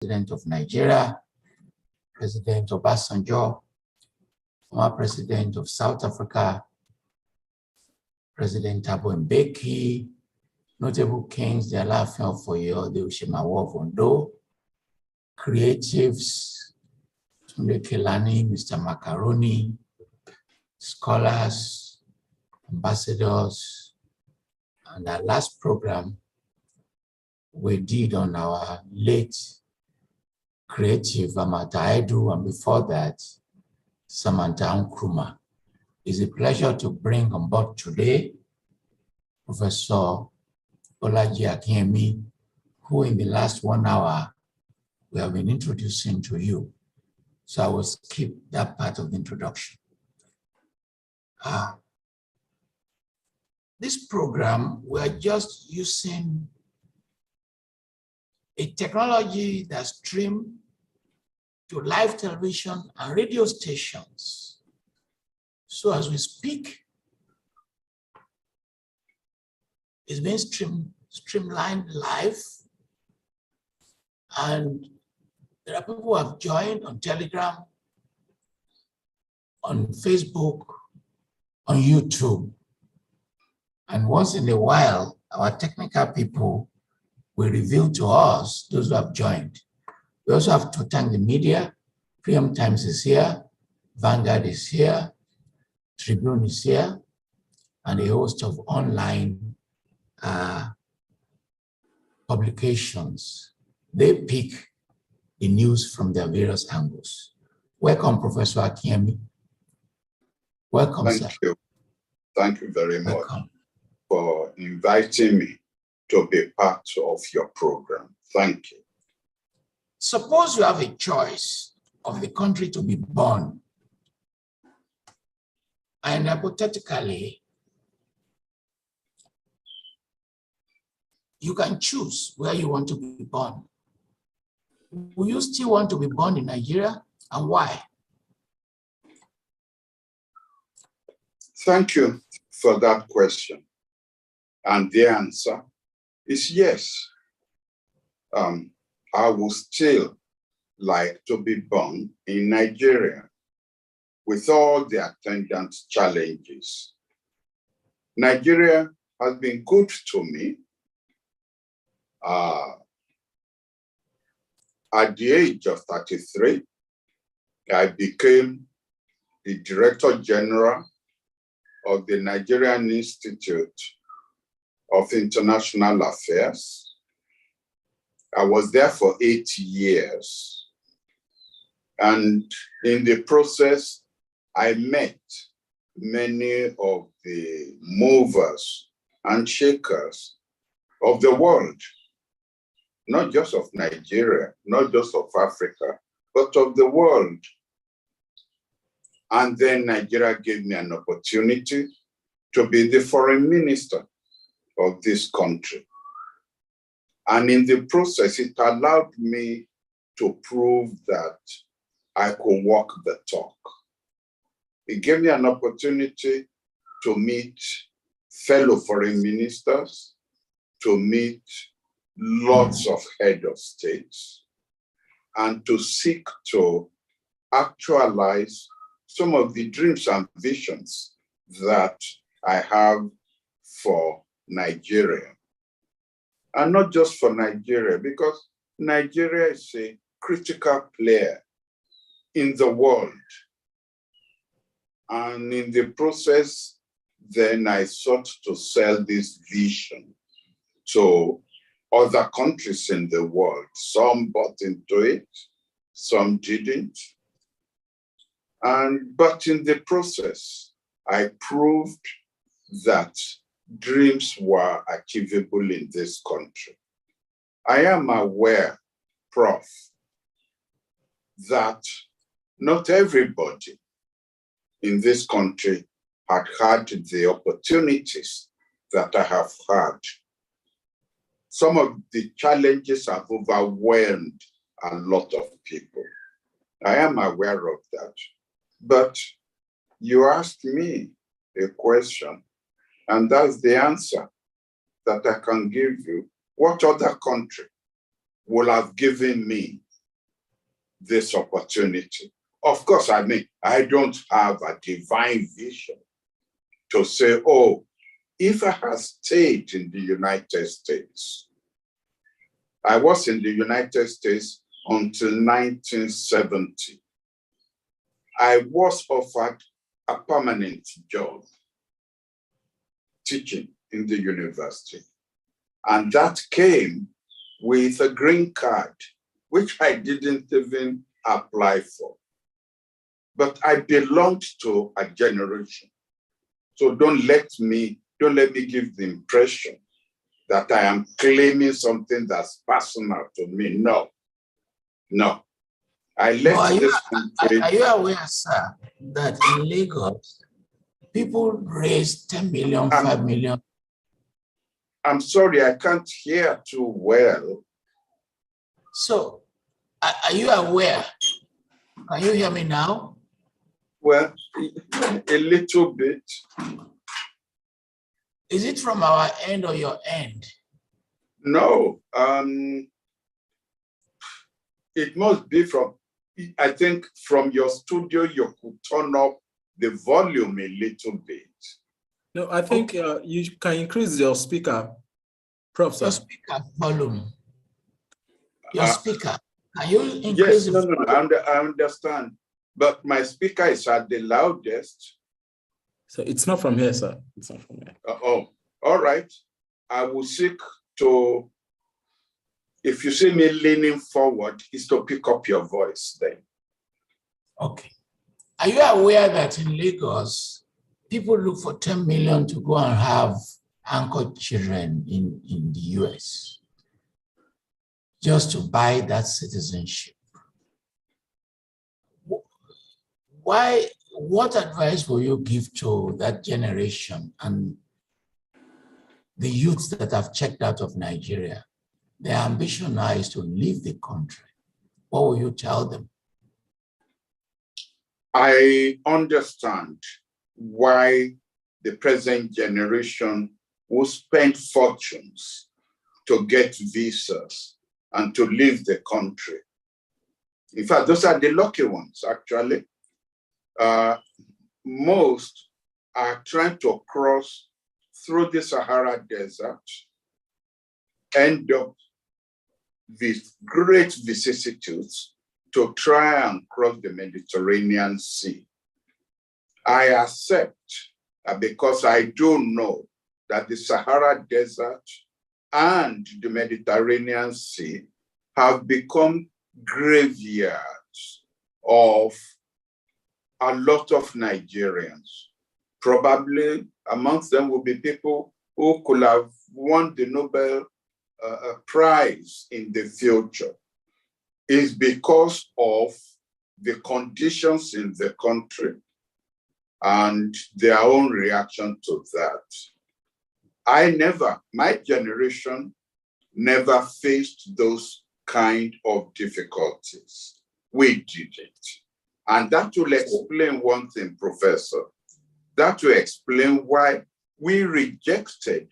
President of Nigeria, President Obasanjo, former President of South Africa, President Thabo Mbeki, notable kings, the Alaafin of Oyo, the Oshimawo of Ondo, creatives, Tunde Kelani, Mr. Macaroni, scholars, ambassadors, and our last program we did on our late creative Amata Edu, and before that, Samantha Nkrumah. It's a pleasure to bring on board today Professor Bolaji Akinyemi, who in the last 1 hour we have been introducing to you. So I will skip that part of the introduction. This program, we are just using a technology that's streamed to live television and radio stations. So as we speak, it's being streamlined live, and there are people who have joined on Telegram, on Facebook, on YouTube. And once in a while, our technical people will reveal to us those who have joined. We also have to thank the media. Freedom Times is here, Vanguard is here, Tribune is here, and a host of online publications. They pick the news from their various angles. Welcome, Professor Akinyemi. Welcome, sir. Thank you. Thank you very much Welcome. for inviting me to be part of your program. Thank you. Suppose you have a choice of the country to be born, and hypothetically, you can choose where you want to be born. Will you still want to be born in Nigeria, and why? Thank you for that question. And the answer is yes. I would still like to be born in Nigeria with all the attendant challenges. Nigeria has been good to me. At the age of 33, I became the Director General of the Nigerian Institute of International Affairs. I was there for 8 years. And in the process, I met many of the movers and shakers of the world, not just of Nigeria, not just of Africa, but of the world. And then Nigeria gave me an opportunity to be the foreign minister of this country. And in the process, it allowed me to prove that I could walk the talk. It gave me an opportunity to meet fellow foreign ministers, to meet lots of heads of states, and to seek to actualize some of the dreams and visions that I have for Nigeria. And not just for Nigeria, because Nigeria is a critical player in the world. And in the process, then I sought to sell this vision to other countries in the world. Some bought into it, some didn't. But in the process, I proved that dreams were achievable in this country. I am aware, Prof, that not everybody in this country had had the opportunities that I have had. Some of the challenges have overwhelmed a lot of people. I am aware of that. But you asked me a question, and that's the answer that I can give you. What other country will have given me this opportunity. Of course, I mean, I don't have a divine vision to say, oh, if I had stayed in the United States, I was in the United States until 1970. I was offered a permanent job teaching in the university. And that came with a green card, which I didn't even apply for. But I belonged to a generation. So don't let me give the impression that I am claiming something that's personal to me. No. I left this country. Are you aware, sir, that in Lagos, people raise 10 million, 5 million? I'm sorry, I can't hear too well. So, are you aware? Can you hear me now? Well, a little bit. Is it from our end or your end? No, it must be from, I think from your studio, you could turn up the volume a little bit. No, I think you can increase your speaker, Prof. Sir. Your speaker volume. Your speaker. Can you increase yes, the volume? I understand. But my speaker is at the loudest. So it's not from here, sir. It's not from here. Oh, all right. I will seek to, if you see me leaning forward, is to pick up your voice then. Okay. Are you aware that in Lagos, people look for 10 million to go and have anchor children in the US just to buy that citizenship? What advice will you give to that generation and the youths that have checked out of Nigeria? Their ambition now is to leave the country. What will you tell them? I understand why the present generation will spend fortunes to get visas and to leave the country. In fact, those are the lucky ones, actually. Most are trying to cross through the Sahara Desert, end up with great vicissitudes to try and cross the Mediterranean Sea. I accept because I do know that the Sahara Desert and the Mediterranean Sea have become graveyards of a lot of Nigerians. Probably amongst them will be people who could have won the Nobel Prize in the future. Is because of the conditions in the country and their own reaction to that. My generation never faced those kind of difficulties. We did it. And that will explain one thing, Professor. That will explain why we rejected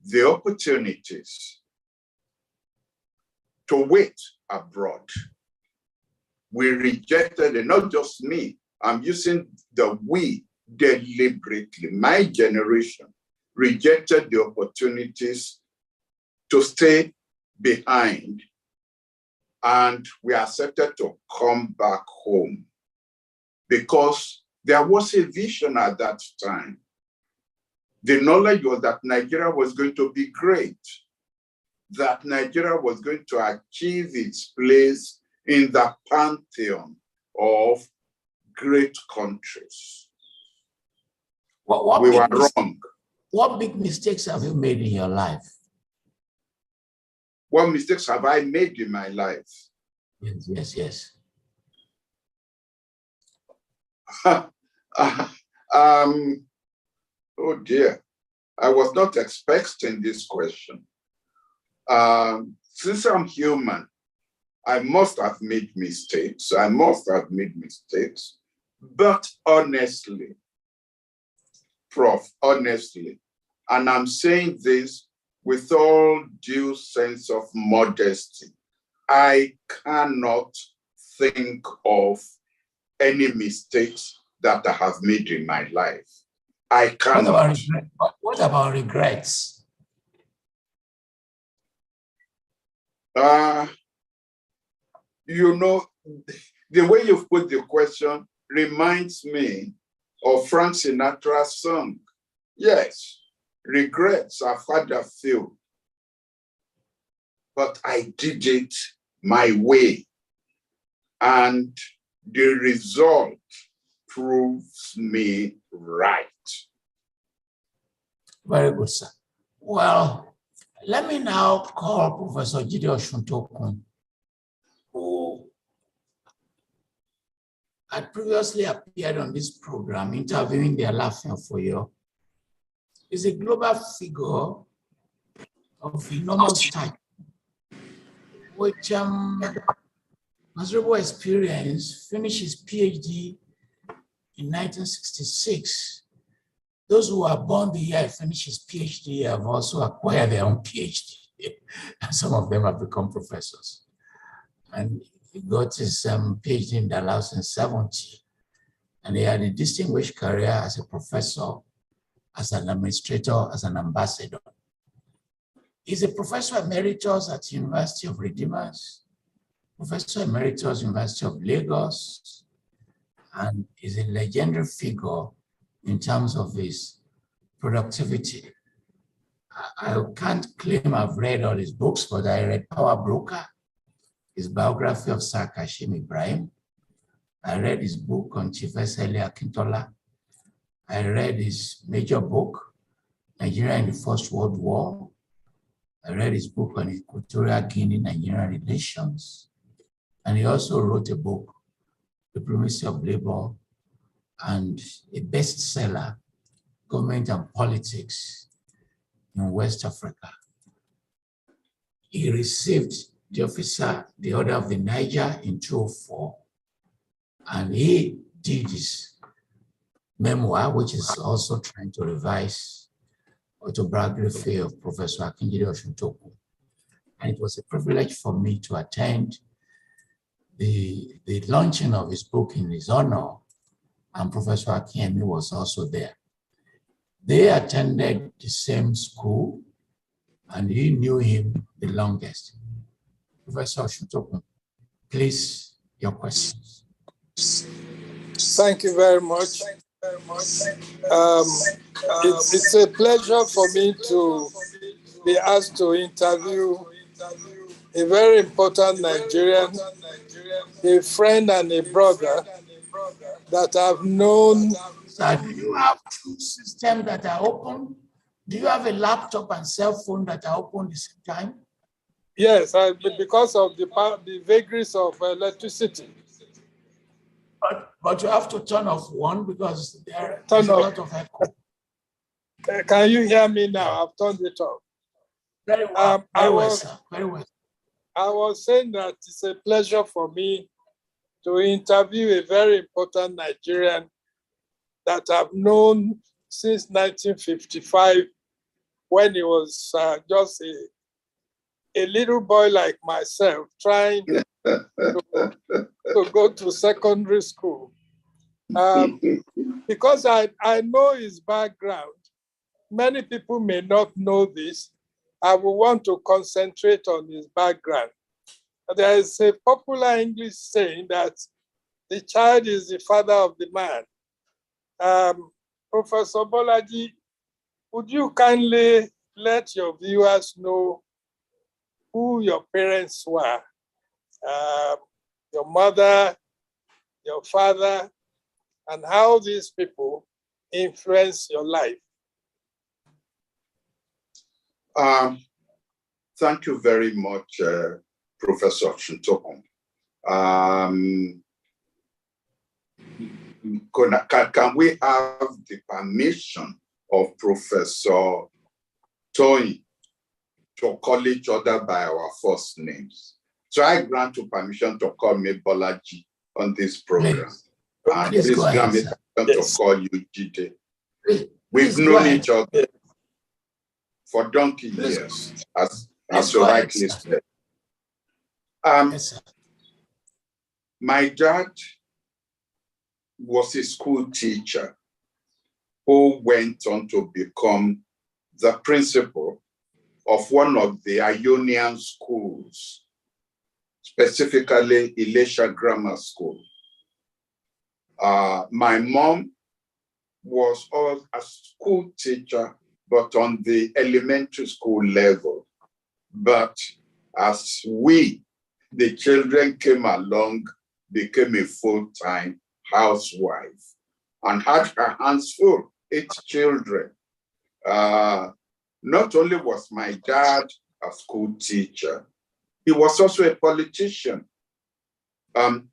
the opportunities to wait abroad. We rejected it, not just me. I'm using the we deliberately. My generation rejected the opportunities to stay behind, and we accepted to come back home because there was a vision at that time. The knowledge was that Nigeria was going to be great, that Nigeria was going to achieve its place in the pantheon of great countries. We were wrong. What big mistakes have you made in your life? What mistakes have I made in my life? Yes. Oh dear, I was not expecting this question. Since I'm human, I must have made mistakes. But honestly, Prof, honestly, and I'm saying this with all due sense of modesty, I cannot think of any mistakes that I have made in my life. I cannot. What about regrets? You know, the way you've put the question reminds me of Frank Sinatra's song. Yes, regrets, I've had a few, but I did it my way. And the result proves me right. Very good, sir. Well, let me now call Professor Jide Osuntokun, who had previously appeared on this program interviewing the Alaafin for you. Is a global figure of enormous stature, which considerable experience, finished his PhD in 1966. Those who are born the year finished his PhD have also acquired their own PhD. And some of them have become professors. And he got his PhD in Dallas in 70. And he had a distinguished career as a professor, as an administrator, as an ambassador. He's a professor emeritus at the University of Redeemers, professor emeritus, University of Lagos, and is a legendary figure in terms of his productivity. I can't claim I've read all his books, but I read Power Broker, his biography of Sir Kashim Ibrahim. I read his book on Chief S.L. Akintola. I read his major book, Nigeria in the First World War. I read his book on Equatorial Guinea-Nigerian relations. And he also wrote a book, Diplomacy of Labor, and a bestseller, Government and Politics in West Africa. He received the Order of the Niger in 2004, and he did his memoir, which is also trying to revise autobiography of Professor Akinjide Osuntokun. And it was a privilege for me to attend the launching of his book in his honor, and Professor Akinyemi was also there. They attended the same school, and he knew him the longest. Professor Osuntokun, please, your questions. Thank you very much. It's a pleasure for me to be asked to interview a very important Nigerian, a friend and a brother that I've known. Sir, do you have two systems that are open? Do you have a laptop and cell phone that are open at the same time? Yes, because of the vagaries of electricity. But you have to turn off one because there's a lot of echo. Can you hear me now? I've turned it off. Very well, very well, sir. Very well. I was saying that it's a pleasure for me to interview a very important Nigerian that I've known since 1955, when he was just a little boy like myself, trying to go to secondary school. Because I know his background, many people may not know this. I will want to concentrate on his background. There is a popular English saying that the child is the father of the man. Professor Bolaji, would you kindly let your viewers know who your parents were? Your mother, your father, and how these people influence your life. Thank you very much, Professor Osuntokun. Can we have the permission of Professor Toyin to call each other by our first names? So I grant you permission to call me Bolaji on this program. And please grant me permission to call you Jide. We've known each other for donkey years, as you rightly said. My dad was a school teacher who went on to become the principal of one of the Ionian schools, specifically Elisha Grammar School. My mom was a school teacher, but on the elementary school level. But as we, the children came along, became a full-time housewife and had her hands full, 8 children. Not only was my dad a school teacher, he was also a politician.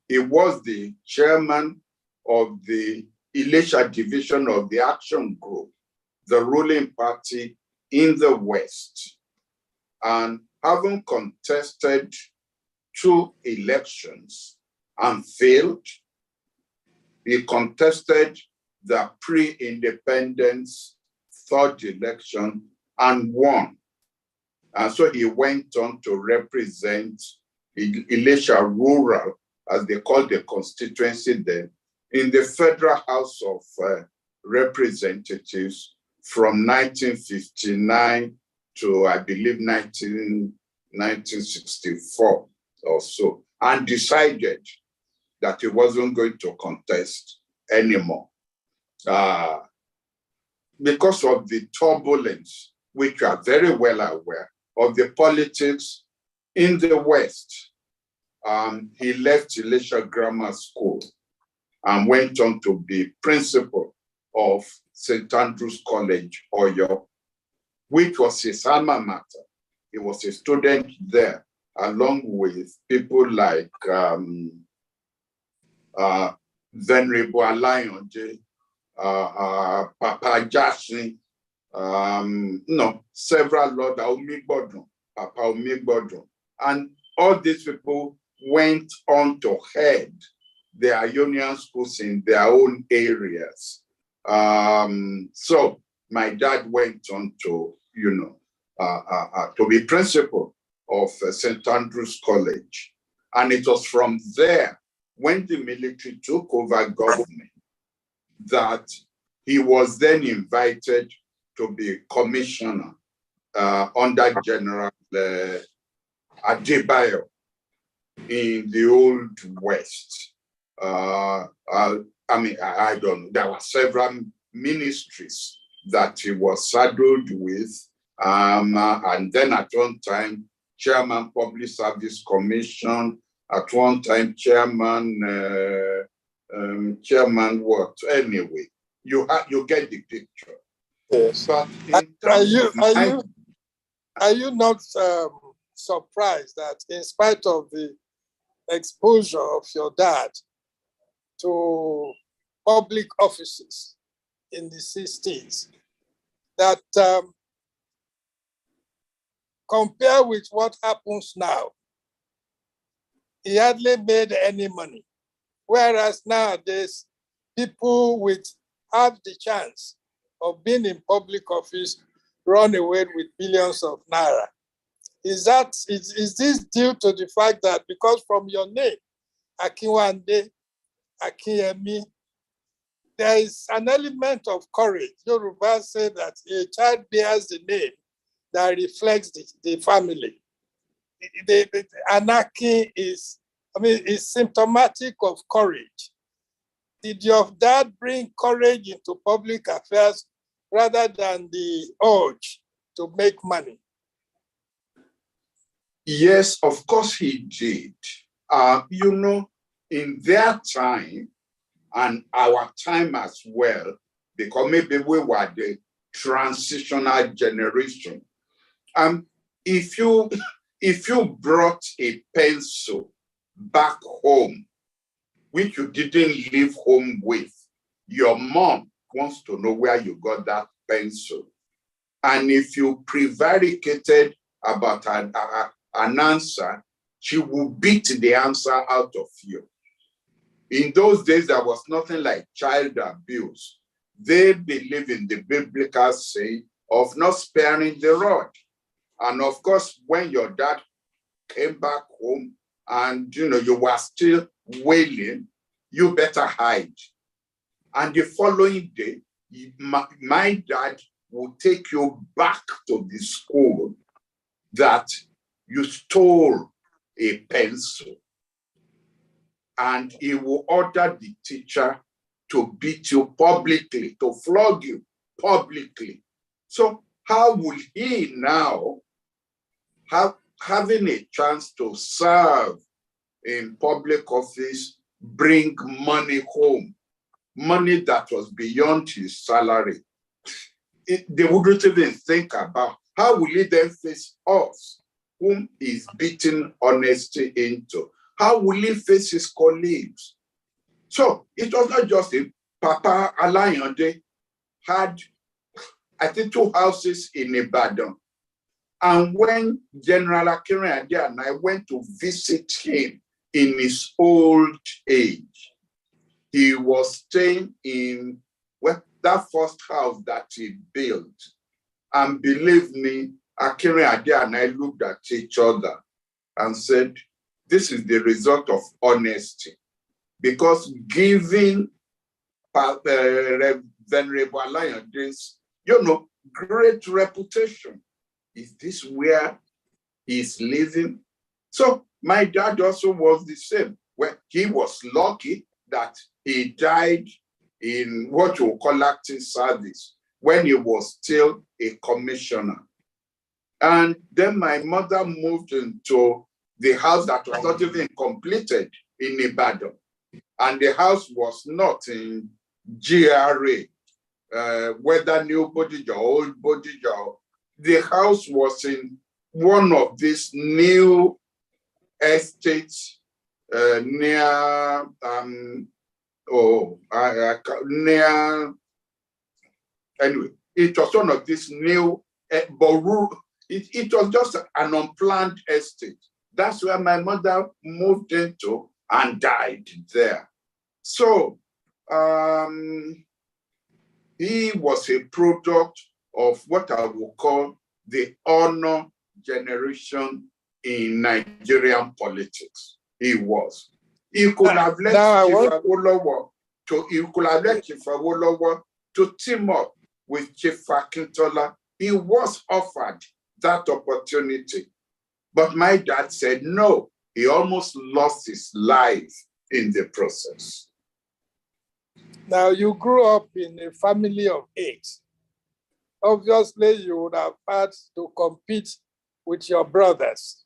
He was the chairman of the Elisha division of the Action Group, the ruling party in the West. And having contested 2 elections and failed, he contested the pre-independence 3rd election and won. And so he went on to represent Elisha Rural, as they called the constituency then, in the Federal House of Representatives from 1959 to, I believe, 1964 or so, and decided that he wasn't going to contest anymore. Because of the turbulence, which you are very well aware of the politics in the West, he left Elisha Grammar School and went on to be principal of St. Andrew's College, Oyo, which was his alma mater. He was a student there, along with people like Venerable Alayonje, Papa Jasin, several Lord Omigbodun, Papa Omigbodun. And all these people went on to head the Ionian schools in their own areas. So my dad went on to, to be principal of St. Andrew's College. And it was from there, when the military took over government, that he was then invited to be commissioner under General Adebayo in the Old West. I don't know, there were several ministries that he was saddled with, and then at one time, Chairman Public Service Commission, at one time, Chairman what? Anyway, you get the picture. Yes. But are you not surprised that in spite of the exposure of your dad to public offices in the 60s, that compare with what happens now, he hardly made any money. Whereas nowadays, people with half the chance of being in public office run away with billions of naira. Is this due to the fact that because from your name, Akinyemi, Akinyemi, there is an element of courage? Yoruba say that a child bears the name that reflects the family. The Anaki is symptomatic of courage. Did your dad bring courage into public affairs rather than the urge to make money? Yes, of course he did. In their time and our time as well, because maybe we were the transitional generation. If you brought a pencil back home, which you didn't leave home with, your mom wants to know where you got that pencil. And if you prevaricated about an answer, she will beat the answer out of you. In those days, there was nothing like child abuse. They believe in the biblical saying of not sparing the rod. And of course, when your dad came back home and you were still wailing, you better hide. And the following day, my dad will take you back to the school that you stole a pencil, and he will order the teacher to beat you publicly, to flog you publicly. So how will he now, having a chance to serve in public office, bring money home, money that was beyond his salary? They wouldn't even think about how will he then face us, whom he's beating honesty into? How will he face his colleagues? So it was not just him. Papa Alayande had, I think, 2 houses in Ibadan. And when General Akinyemi and I went to visit him in his old age, he was staying in that first house that he built. And believe me, Akinyemi and I looked at each other and said, this is the result of honesty. Because giving Venerable Alayande, great reputation, is this where he's living? So my dad also was the same. Well, he was lucky that he died in what you call active service when he was still a commissioner. And then my mother moved into the house that was not even completed in Ibadan. And the house was not in GRA, whether New Bodija or Old Bodija. The house was in one of these new estates near, anyway, it was one of these new, it was just an unplanned estate. That's where my mother moved into and died there. So he was a product of what I would call the honor generation in Nigerian politics. He was. He could have led Chief Awolowo to team up with Chief Akintola. He was offered that opportunity. But my dad said no. He almost lost his life in the process. Now, you grew up in a family of 8. Obviously, you would have had to compete with your brothers.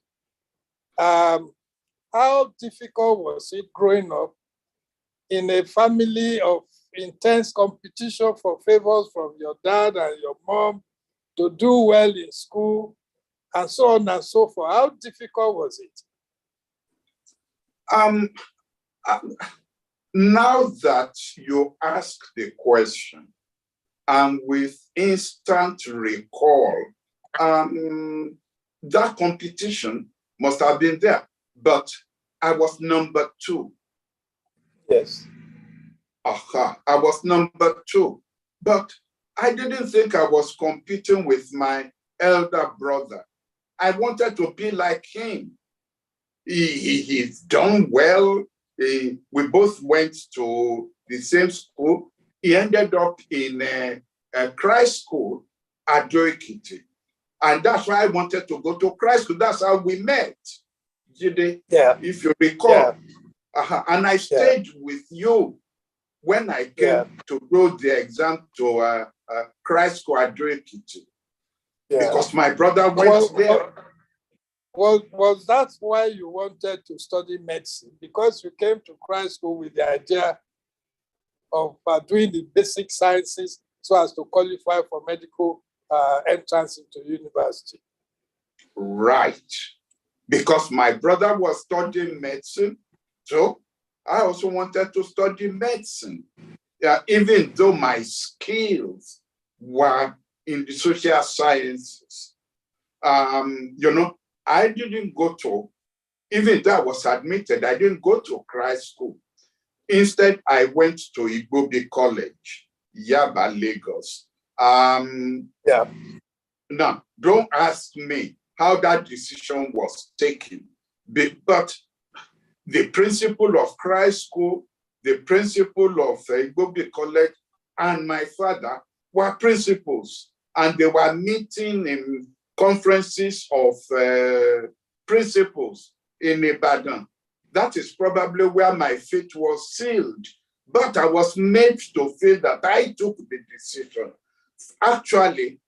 How difficult was it growing up in a family of intense competition for favors from your dad and your mom to do well in school and so on and so forth? How difficult was it? Now that you ask the question, and with instant recall, that competition must have been there. But I was number 2. Yes. I was number 2. But I didn't think I was competing with my elder brother. I wanted to be like him. He's done well. We both went to the same school. He ended up in a Christ school at Ekiti. And that's why I wanted to go to Christ school. That's how we met, Jide, if you recall. And I stayed with you when I came to do the exam to Christ school at Ekiti. Because my brother went there. Was that why you wanted to study medicine? Because you came to Christ school with the idea of doing the basic sciences so as to qualify for medical entrance into university? Right. Because my brother was studying medicine, so I also wanted to study medicine. Even though my skills were in the social sciences, I didn't go to, even though I was admitted, I didn't go to Christ school. Instead, I went to Igbobi College, Yaba, Lagos. Now, don't ask me how that decision was taken, but the principal of Christ School, the principal of Igbobi College, and my father were principals. And they were meeting in conferences of principals in Ibadan. That is probably where my fate was sealed. But I was made to feel that I took the decision. Actually,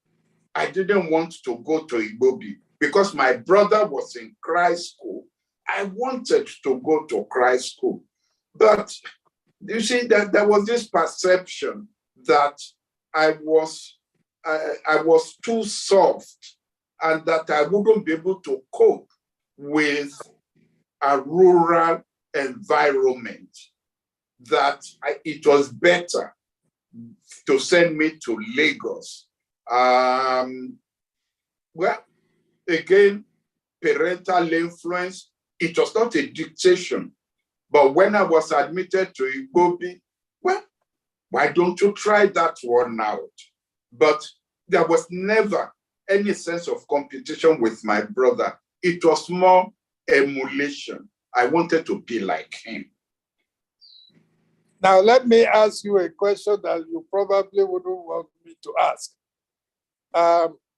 I didn't want to go to Igbobi because my brother was in Christ School. I wanted to go to Christ School. But you see that there was this perception that I was too soft and that I wouldn't be able to cope with a rural environment, that it was better to send me to Lagos. Well, again, parental influence, it was not a dictation. But when I was admitted to Igbobi, well, why don't you try that one out? But there was never any sense of competition with my brother. It was more emulation. I wanted to be like him. Now, let me ask you a question that you probably wouldn't want me to ask.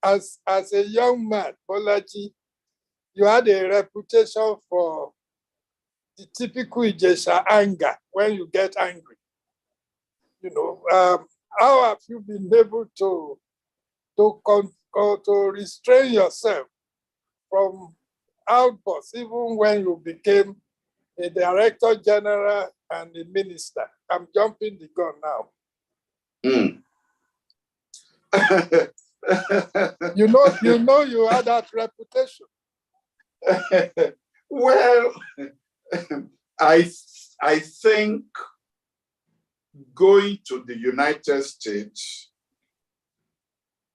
As a young man, Bolaji, you had a reputation for the typical Ijesha anger when you get angry. You know, how have you been able to restrain yourself from outbursts, even when you became a director general and a minister? I'm jumping the gun now. You know, you had that reputation. Well, I think going to the United States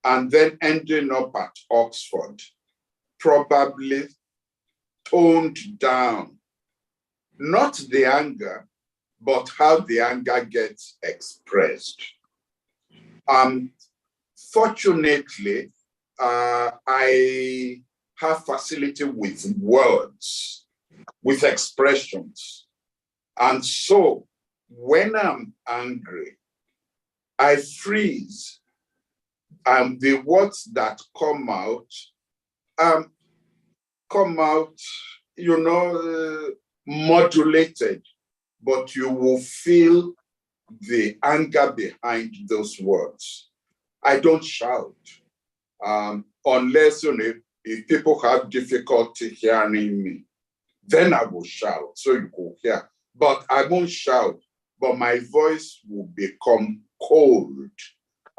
and then ending up at Oxford probably toned down not the anger, but how the anger gets expressed. Fortunately, I have facility with words, with expressions. And so when I'm angry, I freeze. The words that come out, you know, modulated, but you will feel the anger behind those words. I don't shout, unless, you know, if people have difficulty hearing me, then I will shout, so you will hear. But I won't shout, but my voice will become cold.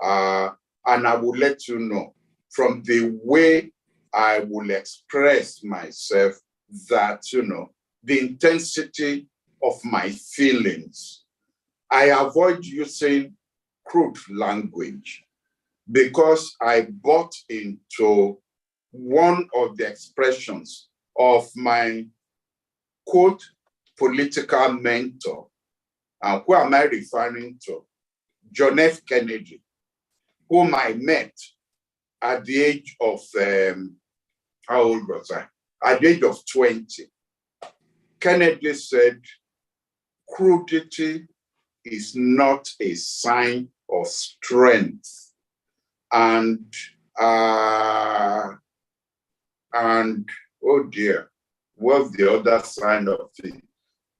And I will let you know from the way I will express myself that, you know, the intensity of my feelings. I avoid using crude language because I bought into one of the expressions of my quote political mentor. And who am I referring to? John F. Kennedy, whom I met at the age of, how old was I? At the age of 20. Kennedy said, crudity is not a sign of strength. And oh dear, what's the other sign of it?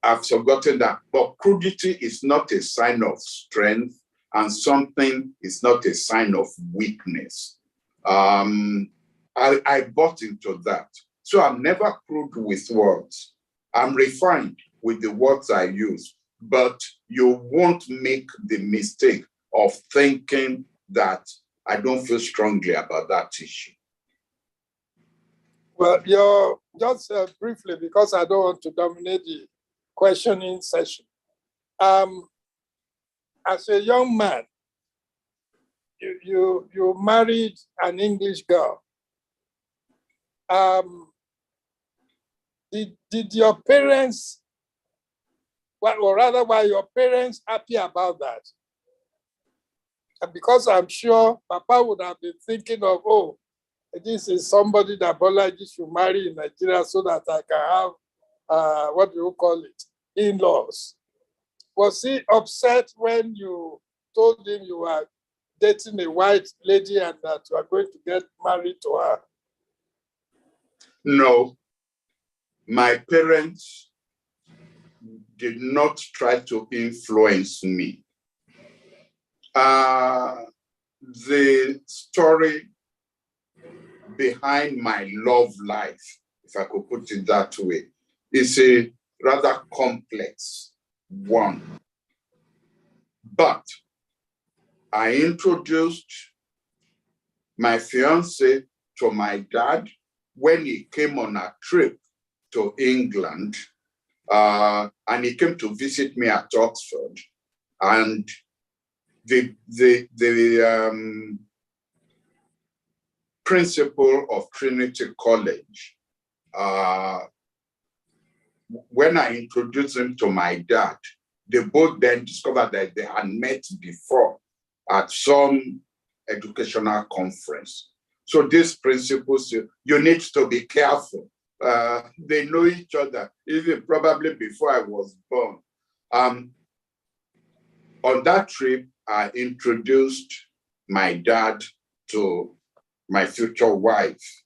I've forgotten that, but crudity is not a sign of strength, and something is not a sign of weakness. I bought into that. So I'm never crude with words. I'm refined with the words I use, but you won't make the mistake of thinking that I don't feel strongly about that issue. Well, you're just briefly, because I don't want to dominate the questioning session. As a young man, you married an English girl. Did your parents, or rather, were your parents happy about that? And because I'm sure Papa would have been thinking of, oh, this is somebody that Bolaji should marry in Nigeria so that I can have what do you call it, in-laws. Was he upset when you told him you were dating a white lady and that you are going to get married to her? No, my parents did not try to influence me. The story behind my love life, if I could put it that way, is a rather complex one. But I introduced my fiance to my dad when he came on a trip to England, and he came to visit me at Oxford. And the principal of Trinity College, when I introduced him to my dad, they both then discovered that they had met before at some educational conference. So this principal said, you need to be careful. They know each other, even probably before I was born. On that trip, I introduced my dad to my future wife.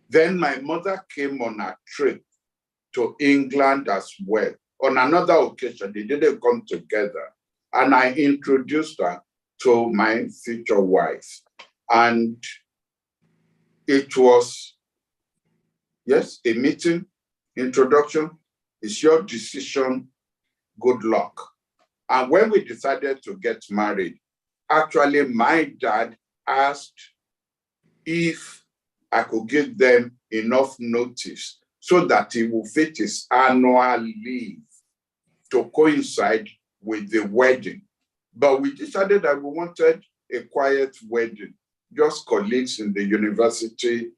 Then my mother came on a trip to England as well. On another occasion, they didn't come together. And I introduced her to my future wife. And it was, yes, a meeting, introduction. It's your decision, good luck. And when we decided to get married, actually my dad asked if I could give them enough notice so that he will fit his annual leave to coincide with the wedding. But we decided that we wanted a quiet wedding, just colleagues in the university,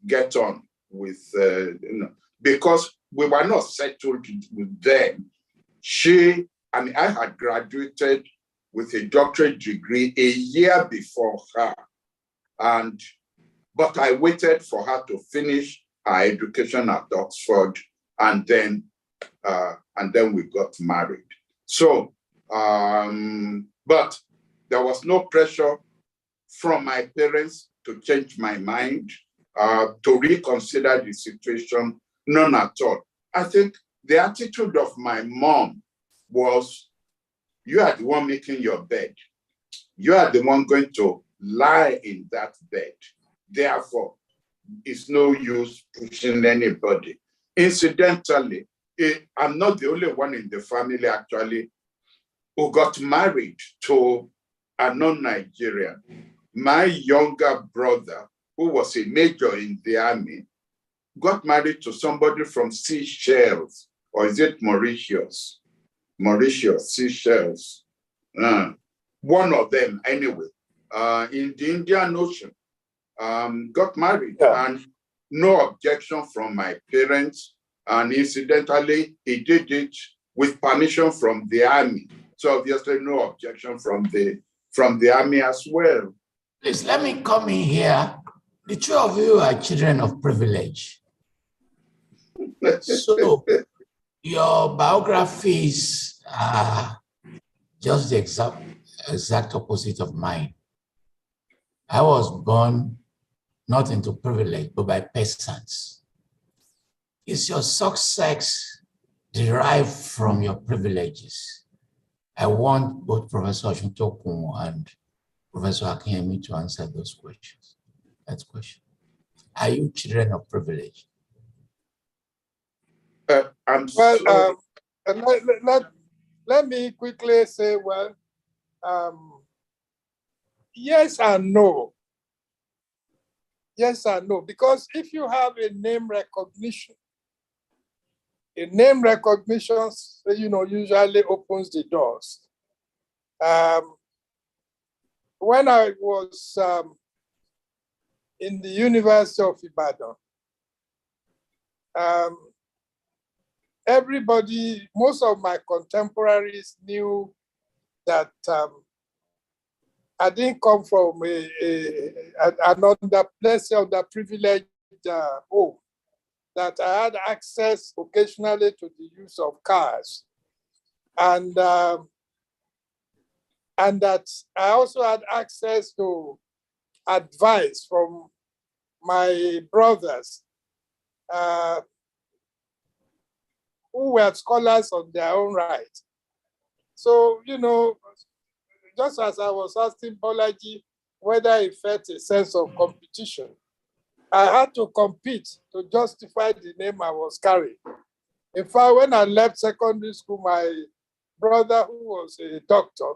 get on with, because we were not settled with them. I had graduated with a doctorate degree a year before her. But I waited for her to finish her education at Oxford, and then we got married. So, but there was no pressure from my parents to change my mind, to reconsider the situation, none at all. I think the attitude of my mom was, you are the one making your bed. You are the one going to lie in that bed. Therefore, it's no use pushing anybody. Incidentally, I'm not the only one in the family actually who got married to a non-Nigerian. My younger brother, who was a major in the army, got married to somebody from Seychelles, or is it Mauritius? Mauritius, Seychelles. One of them, anyway, in the Indian Ocean, got married, and no objection from my parents. And incidentally, he did it with permission from the army. So obviously, no objection from the army as well. Please let me come in here. The two of you are children of privilege. So your biographies are just the exact opposite of mine. I was born not into privilege, but by peasants. Is your success derived from your privileges? I want both Professor Oshintokun and Professor Akinyemi to answer those questions. That question. Are you children of privilege? Let me quickly say, yes and no. Yes and no, because if you have a name recognition, usually opens the doors. When I was in the University of Ibadan, most of my contemporaries knew that I didn't come from let's say, underprivileged home, that I had access occasionally to the use of cars, and that I also had access to advice from my brothers, who were scholars on their own right. So, just as I was asking Bolaji whether he felt a sense of competition, I had to compete to justify the name I was carrying. In fact, when I left secondary school, my brother, who was a doctor,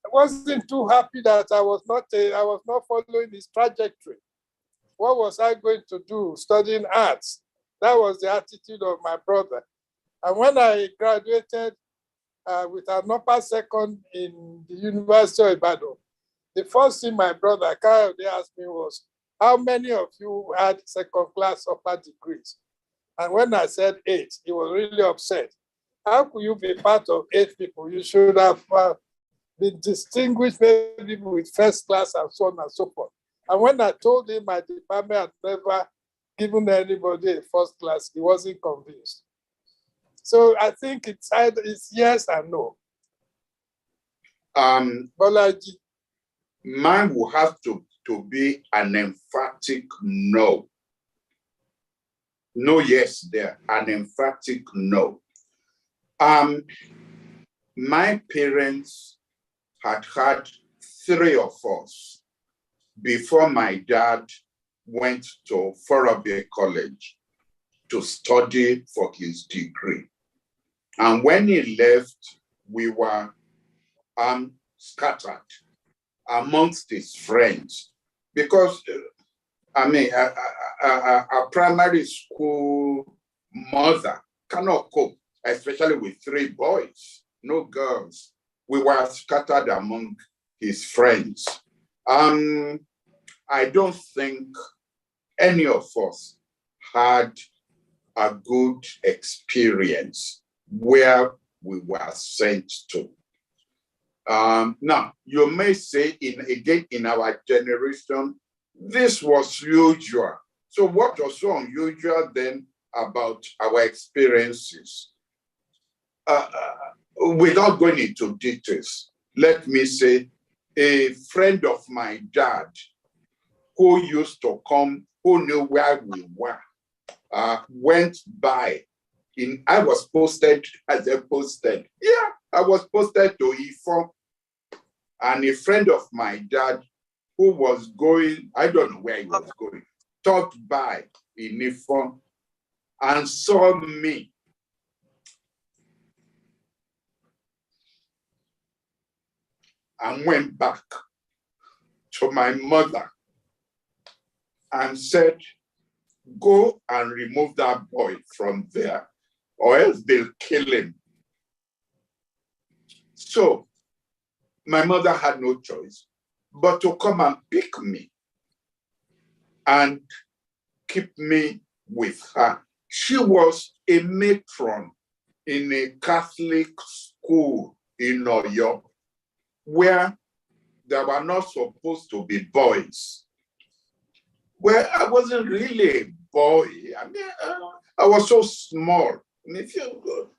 I wasn't too happy that I was not following his trajectory. What was I going to do studying arts? That was the attitude of my brother. And when I graduated with an upper second in the University of Ibadan, the first thing my brother Kayode asked me was, how many of you had second-class upper degrees? And when I said 8, he was really upset. How could you be part of 8 people? You should have been distinguished maybe with first class and so on and so forth. And when I told him my department had never given anybody a first class, he wasn't convinced. So I think it's yes and no. Bolaji. Mine will have to be an emphatic no. No yes there, an emphatic no. My parents had 3 of us before my dad went to Forabe College to study for his degree. And when he left, we were scattered amongst his friends because, a primary school mother cannot cope, especially with 3 boys, no girls. We were scattered among his friends. I don't think any of us had a good experience where we were sent to. Now, you may say, in our generation, this was usual. So what was so unusual then about our experiences? Without going into details, let me say, a friend of my dad who used to come, who knew where we were, went by. I was posted as a posted. Yeah, I was posted to Ifo. And a friend of my dad who was going, I don't know where he was going, stopped by in Ifo and saw me. And went back to my mother and said, go and remove that boy from there, or else they'll kill him. So my mother had no choice but to come and pick me and keep me with her. She was a matron in a Catholic school in Oyo, where there were not supposed to be boys. Well, I wasn't really a boy. I was so small.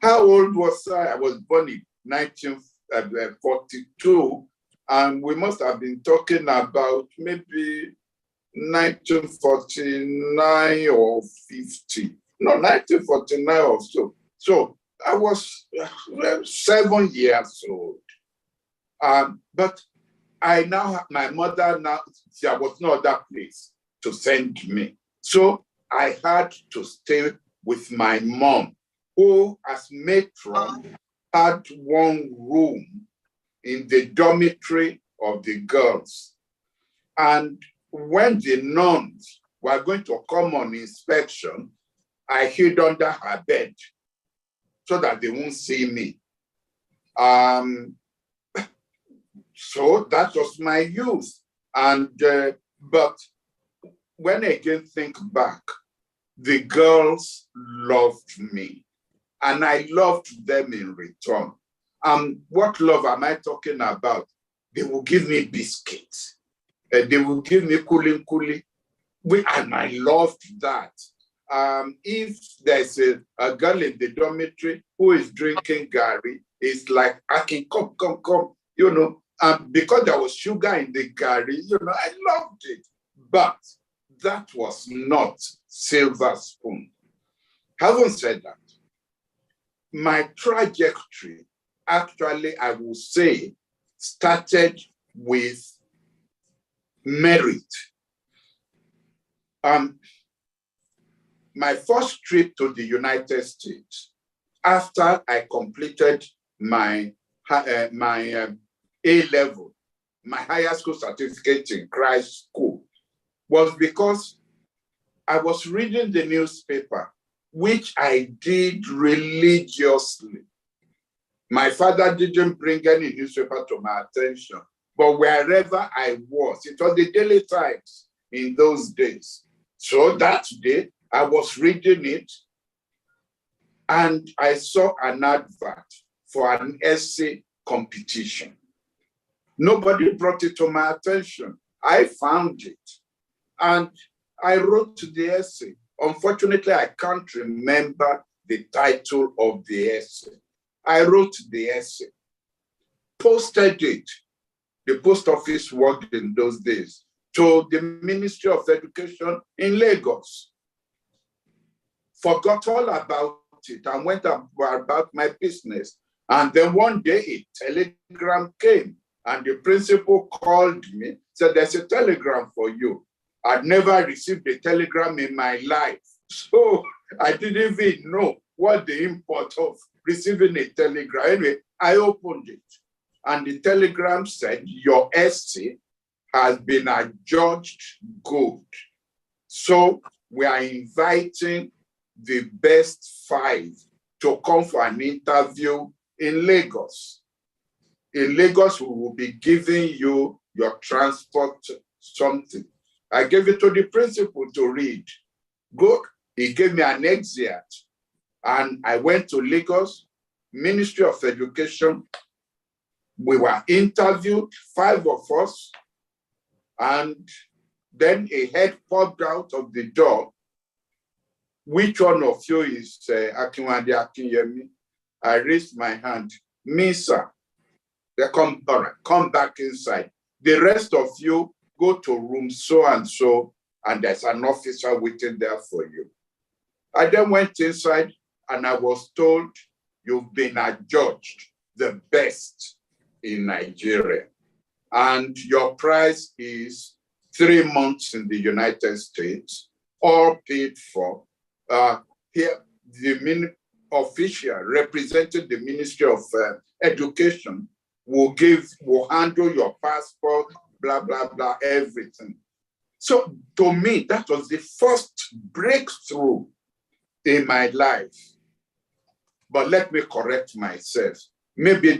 How old was I? I was born in 1942, and we must have been talking about maybe 1949 or 50. No, 1949 or so. So I was 7 years old. But my mother there was no other place to send me. So I had to stay with my mom, who as matron had one room in the dormitory of the girls. And when the nuns were going to come on inspection, I hid under her bed so that they won't see me. So that was my youth. And but when I again think back, the girls loved me and I loved them in return. What love am I talking about? they will give me biscuits. They will give me kuli, and I loved that. If there's a girl in the dormitory who is drinking gari, it's like, Akin, come, you know, because there was sugar in the gari, you know, I loved it. But that was not silver spoon. Having said that, my trajectory, actually, I will say, started with merit. My first trip to the United States, after I completed my A-level, my higher school certificate in Christ School, was because I was reading the newspaper, which I did religiously. My father didn't bring any newspaper to my attention, but wherever I was, it was the Daily Times in those days. So that day, I was reading it, and I saw an advert for an essay competition. Nobody brought it to my attention. I found it, and I wrote the essay. Unfortunately, I can't remember the title of the essay. I wrote the essay, posted it. The post office worked in those days, to the Ministry of Education in Lagos. Forgot all about it and went about my business. And then one day a telegram came, and the principal called me, said, there's a telegram for you. I'd never received a telegram in my life. So I didn't even know what the import of receiving a telegram. Anyway, I opened it, and the telegram said, your essay has been adjudged good. So we are inviting the best 5 to come for an interview in Lagos. In Lagos, we will be giving you your transport something. I gave it to the principal to read. Good. He gave me an excerpt, and I went to Lagos, Ministry of Education. We were interviewed, 5 of us, and then a head popped out of the door. Which one of you is Bolaji Akinyemi? I raised my hand. Me, sir. They come back inside. The rest of you go to room so and so, and there's an officer waiting there for you. I then went inside, and I was told, you've been adjudged the best in Nigeria, and your prize is 3 months in the United States, all paid for. Here, the official representing the Ministry of Education will handle your passport, blah, blah, blah, everything. So to me, that was the first breakthrough in my life. But let me correct myself. Maybe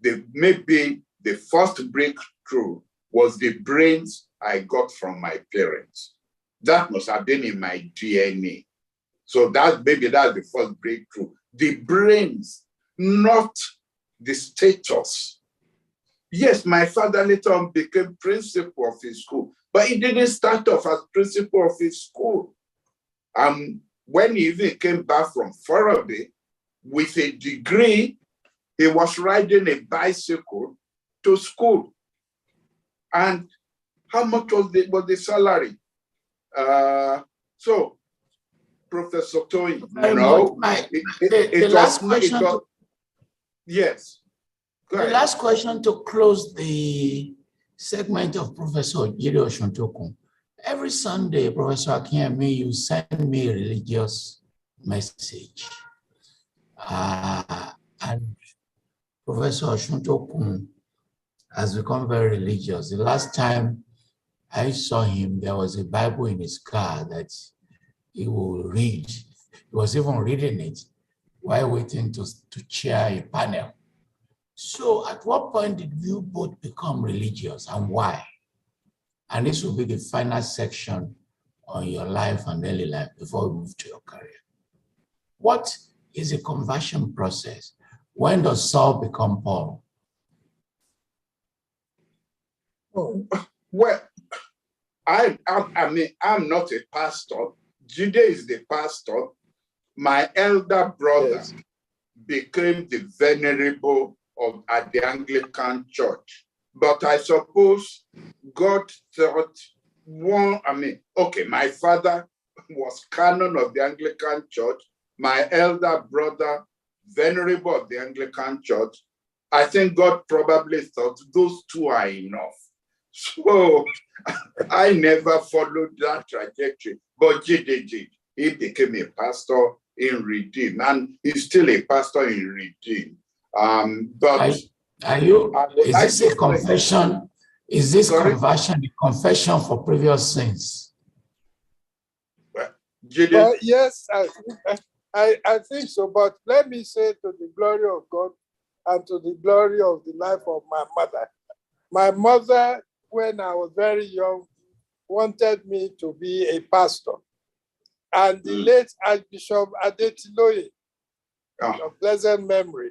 the first breakthrough was the brains I got from my parents. That must have been in my DNA. So that's the first breakthrough. The brains, not the status. Yes, my father later on became principal of his school, but he didn't start off as principal of his school. When he even came back from Faraday with a degree, he was riding a bicycle to school. And how much was the salary? So, Professor Toyin, yes. The last question to close the segment of Professor Jide Oshontokun. Every Sunday, Professor Akinyemi, you send me a religious message. And Professor Oshontokun has become very religious. The last time I saw him, there was a Bible in his car that he will read. He was even reading it while waiting to chair a panel. So at what point did you both become religious, and why? And this will be the final section on your life and daily life before we move to your career. What is a conversion process? When does Saul become Paul? Oh. Well, I mean, I'm not a pastor. Jide is the pastor. My elder brother Yes. became the venerable at the Anglican Church. But I suppose God thought my father was canon of the Anglican Church, my elder brother, venerable of the Anglican Church. I think God probably thought those two are enough. So I never followed that trajectory. But Jide, he became a pastor in Redeem, and he's still a pastor in Redeem. But is this a confession? Is this conversion a confession for previous sins? Well, yes, I think so. But let me say, to the glory of God and to the glory of the life of my mother. My mother, when I was very young, wanted me to be a pastor. And the late Archbishop Adetiloye, of blessed memory,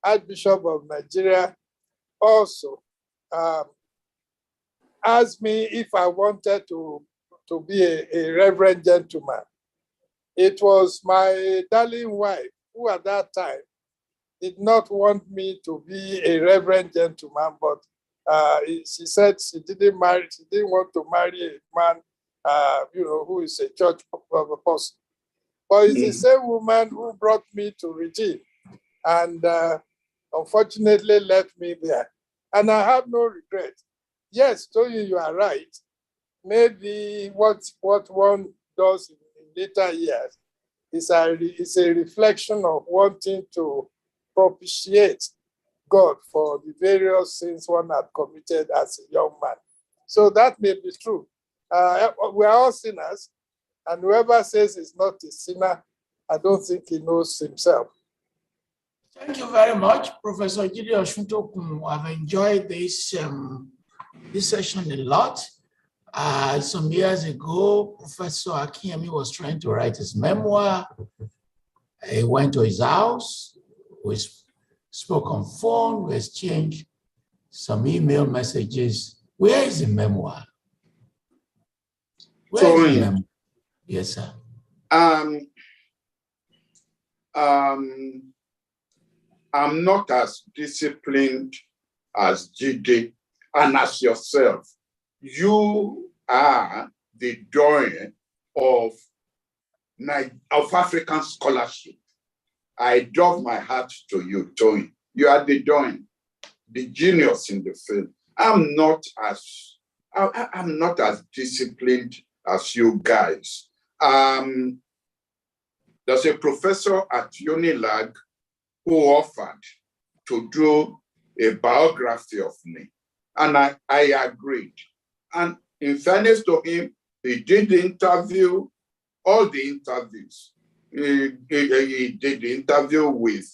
Archbishop of Nigeria, also asked me if I wanted to be a reverend gentleman. It was my darling wife who at that time did not want me to be a reverend gentleman, but she said she didn't want to marry a man, who is a church apostle. But it's the same woman who brought me to Redeem and unfortunately left me there. And I have no regret. Yes, Tony, you are right. Maybe what one does in later years is a reflection of wanting to propitiate God for the various sins one had committed as a young man. So that may be true. We are all sinners, and whoever says he's not a sinner, I don't think he knows himself. Thank you very much, Professor Jide Osuntokun. I've enjoyed this session a lot. Some years ago, Professor Akinyemi was trying to write his memoir. He went to his house. We spoke on phone. We exchanged some email messages. Where is the memoir? Where is the memoir? Yes, sir. I'm not as disciplined as Jide and as yourself. You are the doyen of African scholarship. I doff my hat to you, Tony. You are the doyen, the genius in the field. I'm not as disciplined as you guys. There's a professor at Unilag who offered to do a biography of me, and I agreed. And in fairness to him, he did all the interviews. He did the interview with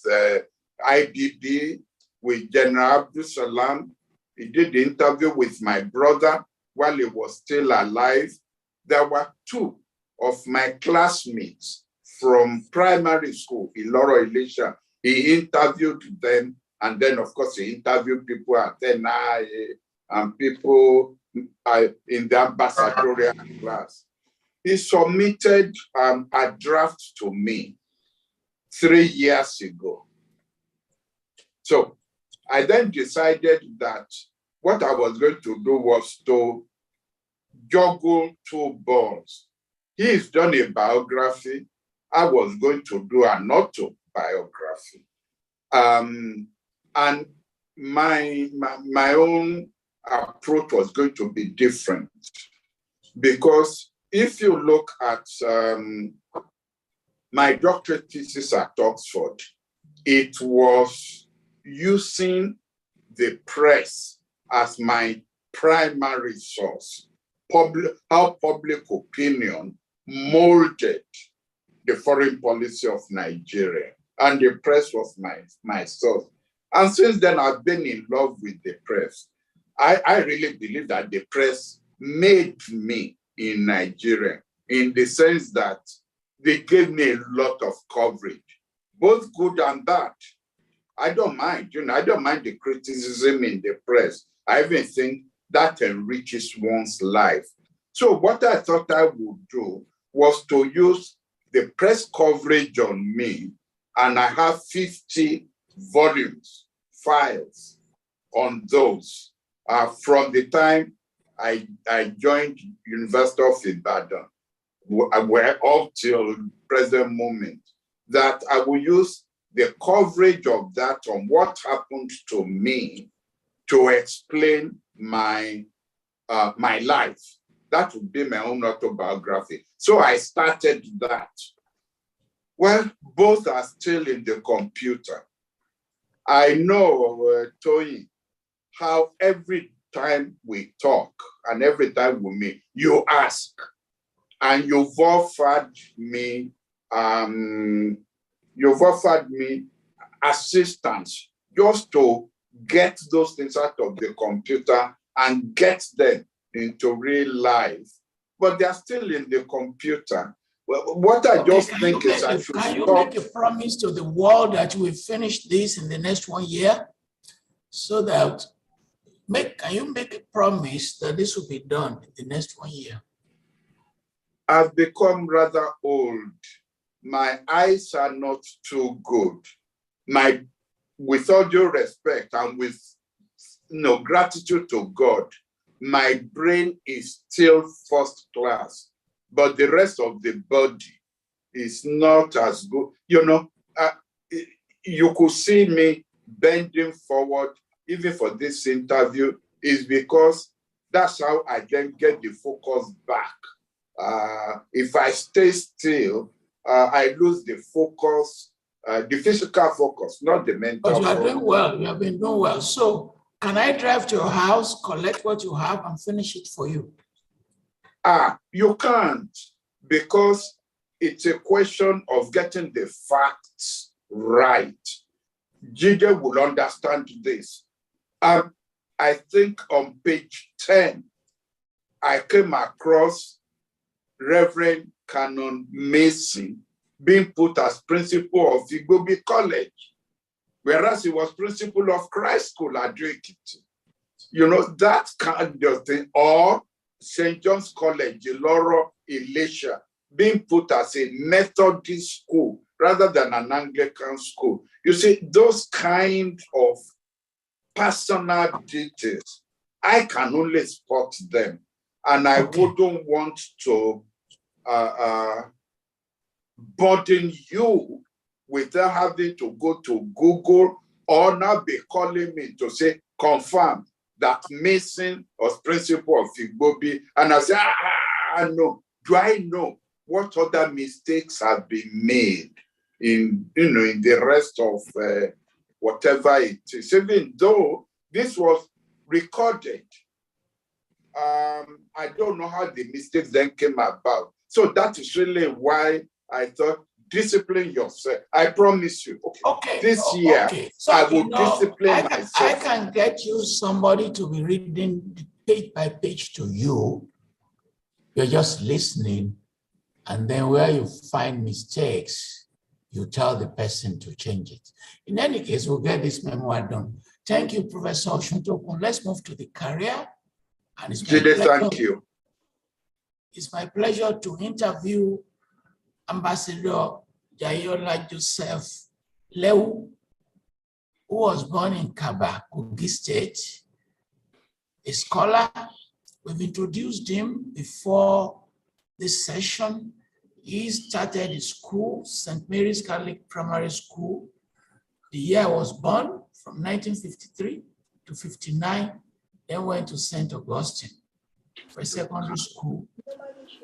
IBB, with General Abdul Salam. He did the interview with my brother while he was still alive. There were two of my classmates from primary school, Iloro Elisha. He interviewed them, and then, of course, he interviewed people at NIA and people in the ambassadorial class. He submitted a draft to me 3 years ago. So I then decided that what I was going to do was to juggle two balls. He's done a biography. I was going to do an autobiography. And my own approach was going to be different, because if you look at my doctorate thesis at Oxford, it was using the press as my primary source, how public opinion molded the foreign policy of Nigeria, and the press was my source. And since then, I've been in love with the press. I really believe that the press made me in Nigeria, in the sense that they gave me a lot of coverage, both good and bad. I don't mind, I don't mind the criticism in the press. I even think that enriches one's life. So what I thought I would do was to use the press coverage on me, and I have 50 volumes, files on those from the time I joined University of Ibadan, where up till present moment, that I will use the coverage of that on what happened to me to explain my my life. That would be my own autobiography. So I started that. Well, both are still in the computer. I know, Toyin, how every time we talk and every time we meet, you ask, and you've offered me assistance just to get those things out of the computer and get them into real life. But they're still in the computer. Well, what I just think is I should Can you make a promise to the world that you will finish this in the next 1 year? So that, can you make a promise that this will be done in the next 1 year? I've become rather old. My eyes are not too good. With all due respect and with gratitude to God, my brain is still first class, but the rest of the body is not as good. You could see me bending forward, even for this interview, is because that's how I then get the focus back. If I stay still, I lose the focus, the physical focus, not the mental focus. But you are doing well. You have been doing well. So can I drive to your house, collect what you have, and finish it for you? You can't, because it's a question of getting the facts right. Jide will understand this. I think on page 10, I came across Reverend Canon Mason being put as principal of Igbobi College, whereas he was principal of Christ School at Ekiti. That kind of thing. Or St. John's College, Iloro, Elisha, being put as a Methodist school rather than an Anglican school. You see, those kind of personal details, I can only spot them. And I wouldn't want to burden you without having to go to Google or now be calling me to say, confirm that Mason was principal of Igbobi. And I say, no. Do I know what other mistakes have been made in the rest of whatever it is? Even though this was recorded, I don't know how the mistakes then came about. So that is really why I thought, discipline yourself. I promise you. This year, so, I will discipline myself. I can get you somebody to be reading page by page to you. You're just listening. And then where you find mistakes, you tell the person to change it. In any case, we'll get this memoir done. Thank you, Professor Osuntokun. Let's move to the career. And thank you. It's my pleasure to interview Ambassador Jayola Joseph Lewu, who was born in Kaba, Kogi State, a scholar. We've introduced him before this session. He started his school, St. Mary's Catholic Primary School. The year I was born, from 1953 to 59, then went to St. Augustine for secondary school.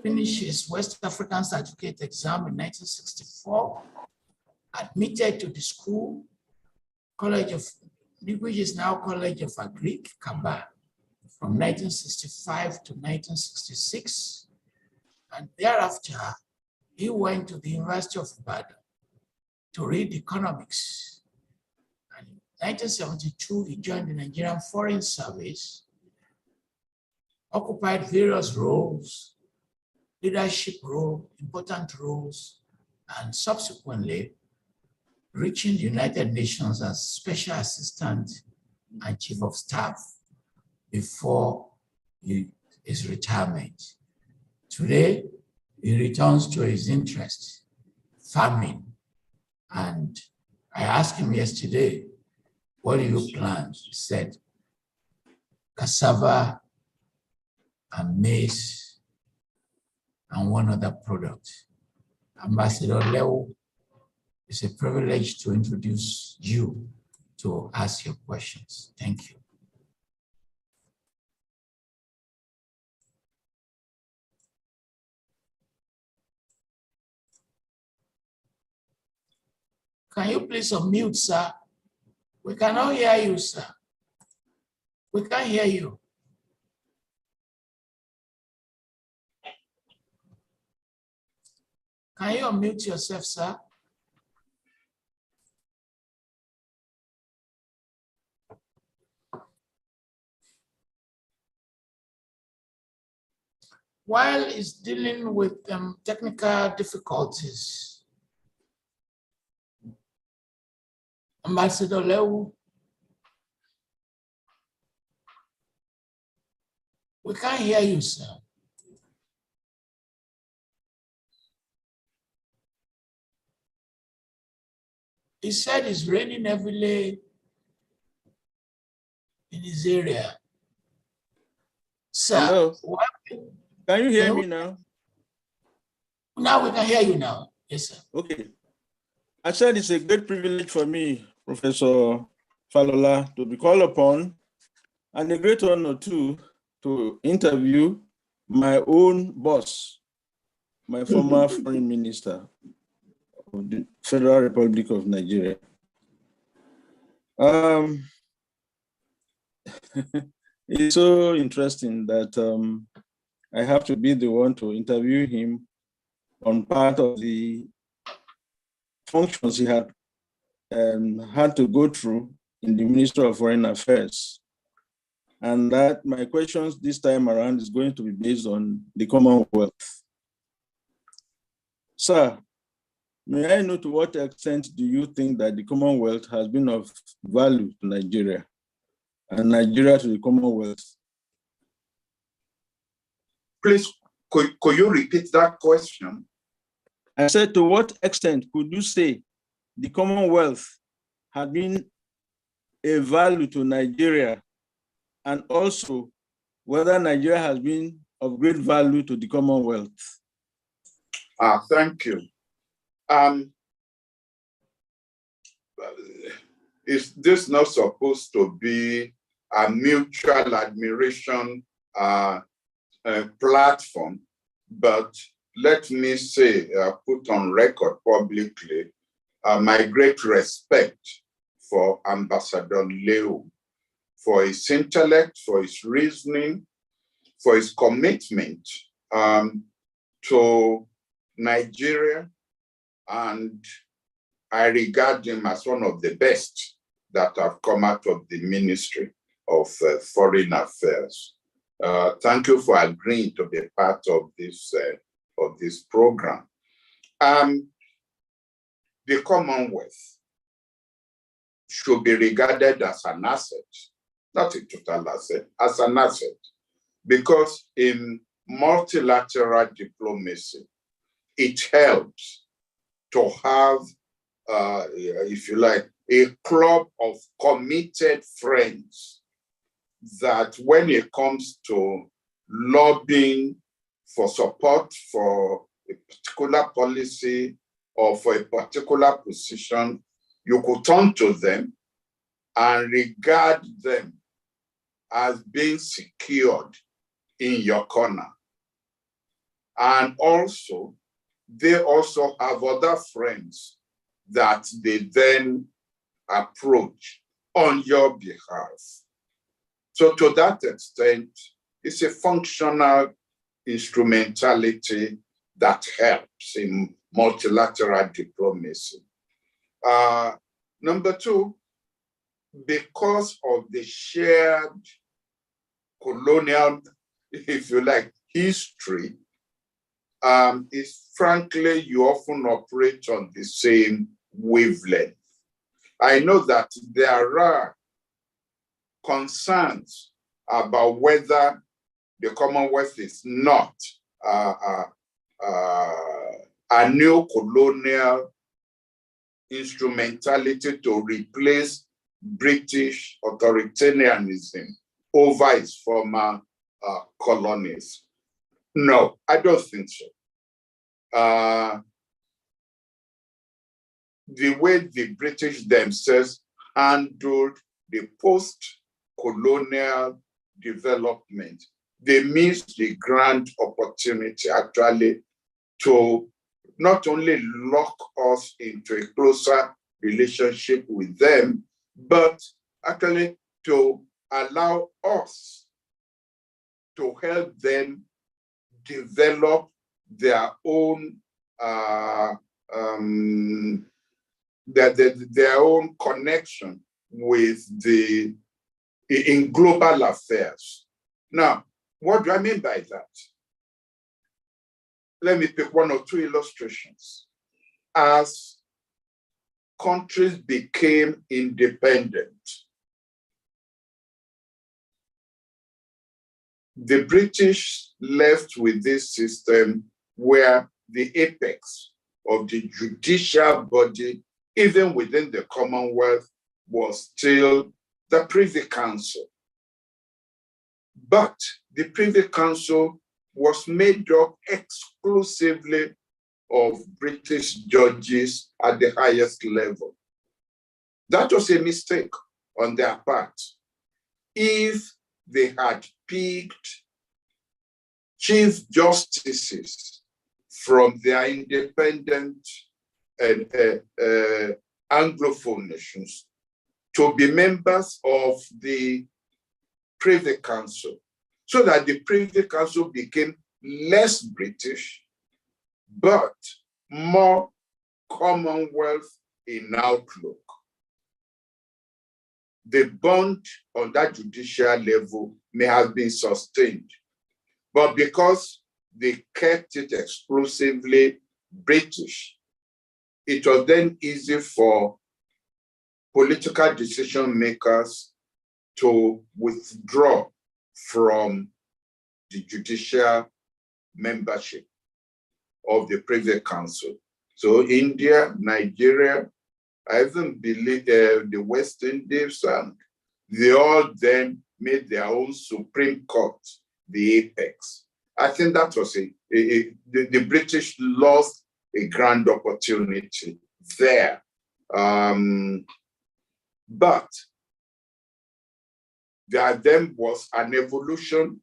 Finished his West African Certificate exam in 1964, admitted to the school, which is now College of Agric, Kaba, from 1965 to 1966. And thereafter, he went to the University of Ibadan to read economics. And in 1972, he joined the Nigerian Foreign Service, occupied various roles, leadership role, important roles, and subsequently reaching the United Nations as Special Assistant and Chief of Staff before his retirement. Today, he returns to his interest, farming. And I asked him yesterday, what do you plan? He said, cassava and maize and one other product. Ambassador Leo, it's a privilege to introduce you to ask your questions. Thank you. Can you please unmute, sir? We cannot hear you, sir. We can't hear you. Can you unmute yourself, sir? While he's dealing with technical difficulties, Ambassador Lewu, we can't hear you, sir. He said it's raining heavily in his area. Sir, hello. what? Can you hear me now? Now we can hear you now. Yes, sir. Okay. I said it's a great privilege for me, Professor Falola, to be called upon, and a great honor too to interview my own boss, my former foreign minister of the Federal Republic of Nigeria. It's so interesting that I have to be the one to interview him on part of the functions he had had to go through in the Ministry of Foreign Affairs. And that my questions this time around is going to be based on the Commonwealth. Sir, may I know to what extent do you think that the Commonwealth has been of value to Nigeria and Nigeria to the Commonwealth? Please, could you repeat that question? I said, to what extent could you say the Commonwealth had been a value to Nigeria, and also whether Nigeria has been of great value to the Commonwealth? Thank you. Is this not supposed to be a mutual admiration platform? But let me say, put on record publicly, my great respect for Ambassador Leo, for his intellect, for his reasoning, for his commitment to Nigeria, and I regard him as one of the best that have come out of the Ministry of Foreign Affairs. Thank you for agreeing to be part of this program. The Commonwealth should be regarded as an asset, not a total asset, as an asset, because in multilateral diplomacy, it helps to have, if you like, a club of committed friends that when it comes to lobbying for support for a particular policy or for a particular position, you could turn to them and regard them as being secured in your corner. And also, they also have other friends that they then approach on your behalf. So to that extent, it's a functional instrumentality that helps in multilateral diplomacy. Number two, because of the shared colonial, if you like, history, is frankly, you often operate on the same wavelength. I know that there are concerns about whether the Commonwealth is not a new colonial instrumentality to replace British authoritarianism over its former colonies. No, I don't think so. The way the British themselves handled the post-colonial development, they missed the grand opportunity actually to not only lock us into a closer relationship with them, but actually to allow us to help them develop their own their own connection with in global affairs. Now, what do I mean by that? Let me pick one or two illustrations. As countries became independent, the British left with this system where the apex of the judicial body, even within the Commonwealth, was still the Privy Council. But the Privy Council was made up exclusively of British judges at the highest level. That was a mistake on their part. If they had picked chief justices from their independent Anglophone nations to be members of the Privy Council, so that the Privy Council became less British, but more Commonwealth in outlook. The bond on that judicial level may have been sustained, but because they kept it exclusively British, it was then easy for political decision makers to withdraw from the judicial membership of the Privy Council. So India, Nigeria, I even believe the West Indies, and they all then made their own Supreme Court, the apex. I think that was the British lost a grand opportunity there. But there then was an evolution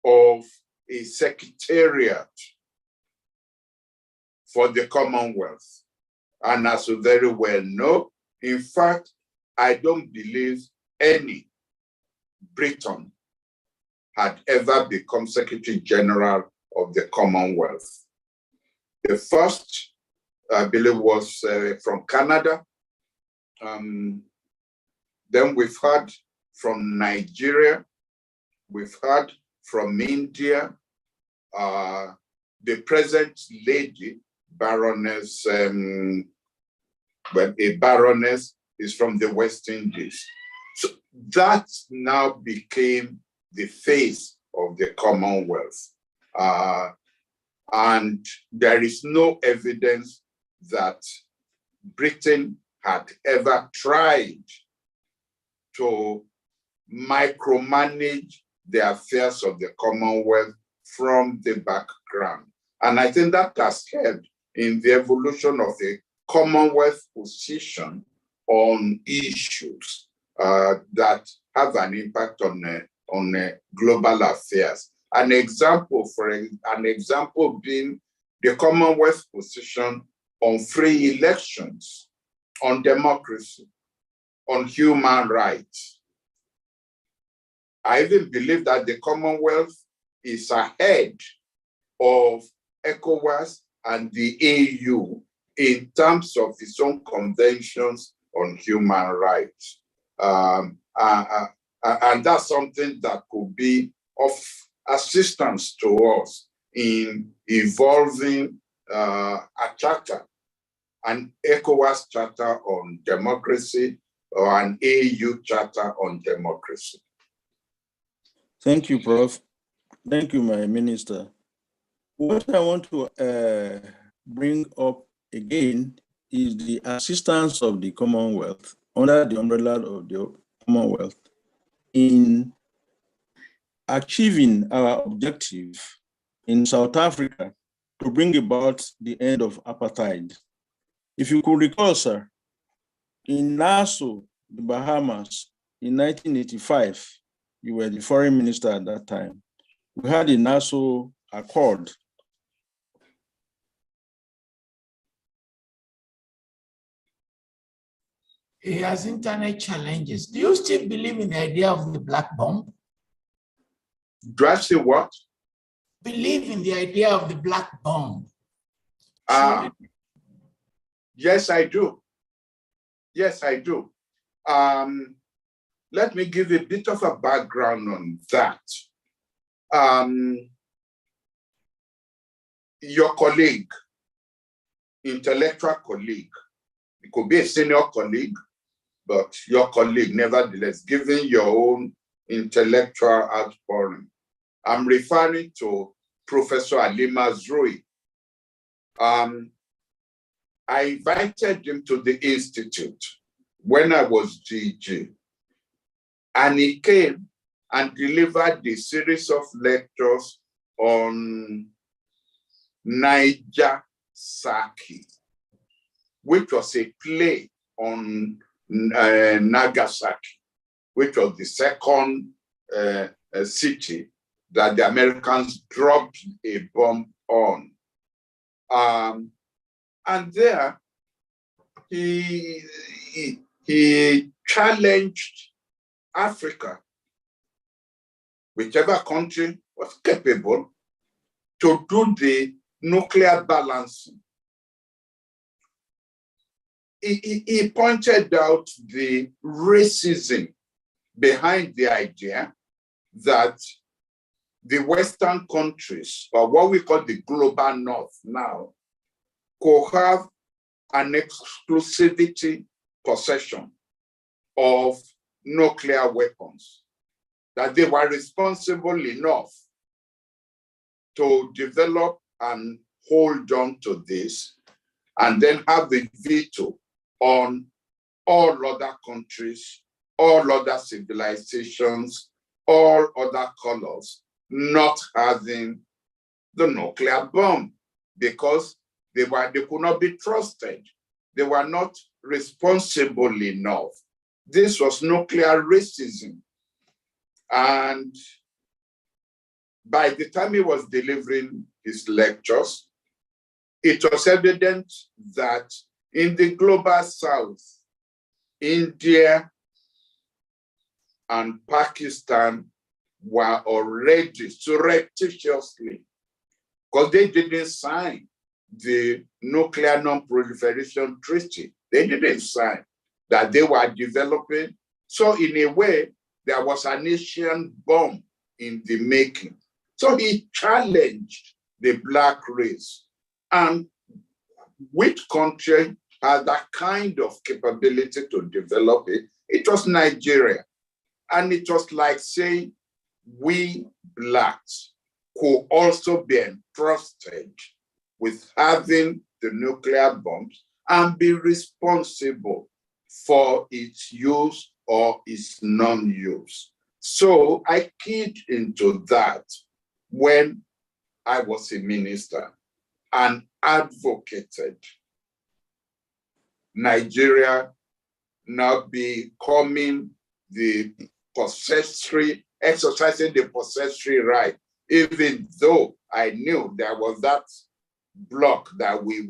of a secretariat for the Commonwealth. And as you very well know, in fact, I don't believe any Briton had ever become Secretary General of the Commonwealth. The first, I believe, was from Canada. Then we've had from Nigeria, we've heard from India, the present lady, Baroness, well, a Baroness is from the West Indies. So that now became the face of the Commonwealth. And there is no evidence that Britain had ever tried to micromanage the affairs of the Commonwealth from the background. And I think that has helped in the evolution of the Commonwealth position on issues that have an impact on global affairs. An example being the Commonwealth position on free elections, on democracy, on human rights. I even believe that the Commonwealth is ahead of ECOWAS and the AU in terms of its own conventions on human rights. And that's something that could be of assistance to us in evolving a charter, an ECOWAS charter on democracy or an AU charter on democracy. Thank you, Prof. Thank you, my minister. What I want to bring up again is the assistance of the Commonwealth, under the umbrella of the Commonwealth, in achieving our objective in South Africa to bring about the end of apartheid. If you could recall, sir, in Nassau, the Bahamas, in 1985, you were the foreign minister at that time, we had the Nassau Accord. He has internet challenges. Do you still believe in the idea of the black bomb? Do I say what? Believe in the idea of the black bomb. Yes, I do. Yes, I do. Let me give a bit of a background on that. Your colleague, intellectual colleague, it could be a senior colleague, but your colleague, nevertheless, giving your own intellectual outpouring. I'm referring to Professor Alima Zrui. I invited him to the Institute when I was DG, and he came and delivered a series of lectures on Niger Saki, which was a play on Nagasaki, which was the second city that the Americans dropped a bomb on. And there, he challenged Africa, whichever country was capable, to do the nuclear balancing. He pointed out the racism behind the idea that the Western countries, or what we call the global North now, could have an exclusivity possession of nuclear weapons, that they were responsible enough to develop and hold on to this, and then have the veto on all other countries, all other civilizations, all other colors not having the nuclear bomb, because they could not be trusted. They were not responsible enough. This was nuclear racism. And by the time he was delivering his lectures, it was evident that in the global South, India and Pakistan were already surreptitiously, because they didn't sign the Nuclear Non-Proliferation Treaty. They didn't sign that, they were developing. So in a way, there was an Asian bomb in the making. So he challenged the black race. And which country had that kind of capability to develop it? It was Nigeria. And it was like saying, we blacks could also be entrusted with having the nuclear bombs and be responsible for its use or its non-use. So I keyed into that when I was a minister and advocated Nigeria now becoming the possessory, exercising the possessory right, even though I knew there was that block that we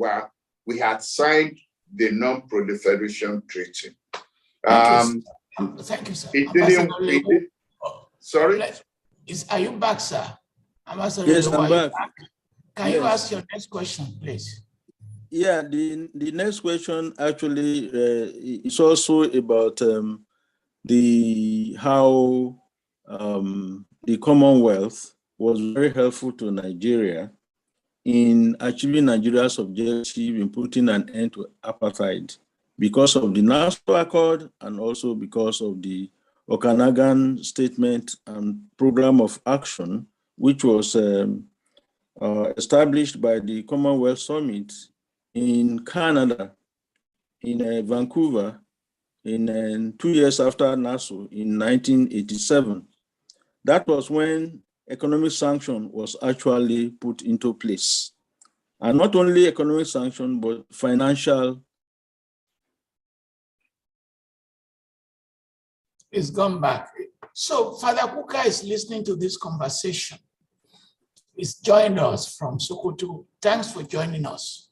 had signed the Non-Proliferation Treaty. Thank you, sir. Sorry? Are you back, sir? Yes, I'm back. Can you ask your next question, please? Yeah, the next question actually is also about how the Commonwealth was very helpful to Nigeria in achieving Nigeria's objective in putting an end to apartheid because of the Nassau Accord and also because of the Okanagan Statement and Program of Action which was established by the Commonwealth Summit in Canada, in Vancouver, in 2 years after Nassau in 1987. That was when economic sanction was actually put into place. And not only economic sanction, but financial. It's gone back. So Father Kuka is listening to this conversation. He's joined us from Sokoto. Thanks for joining us.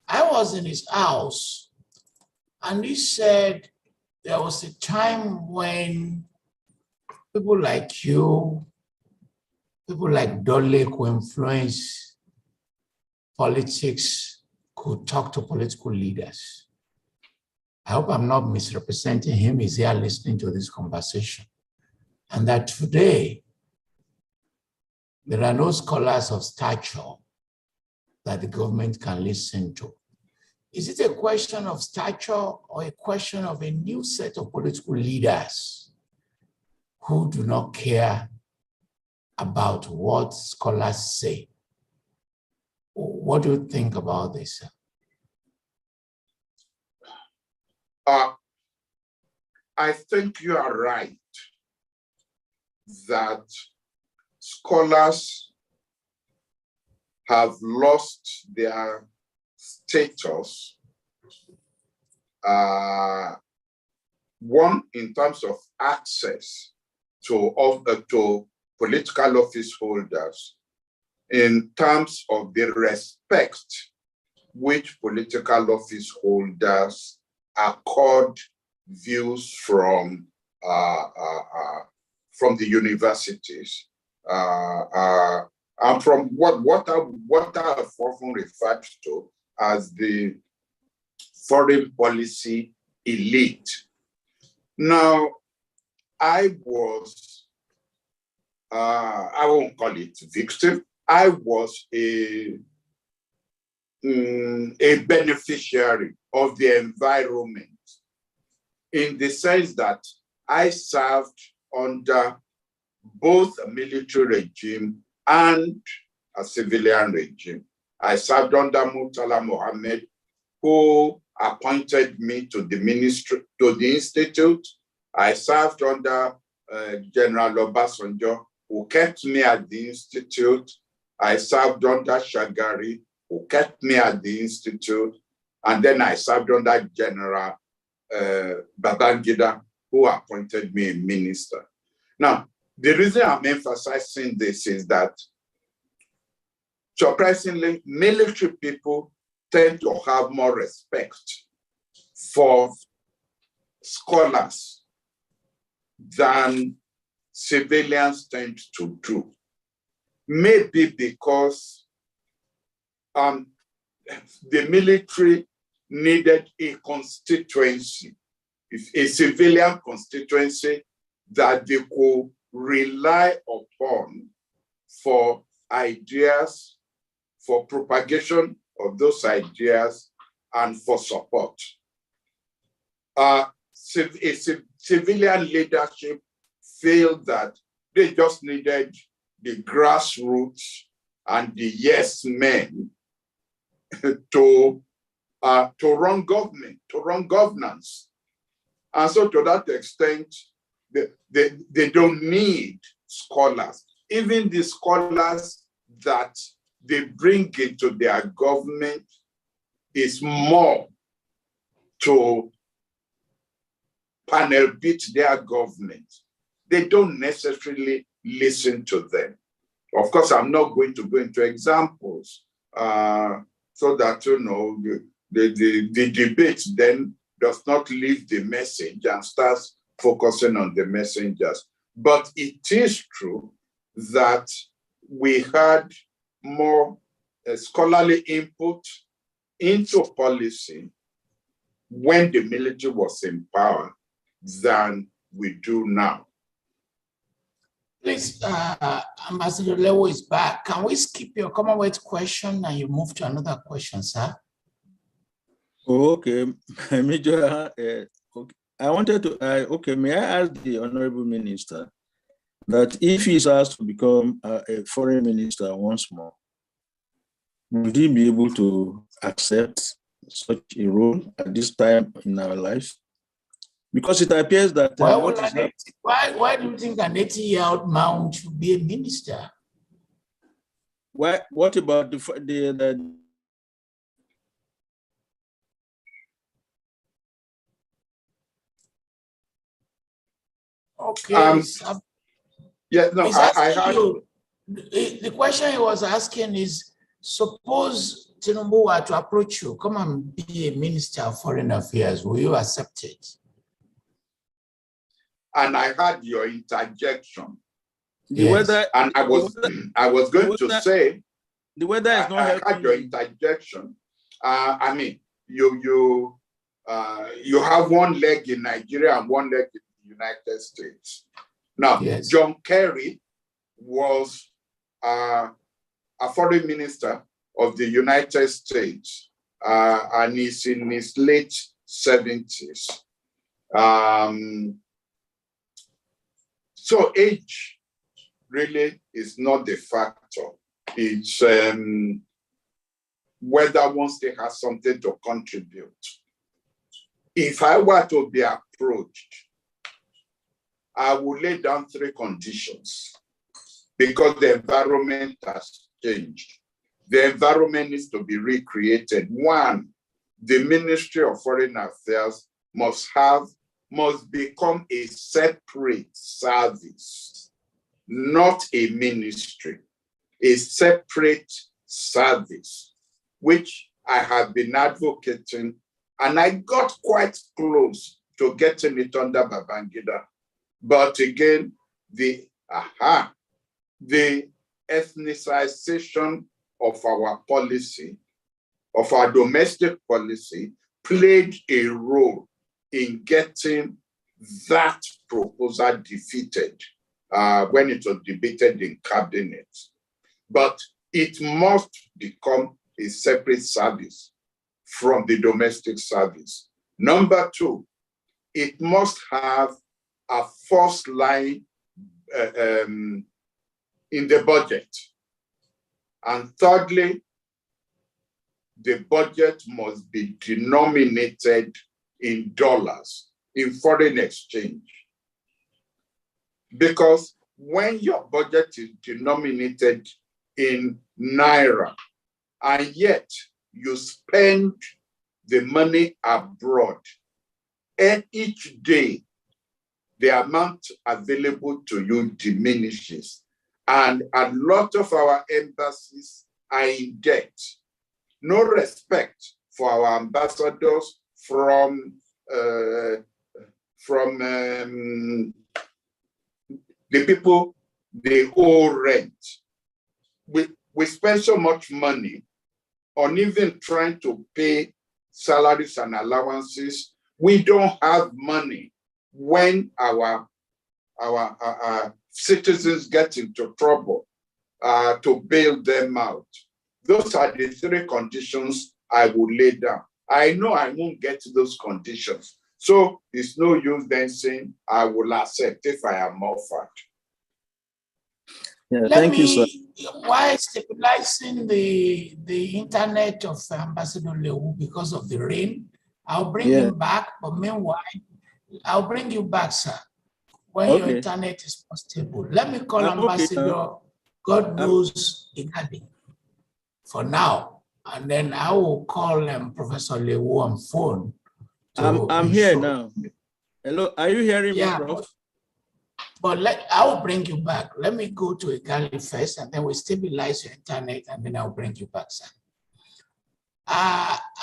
I was in his house and he said there was a time when people like you, people like Dole who influence politics could talk to political leaders. I hope I'm not misrepresenting him. He's here listening to this conversation. And that today, there are no scholars of stature that the government can listen to. Is it a question of stature or a question of a new set of political leaders who do not care about what scholars say? What do you think about this? I think you are right that scholars have lost their status, one, in terms of access to political office holders, in terms of the respect which political office holders accord views from the universities, and from what I've often referred to as the foreign policy elite. Now, I was, I won't call it victim, I was a beneficiary of the environment, in the sense that I served under both a military regime and a civilian regime. I served under Murtala Mohammed, who appointed me to the ministry, to the institute. I served under General Obasanjo, who kept me at the institute. I served under Shagari, who kept me at the institute. And then I served under General Babangida, who appointed me a minister. Now, the reason I'm emphasizing this is that, surprisingly, military people tend to have more respect for scholars than civilians tend to do. Maybe because the military needed a constituency, a civilian constituency that they could rely upon for ideas, for propagation of those ideas, and for support. Civilian leadership felt that they just needed the grassroots and the yes men to run government, to run governance. And so to that extent, they don't need scholars. Even the scholars that they bring into their government is more to panel beat their government. They don't necessarily listen to them. Of course, I'm not going to go into examples so that, you know, the debate then does not leave the message and starts focusing on the messengers. But it is true that we had more scholarly input into policy when the military was in power than we do now. Please, Ambassador Lewo is back. Can we skip your Commonwealth question and you move to another question, sir? Okay, Major. Okay. I wanted to, okay, may I ask the Honorable Minister that if he's asked to become a foreign minister once more, would he be able to accept such a role at this time in our lives? Because it appears that why do you think an 80-year-old man should be a minister? What about the Okay. Yeah, no, I had you, the question he was asking is, suppose Tinubu were to approach you, come and be a minister of foreign affairs, will you accept it? And I had your interjection. The weather, and I was going to say the weather is not helping. I had your interjection. I mean, you have one leg in Nigeria and one leg in the United States. Now, yes. John Kerry was a foreign minister of the United States, and he's in his late 70s. So age really is not the factor. It's whether one still has something to contribute. If I were to be approached, I would lay down 3 conditions because the environment has changed. The environment needs to be recreated. 1, the Ministry of Foreign Affairs must become a separate service, not a ministry, a separate service, which I have been advocating, and I got quite close to getting it under Babangida. But again, the ethnicization of our policy, of our domestic policy, played a role in getting that proposal defeated when it was debated in cabinet. But it must become a separate service from the domestic service. Number 2, it must have a first line in the budget. And thirdly, the budget must be denominated in dollars, in foreign exchange. Because when your budget is denominated in Naira, and yet you spend the money abroad, and each day the amount available to you diminishes. And a lot of our embassies are in debt. No respect for our ambassadors from the people they owe rent. We spend so much money on even trying to pay salaries and allowances. We don't have money when our citizens get into trouble to bail them out. Those are the 3 conditions I would lay down. I know I won't get to those conditions. So it's no use then saying I will accept if I am offered. Yeah, thank you, sir. Why stabilizing the internet of Ambassador Lewu because of the rain? I'll bring him back, but meanwhile, I'll bring you back, sir, when your internet is more stable. Let me call Ambassador God knows Igadi for now, and then I will call Professor Lewu on phone. I'm here now. Hello, are you hearing me, Prof? But I will bring you back. Let me go to Igali first, and then we stabilize your internet, and then I'll bring you back, sir.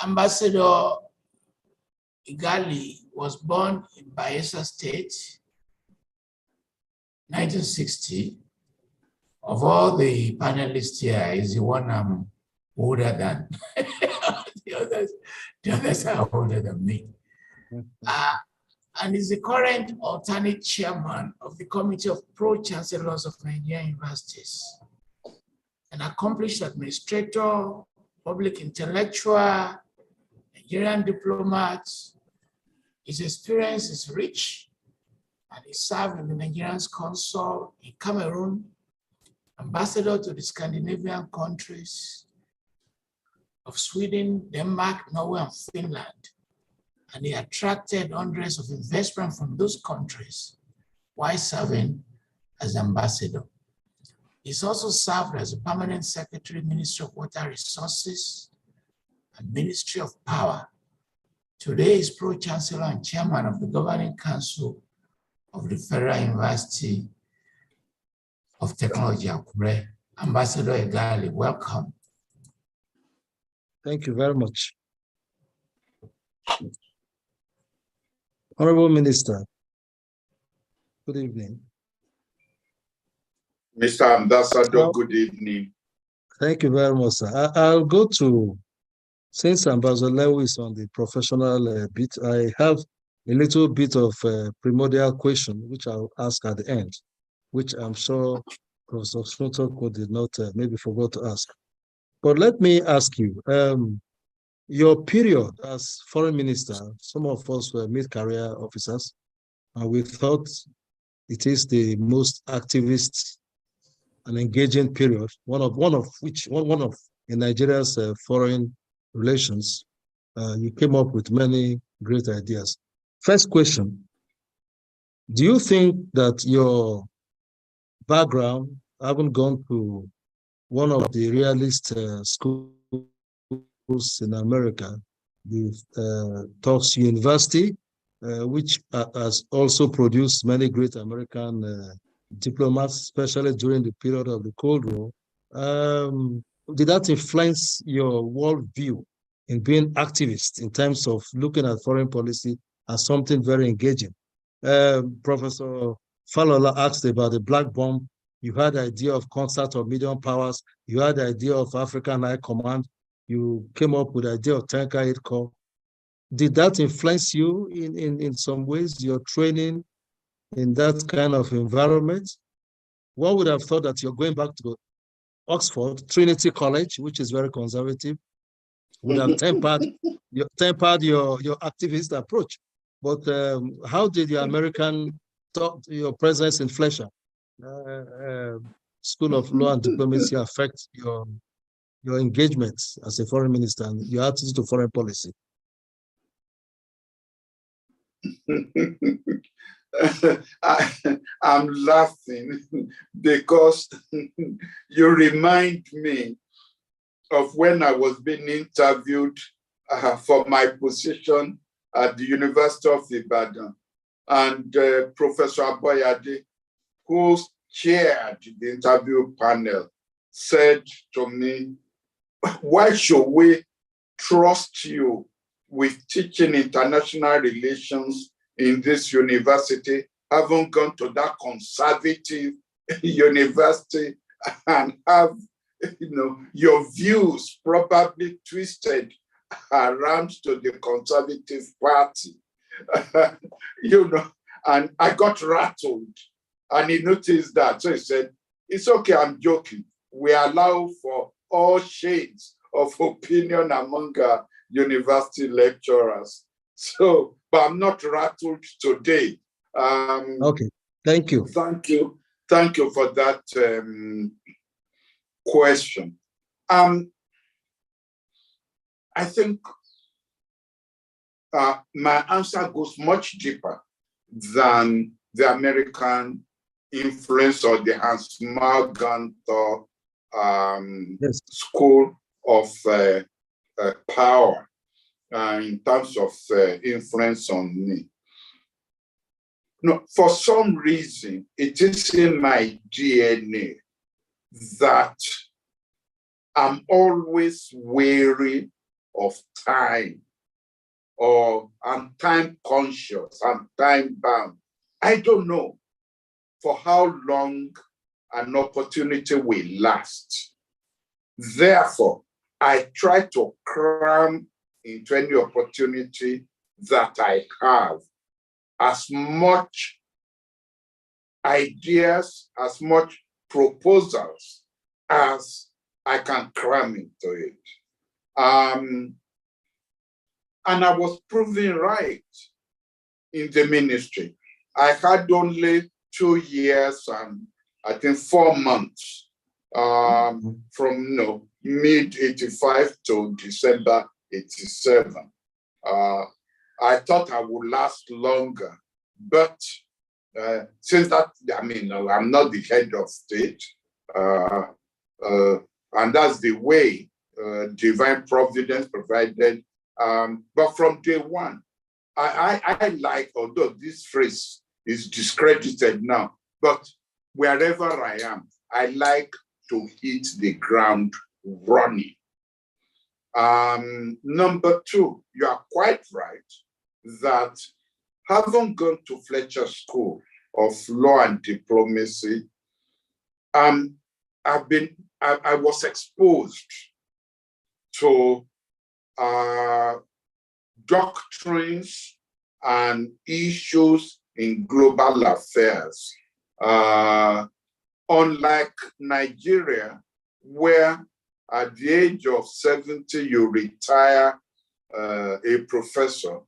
Ambassador Igali was born in Bayelsa State, 1960. Of all the panelists here, is the one I'm older than. the others are older than me. And is the current alternate chairman of the Committee of Pro-Chancellors of Nigerian Universities, an accomplished administrator, public intellectual, Nigerian diplomat. His experience is rich And he served in the Nigerian consul in Cameroon, ambassador to the Scandinavian countries of Sweden, Denmark, Norway, and Finland. And he attracted hundreds of investment from those countries while serving as ambassador. He's also served as a permanent secretary, Ministry of Water Resources and Ministry of Power. Today, he's pro-chancellor and chairman of the governing council of the Federal University of Technology, Akure. Ambassador Egali, welcome. Thank you very much. Honorable Minister, good evening. Mr. Ambassador, good evening. Thank you very much, sir. I'll go to, since Ambassador Lewis on the professional bit, I have a little bit of primordial question, which I'll ask at the end, which I'm sure Professor Smutoko did not maybe forgot to ask. But let me ask you, your period as foreign minister, some of us were mid-career officers, and we thought it is the most activist and engaging period, one of in Nigeria's foreign relations. You came up with many great ideas. First question, do you think that your background, having gone to one of the realist schools in America, the Tufts University, which has also produced many great American diplomats, especially during the period of the Cold War, did that influence your worldview in being activist in terms of looking at foreign policy as something very engaging? Professor Falola asked about the Black Bomb. You had the idea of concert of medium powers. You had the idea of African High Command. You came up with the idea of Tanker Aid Corps. Did that influence you in some ways, your training in that kind of environment? One would have thought that you're going back to Oxford, Trinity College, which is very conservative, would have tempered your activist approach. But how did your American your presence in Fletcher School of Law and Diplomacy affect your engagement as a foreign minister and your attitude to foreign policy? I'm laughing because you remind me of when I was being interviewed for my position at the University of Ibadan, and Professor Aboyade, who chaired the interview panel, said to me, "Why should we trust you with teaching international relations in this university, haven't gone to that conservative university and have, your views probably twisted around to the Conservative Party?" And I got rattled, and he noticed that. So he said, "It's okay, I'm joking. We allow for all shades of opinion among university lecturers." So, but I'm not rattled today. Okay, thank you. Thank you for that question. I think my answer goes much deeper than the American influence or the Hans Margantor School of Power in terms of influence on me. No, for some reason, it is in my DNA that I'm always wary of time, or I'm time conscious, I'm time bound. I don't know for how long an opportunity will last. Therefore, I try to cram into any opportunity that I have as much ideas, as much proposals as I can cram into it. And I was proven right in the ministry. I had only 2 years and I think 4 months from mid 85 to December 87. I thought I would last longer, but since that, I mean, I'm not the head of state, and that's the way divine providence provided. But from day one, I like, although this phrase is discredited now, but wherever I am, I like to hit the ground running. Number two, you are quite right that having gone to Fletcher School of Law and Diplomacy, I was exposed to doctrines and issues in global affairs. Unlike Nigeria, where at the age of 70, you retire a professor,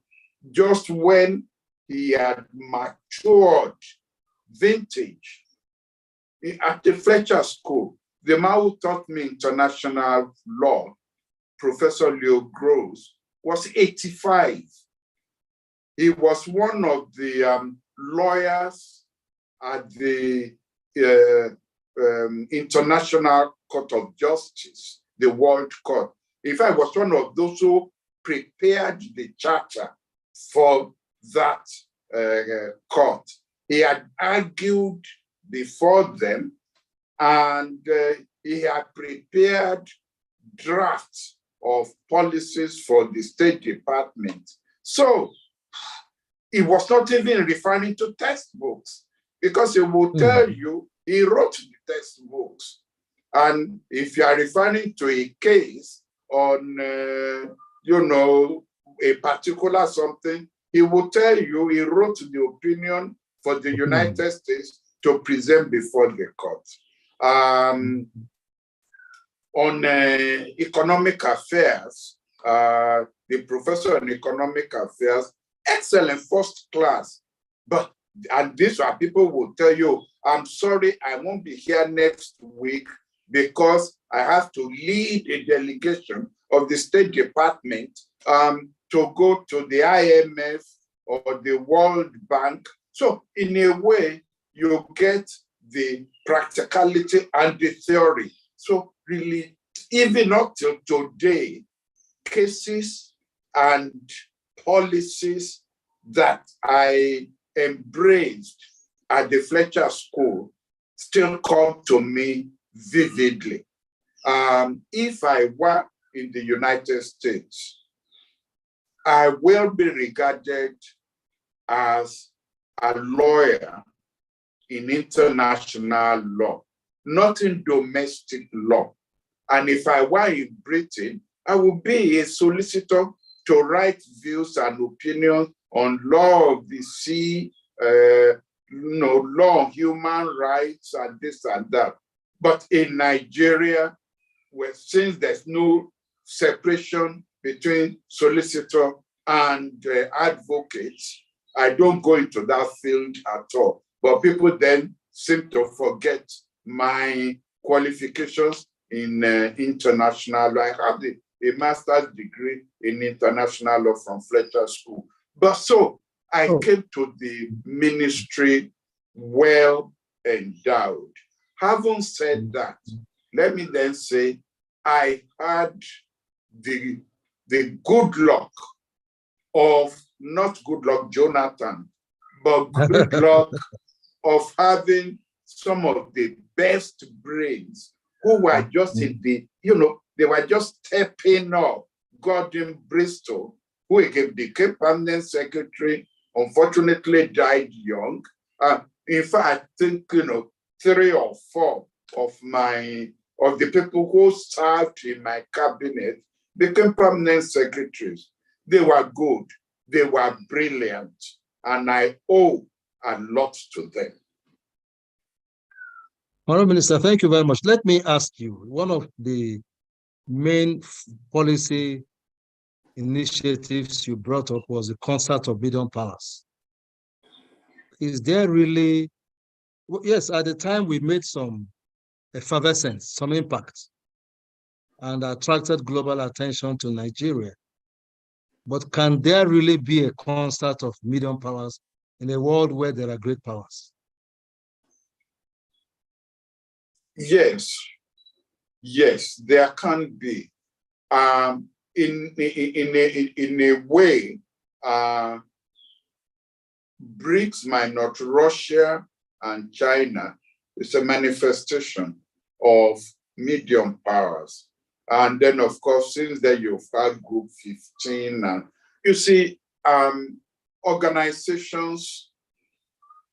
just when he had matured vintage. At the Fletcher School, the man who taught me international law, Professor Leo Gross, was 85. He was one of the lawyers at the International Court of Justice, the World Court. In fact, was one of those who prepared the charter for that court. He had argued before them, and he had prepared drafts of policies for the State Department. So he was not even referring to textbooks, because he will tell you he wrote the textbooks. And if you are referring to a case on, a particular something, he will tell you he wrote the opinion for the United States to present before the court. On economic affairs, the professor on economic affairs, excellent, first class. And these are people will tell you, I'm sorry, I won't be here next week because I have to lead a delegation of the State Department to go to the IMF or the World Bank. So in a way, you get the practicality and the theory. So really, even up till today, cases and policies that I embraced at the Fletcher School still come to me vividly. If I were in the United States, I will be regarded as a lawyer in international law, not in domestic law. And if I were in Britain, I would be a solicitor to write views and opinions on law of the sea, law on human rights and this and that. But in Nigeria, since there's no separation between solicitor and advocates, I don't go into that field at all. But people then seem to forget my qualifications in international law. I have a master's degree in international law from Fletcher School. But so I came to the ministry well endowed. Having said that, let me then say I had the good luck of, not good luck Jonathan, but good luck of having some of the best brains who were just in the, they were just stepping up. Gordon Bristol, who became permanent secretary, unfortunately died young. In fact, I think, 3 or 4 of the people who served in my cabinet became permanent secretaries. They were good, they were brilliant, and I owe a lot to them. Honourable Minister, thank you very much. Let me ask you, one of the main policy initiatives you brought up was the concept of Billion Palace. is there really, yes, at the time we made some effervescence, some impact, and attracted global attention to Nigeria. But can there really be a concert of medium powers in a world where there are great powers? Yes, yes, there can be. In a way, BRICS minus Russia and China is a manifestation of medium powers. And then, of course, since then you've had Group 15, and you see, organizations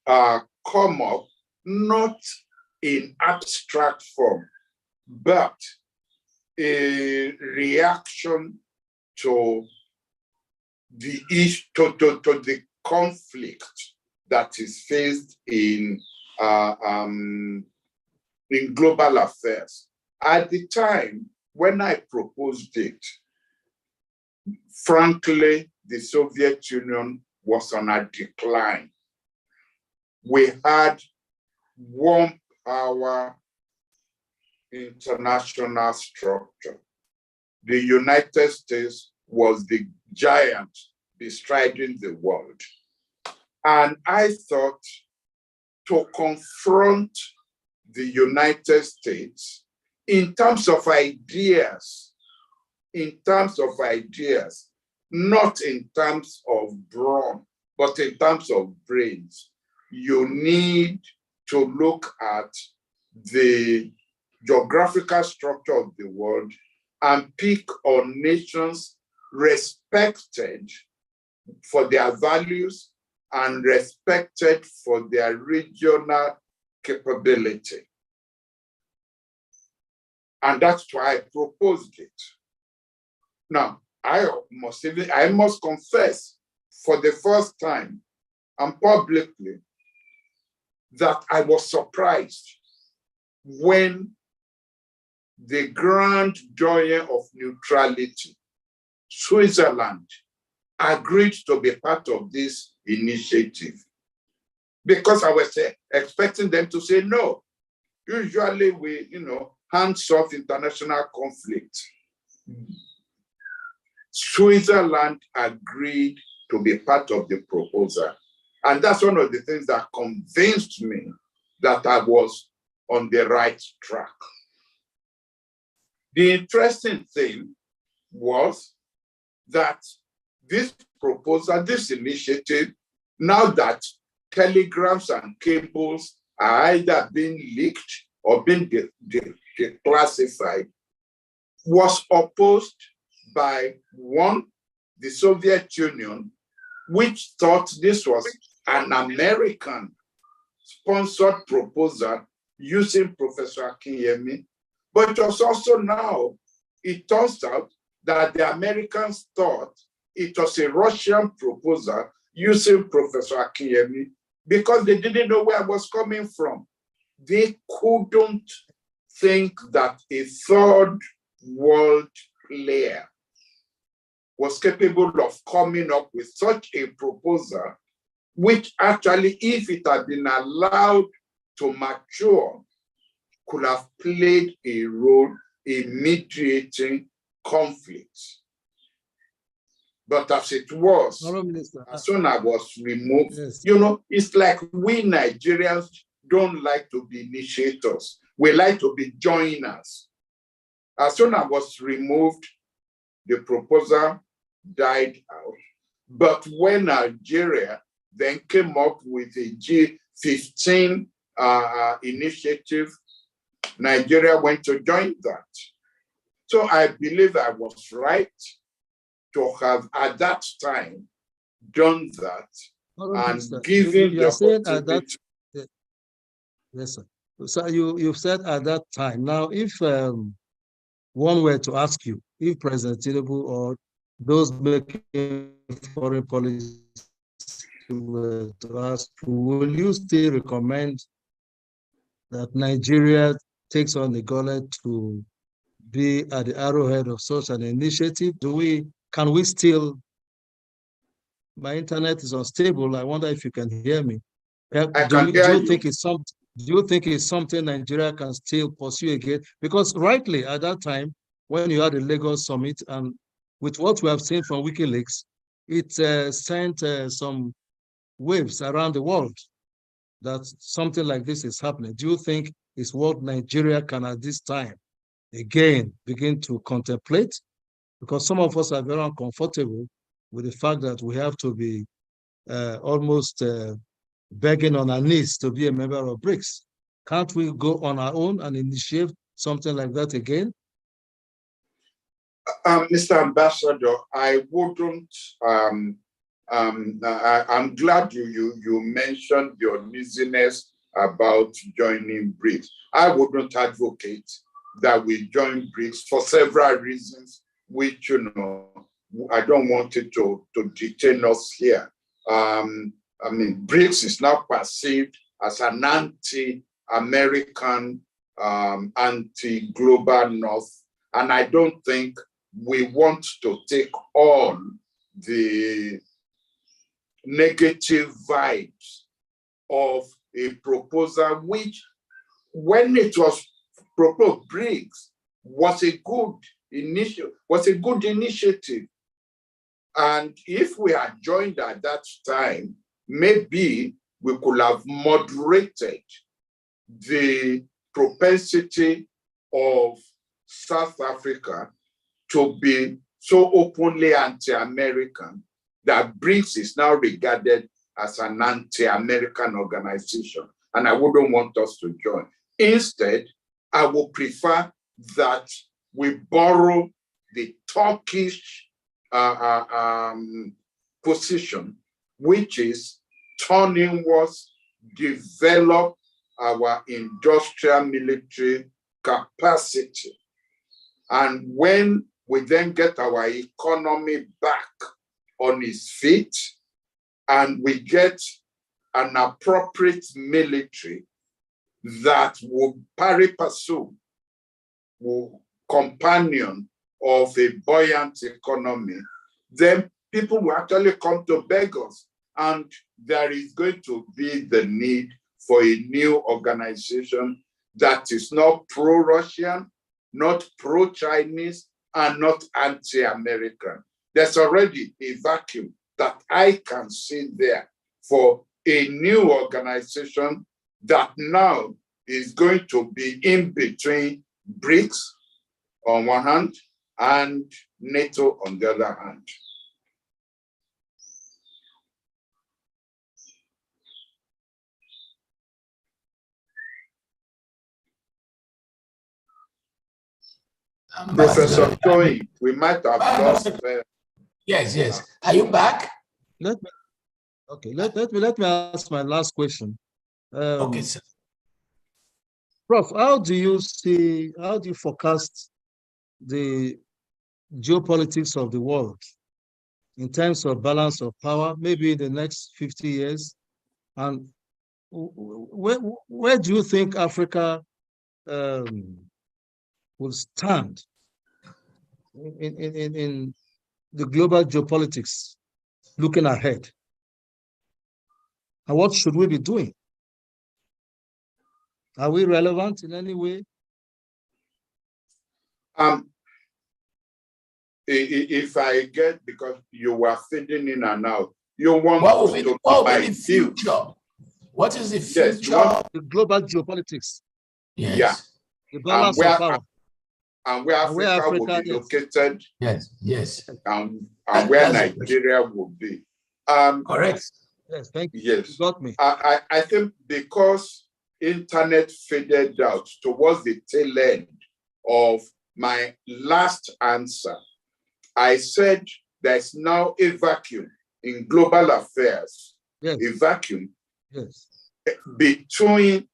come up not in abstract form, but a reaction to the issue, to the conflict that is faced in global affairs. At the time when I proposed it, frankly, the Soviet Union was on a decline. We had one power international structure. The United States was the giant bestriding the world. And I thought to confront the United States in terms of ideas, not in terms of brawn, but in terms of brains, you need to look at the geographical structure of the world and pick on nations respected for their values and respected for their regional capability. And that's why I proposed it. Now, I must confess for the first time and publicly that I was surprised when the grand doyen of neutrality, Switzerland, agreed to be part of this initiative. Because I was expecting them to say no. Usually we, hands off international conflict. Switzerland agreed to be part of the proposal. And that's one of the things that convinced me that I was on the right track. The interesting thing was that this proposal, this initiative, now that telegrams and cables are either being leaked or being declassified, was opposed by one, the Soviet Union, which thought this was an American-sponsored proposal using Professor Akinyemi. But it was also now, it turns out that the Americans thought it was a Russian proposal using Professor Akinyemi because they didn't know where I was coming from. They couldn't think that a third world player was capable of coming up with such a proposal, which actually, if it had been allowed to mature, could have played a role in mediating conflicts. But as it was, as soon as I was removed, yes. It's like we Nigerians don't like to be initiators. We like to be joiners. As soon as I was removed, the proposal died out. But when Nigeria then came up with a G15 initiative, Nigeria went to join that. So I believe I was right to have at that time done that and given the opportunity. Yes, sir. So you've said at that time. Now, if one were to ask you, if President Tinubu or those making foreign policy were to ask, will you still recommend that Nigeria takes on the gauntlet to be at the arrowhead of such an initiative? Can we still, my internet is unstable. I wonder if you can hear me. Do you think it's something? Do you think it's something Nigeria can still pursue again? Because rightly at that time, when you had the Lagos summit, and with what we have seen from WikiLeaks, it sent some waves around the world that something like this is happening. Do you think it's what Nigeria can at this time again begin to contemplate? Because some of us are very uncomfortable with the fact that we have to be almost begging on our knees to be a member of BRICS. Can't we go on our own and initiate something like that again? Mr. Ambassador, I wouldn't. I'm glad you mentioned your uneasiness about joining BRICS. I wouldn't advocate that we join BRICS for several reasons, which I don't want it to detain us here. I mean, BRICS is now perceived as an anti-American, anti-global North, and I don't think we want to take on the negative vibes of a proposal which, when it was proposed, BRICS was a good initiative. And if we had joined at that time, maybe we could have moderated the propensity of South Africa to be so openly anti-American that BRICS is now regarded as an anti-American organization. And I wouldn't want us to join. Instead, I would prefer that we borrow the Turkish position, which is turn inwards, develop our industrial military capacity. And when we then get our economy back on its feet and we get an appropriate military that will pari passu, will companion of a buoyant economy, then people will actually come to beg us. And there is going to be the need for a new organization that is not pro-Russian, not pro-Chinese, and not anti-American. There's already a vacuum that I can see there for a new organization that now is going to be in between BRICS on one hand and NATO on the other hand. Professor Toy, we might have lost. Yes. Are you back? Let me ask my last question. Okay, sir. Prof, how do you forecast the geopolitics of the world in terms of balance of power, maybe in the next 50 years? And where do you think Africa will stand in the global geopolitics looking ahead? And what should we be doing? Are we relevant in any way? If I get, because you were fading in and out, you want what will be the future? What is the future? The global geopolitics. Yes. Yeah. The balance of power. And where Africa will be located. Yes. And where Nigeria will be. Correct. Yes, thank you. Yes. You got me. I think because internet faded out towards the tail end of my last answer, I said there's now a vacuum in global affairs. Yes. A vacuum. Yes. Between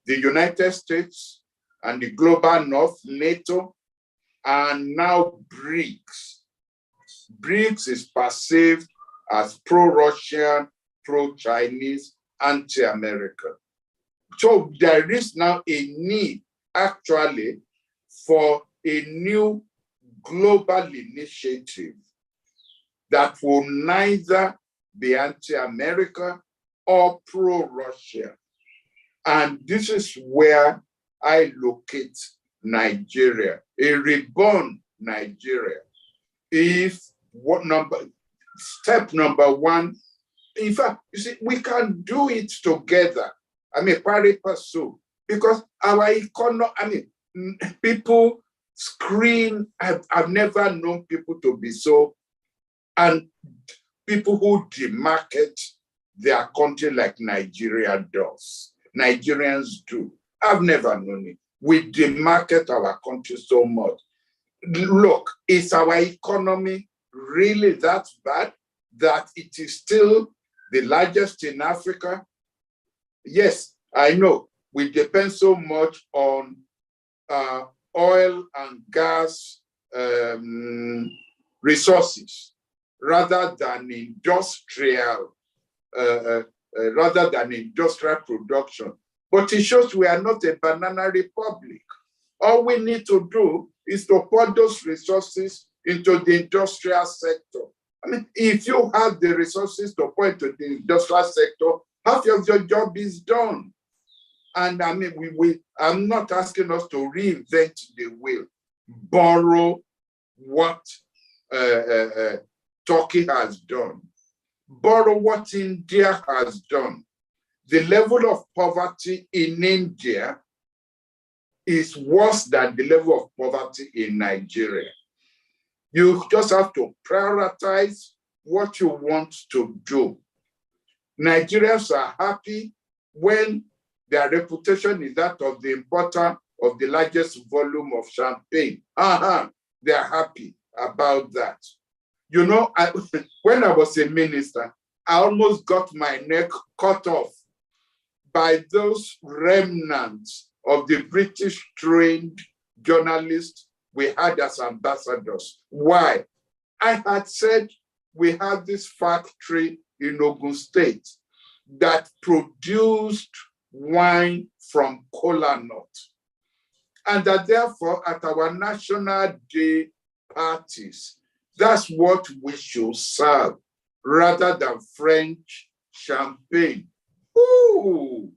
the United States and the global North, NATO, and now BRICS. BRICS is perceived as pro-Russian, pro-Chinese, anti-American. So there is now a need, actually, for a new global initiative that will neither be anti-American or pro-Russia. And this is where I locate Nigeria, a reborn Nigeria. Step number one, in fact, you see, we can do it together. I mean, pari passu, because our economy, people scream. I've never known people to be so, and people who demarket their country like Nigeria does. Nigerians do. I've never known it. We demarket our country so much. Look, is our economy really that bad that it is still the largest in Africa? Yes, I know. We depend so much on oil and gas resources rather than industrial production. But it shows we are not a banana republic. All we need to do is to pour those resources into the industrial sector. I mean, if you have the resources to pour into the industrial sector, half of your job is done. And I mean, I'm not asking us to reinvent the wheel, borrow what Turkey has done, borrow what India has done. The level of poverty in India is worse than the level of poverty in Nigeria. You just have to prioritize what you want to do. Nigerians are happy when their reputation is that of the importer of the largest volume of champagne. They are happy about that. You know, when I was a minister, I almost got my neck cut off by those remnants of the British trained journalists we had as ambassadors. Why? I had said we had this factory in Ogun State that produced wine from kola nut. And that therefore at our National Day parties, that's what we should serve rather than French champagne. Ooh,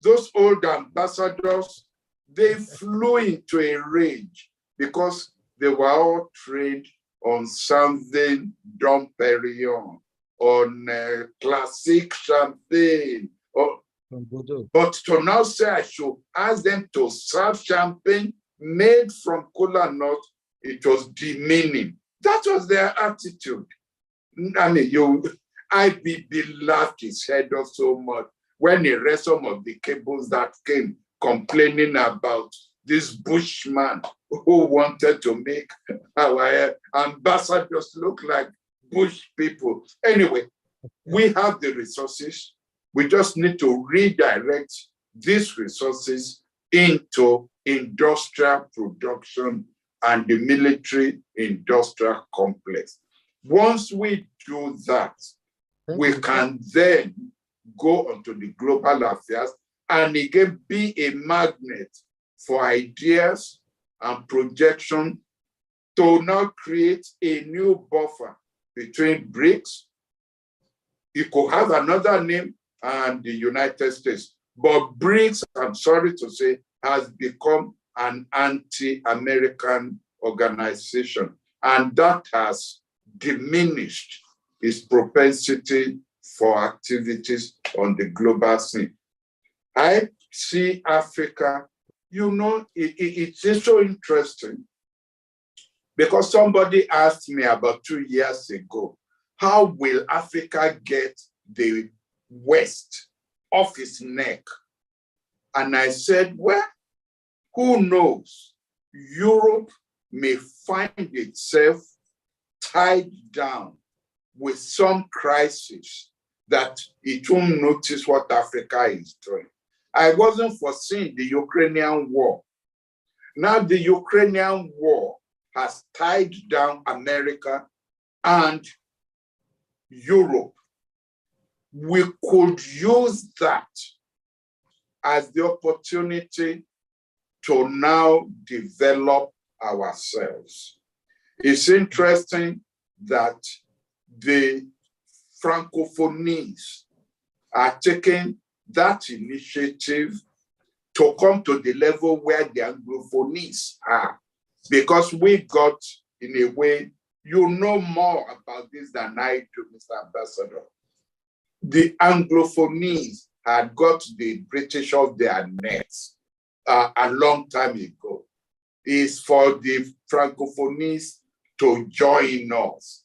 those old ambassadors, they flew into a rage because they were all trained on something Dom Perignon, on classic champagne. But to now say I should ask them to serve champagne made from kola nut, it was demeaning. That was their attitude. I mean, IBB laughed his head off so much when he read some of the cables that came complaining about this bushman who wanted to make our ambassadors look like bush people. Anyway, we have the resources. We just need to redirect these resources into industrial production and the military-industrial complex. Once we do that, we can then go onto the global affairs and again be a magnet for ideas and projection to now create a new buffer between BRICS. It could have another name and the United States, but BRICS, I'm sorry to say, has become an anti-American organization, and that has diminished its propensity for activities on the global scene. I see Africa, you know, it's so interesting because somebody asked me about 2 years ago, how will Africa get the West off its neck? And I said, well, who knows? Europe may find itself tied down with some crisis that it won't notice what Africa is doing. I wasn't foreseeing the Ukrainian war. Now the Ukrainian war has tied down America and Europe. We could use that as the opportunity to now develop ourselves. It's interesting that the Francophonies are taking that initiative to come to the level where the Anglophonies are. Because we got, in a way, you know more about this than I do, Mr. Ambassador. The Anglophonies had got the British off their necks a long time ago. It's for the Francophonies to join us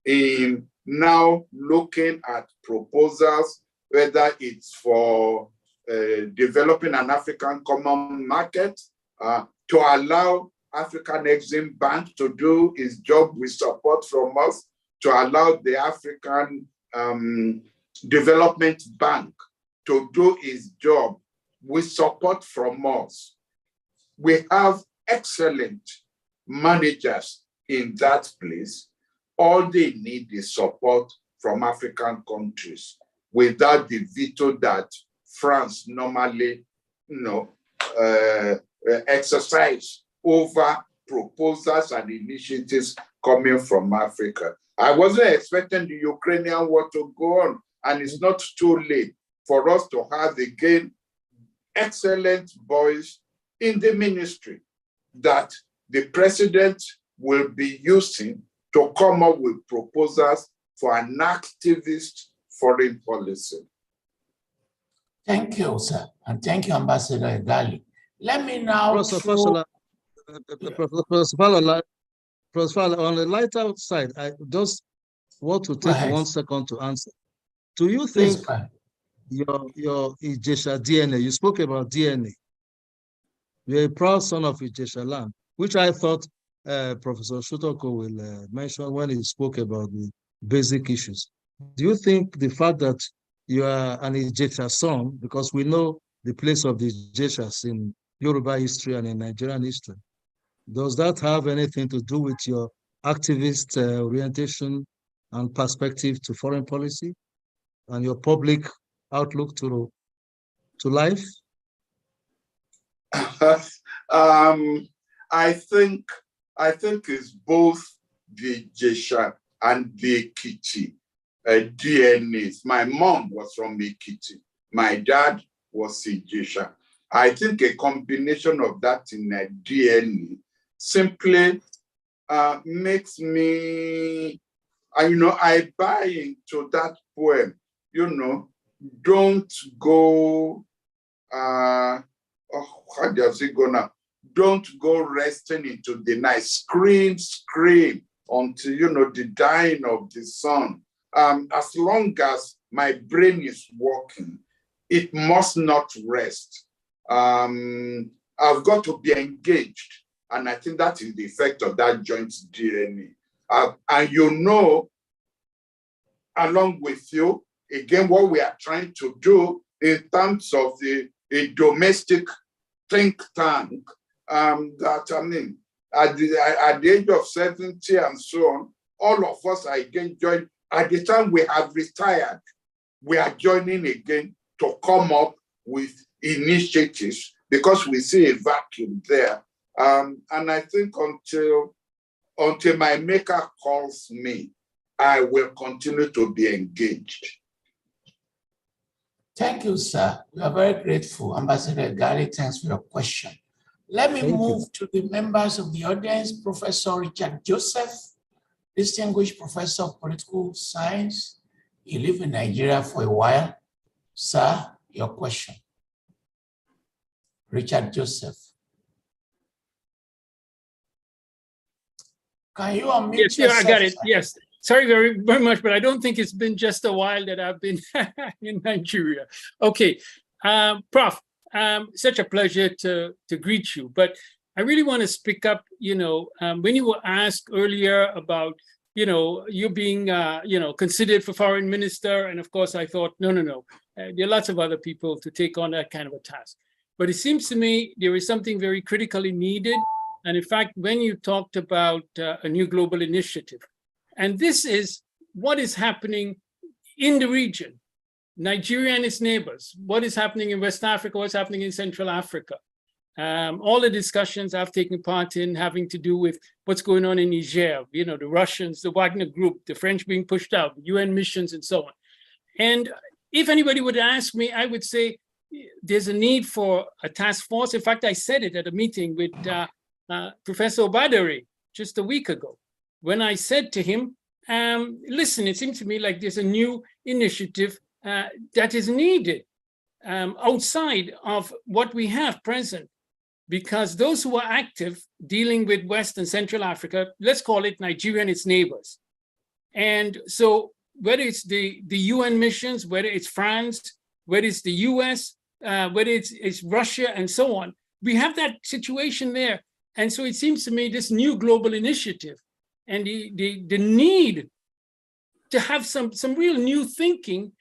in now looking at proposals, whether it's for developing an African common market, to allow African Exim Bank to do its job with support from us, to allow the African Development Bank to do its job with support from us. We have excellent managers in that place. All they need is support from African countries without the veto that France normally, exercise over proposals and initiatives coming from Africa. I wasn't expecting the Ukrainian war to go on, and it's not too late for us to have again excellent boys in the ministry that the president will be using to come up with proposals for an activist foreign policy. Thank you, sir. And thank you, Ambassador Egali. Let me now Professor Fala, on the lighter side, I just want to take 1 second to answer. Do you think your Ijesha DNA, you spoke about DNA, you're a proud son of Ijesha land, which I thought Professor Shutoko will mention when he spoke about the basic issues. Do you think the fact that you are an Ijesha son, because we know the place of the Ijeshas in Yoruba history and in Nigerian history, does that have anything to do with your activist orientation and perspective to foreign policy and your public outlook to life? I think it's both the Jesha and the Ekiti DNAs. My mom was from Ekiti. My dad was Jesha. I think a combination of that in a DNA simply makes me, I buy into that poem, don't go, how does it go now? Don't go resting into the night, scream until, the dying of the sun. As long as my brain is working, it must not rest. I've got to be engaged. And I think that is the effect of that joint DNA. And along with you, again, what we are trying to do in terms of a domestic think tank, at the age of 70 and so on, all of us are again joined. At the time we have retired, we are joining again to come up with initiatives because we see a vacuum there. And I think until my maker calls me, I will continue to be engaged. Thank you, sir. We are very grateful. Ambassador Egali, thanks for your question. Let me move to the members of the audience. Professor Richard Joseph, distinguished professor of political science. You lived in Nigeria for a while. Sir, your question. Richard Joseph. Can you unmute yourself? I got it. Sir? Yes. Sorry very, very much, but I don't think it's been just a while that I've been in Nigeria. Okay. Prof, such a pleasure to greet you. But I really want to speak up, when you were asked earlier about, you being, considered for foreign minister. And of course, I thought, no. There are lots of other people to take on that kind of a task. But it seems to me there is something very critically needed. And in fact, when you talked about a new global initiative, and this is what is happening in the region, Nigeria and its neighbors, what is happening in West Africa, what's happening in Central Africa. All the discussions I've taken part in having to do with what's going on in Niger, the Russians, the Wagner Group, the French being pushed out, UN missions and so on. And if anybody would ask me, I would say there's a need for a task force. In fact, I said it at a meeting with Professor Obadere just a week ago, when I said to him, listen, it seems to me like there's a new initiative that is needed outside of what we have present, because those who are active dealing with West and Central Africa, let's call it Nigeria and its neighbors. And so whether it's the UN missions, whether it's France, whether it's the US, whether it's Russia and so on, we have that situation there. And so it seems to me this new global initiative and the need to have some real new thinking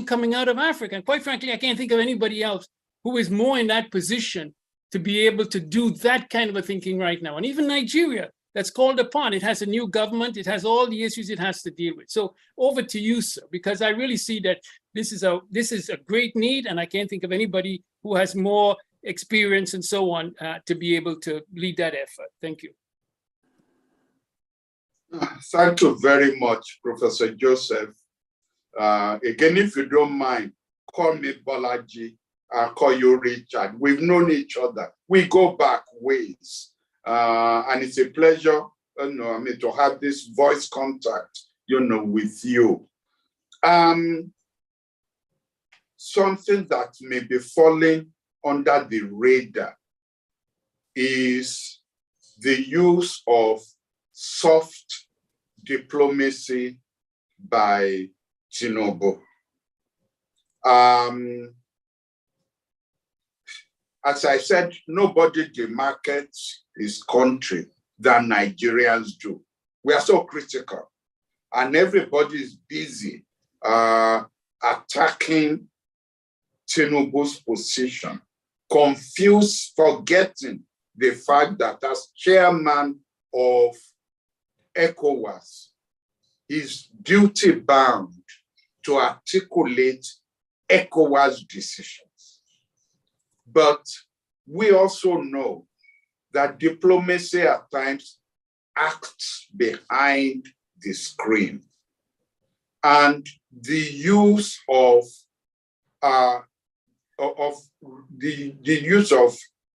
coming out of Africa. And quite frankly, I can't think of anybody else who is more in that position to be able to do that kind of a thinking right now. And even Nigeria, that's called upon. It has a new government. It has all the issues it has to deal with. So over to you, sir, because I really see that this is a great need, and I can't think of anybody who has more experience and so on to be able to lead that effort. Thank you. Thank you very much, Professor Joseph. Again, if you don't mind, call me Bolaji. I'll call you Richard. We've known each other. We go back ways. And it's a pleasure, to have this voice contact, with you. Something that may be falling under the radar is the use of soft diplomacy by Tinubu. As I said, nobody demarcates his country than Nigerians do. We are so critical, and everybody is busy attacking Tinubu's position, confused, forgetting the fact that as chairman of ECOWAS, he's duty bound to articulate ECOWAS decisions. But we also know that diplomacy at times acts behind the screen. And the use of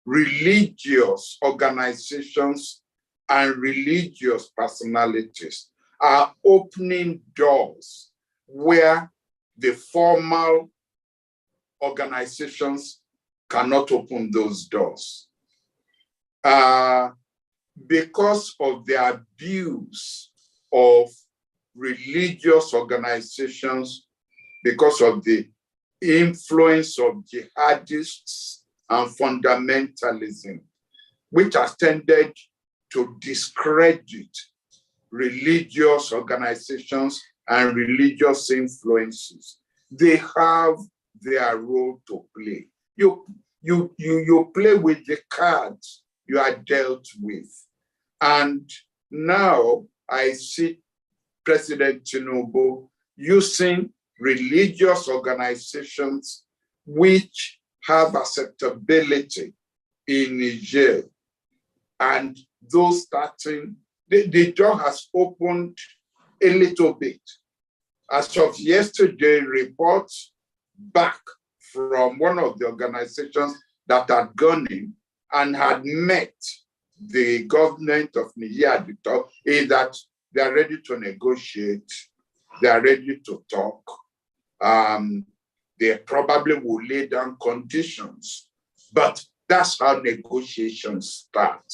religious organizations and religious personalities are opening doors where the formal organizations cannot open those doors. Because of the abuse of religious organizations, because of the influence of jihadists and fundamentalism, which has tended to discredit religious organizations and religious influences. They have their role to play. You play with the cards you are dealt with. And now I see President Tinubu using religious organizations which have acceptability in Niger. And those starting, the door has opened a little bit. As of yesterday, reports back from one of the organizations that had gone in and had met the government of Niger at the top is that they are ready to negotiate, they are ready to talk. They probably will lay down conditions, but that's how negotiations start.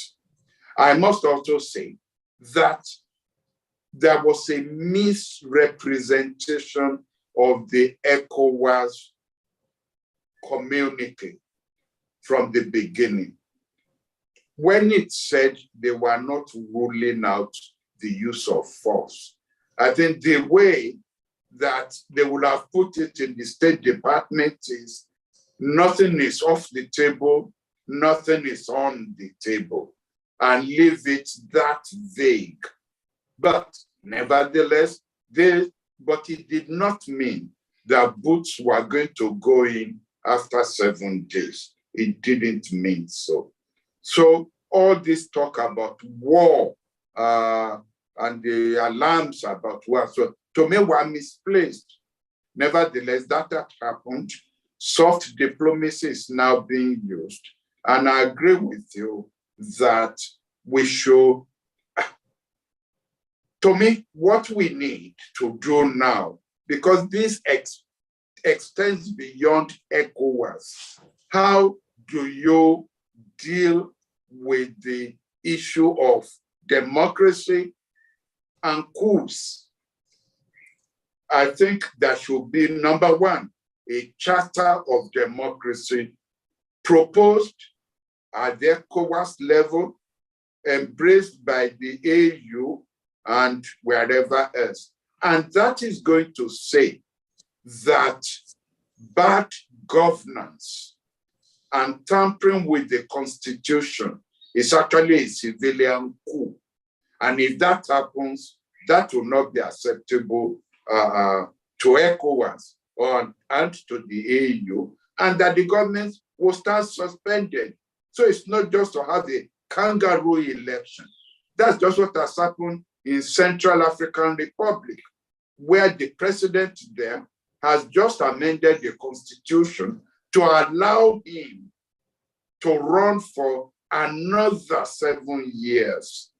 I must also say that there was a misrepresentation of the ECOWAS community from the beginning. When it said they were not ruling out the use of force, I think the way that they would have put it in the State Department is nothing is off the table, nothing is on the table, and leave it that vague. But nevertheless, but it did not mean that boots were going to go in after 7 days. It didn't mean so. So all this talk about war and the alarms about war, so to me, were misplaced. Nevertheless, that had happened. Soft diplomacy is now being used. And I agree with you that we should, to me, what we need to do now, because this extends beyond ECOWAS, how do you deal with the issue of democracy and coups? I think there should be, number one, a charter of democracy proposed at the ECOWAS level, embraced by the AU and wherever else. And that is going to say that bad governance and tampering with the Constitution is actually a civilian coup. And if that happens, that will not be acceptable to ECOWAS and to the AU, and that the government will start suspended. So it's not just to have a kangaroo election. That's just what has happened in Central African Republic, where the president there has just amended the Constitution to allow him to run for another 7 years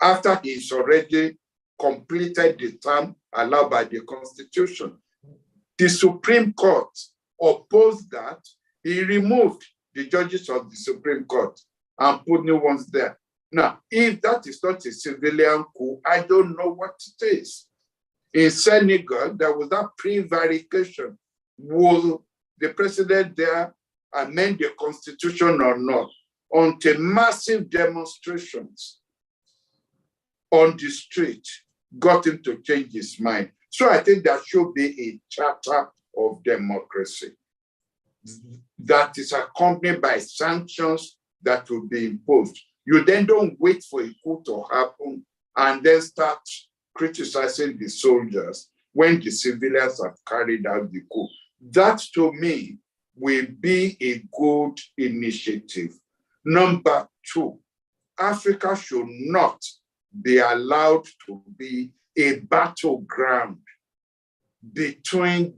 after he's already completed the term allowed by the Constitution. The Supreme Court opposed that. He removed the judges of the Supreme Court and put new ones there. Now, if that is not a civilian coup, I don't know what it is. In Senegal, there was that prevarication. Will the president there amend the Constitution or not? Until massive demonstrations on the street got him to change his mind. So I think there should be a charter of democracy that is accompanied by sanctions that will be imposed. You then don't wait for a coup to happen and then start criticizing the soldiers when the civilians have carried out the coup. That, to me, will be a good initiative. Number two, Africa should not be allowed to be a battleground between,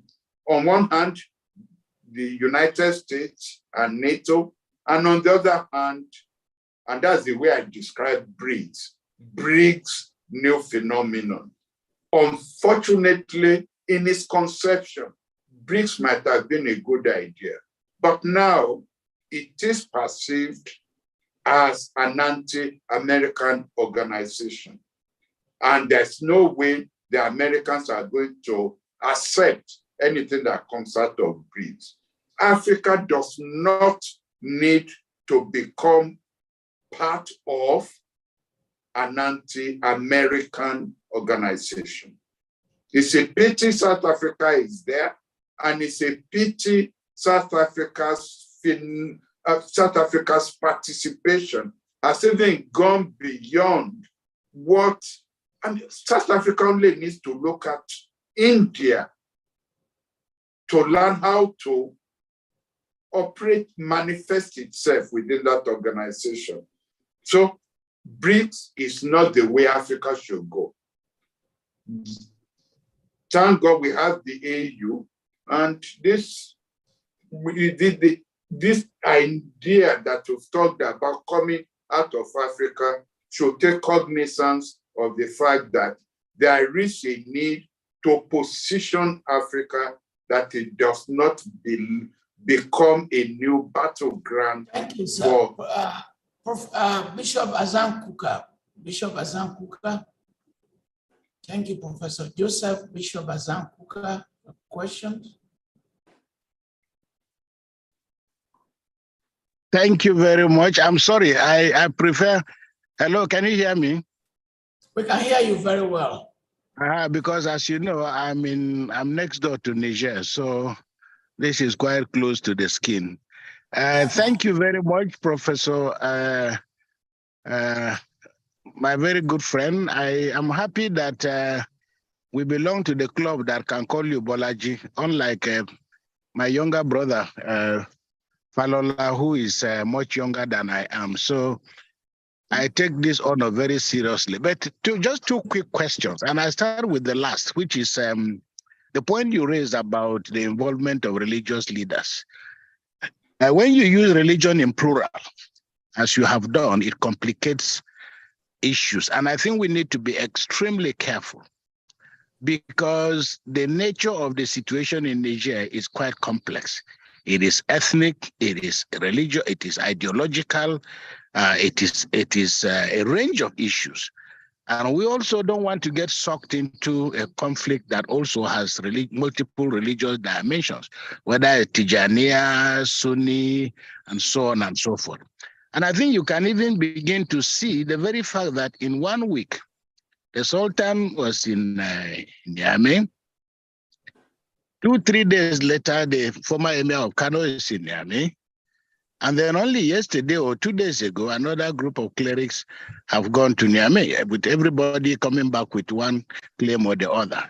on one hand, the United States and NATO, and on the other hand, and that's the way I describe BRICS new phenomenon. Unfortunately, in its conception, BRICS might have been a good idea, but now it is perceived as an anti-American organization. And there's no way the Americans are going to accept anything that comes out of BRICS. Africa does not need to become part of an anti-American organization. It's a pity South Africa is there, and it's a pity South Africa's participation has even gone beyond what, and South Africa only needs to look at India to learn how to operate, manifest itself within that organization. So BRICS is not the way Africa should go. Thank God we have the AU, and this idea that we've talked about coming out of Africa should take cognizance of the fact that there is a need to position Africa that it does not become a new battleground. Thank you, sir. Bishop Azan Kuka. Thank you, Professor Joseph. Bishop Azan Kuka, questions? Thank you very much. I'm sorry, I prefer, hello, can you hear me? We can hear you very well. Because as you know, I'm next door to Niger, so this is quite close to the skin. Thank you very much, Professor, my very good friend. I am happy that we belong to the club that can call you Bolaji, unlike my younger brother, Falola, who is much younger than I am. So I take this honor very seriously. But just two quick questions, and I start with the last, which is the point you raised about the involvement of religious leaders. When you use religion in plural, as you have done, it complicates issues. And I think we need to be extremely careful because the nature of the situation in Niger is quite complex. It is ethnic, it is religious, it is ideological, it is a range of issues. And we also don't want to get sucked into a conflict that also has multiple religious dimensions, whether Tijaniya, Sunni, and so on and so forth. And I think you can even begin to see the very fact that in 1 week, the Sultan was in Niamey. 2-3 days later, the former Emir of Kano is in Niamey. And then only yesterday or 2 days ago, another group of clerics have gone to Niamey, with everybody coming back with one claim or the other.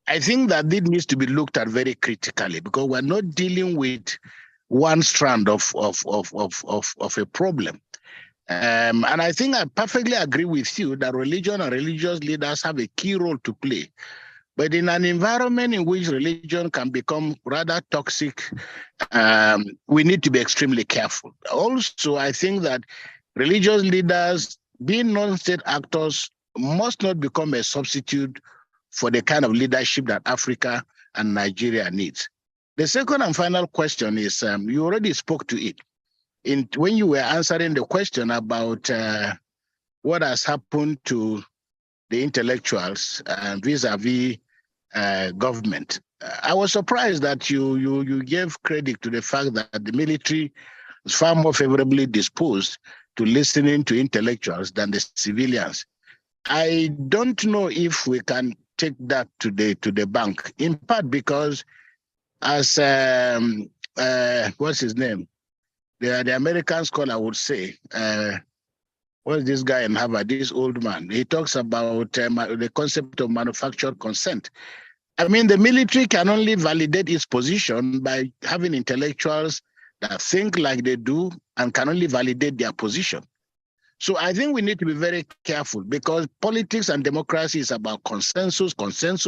I think that this needs to be looked at very critically because we're not dealing with one strand of a problem. And I think I perfectly agree with you that religion and religious leaders have a key role to play. But in an environment in which religion can become rather toxic, we need to be extremely careful. Also, I think that religious leaders, being non-state actors, must not become a substitute for the kind of leadership that Africa and Nigeria needs. The second and final question is, you already spoke to it. When you were answering the question about what has happened to the intellectuals vis-a-vis government. I was surprised that you gave credit to the fact that the military is far more favorably disposed to listening to intellectuals than the civilians. I don't know if we can take that to the bank, in part because as what's his name? The American scholar would say, what's this guy in Harvard, this old man? He talks about the concept of manufactured consent. I mean, the military can only validate its position by having intellectuals that think like they do and can only validate their position. So I think we need to be very careful because politics and democracy is about consensus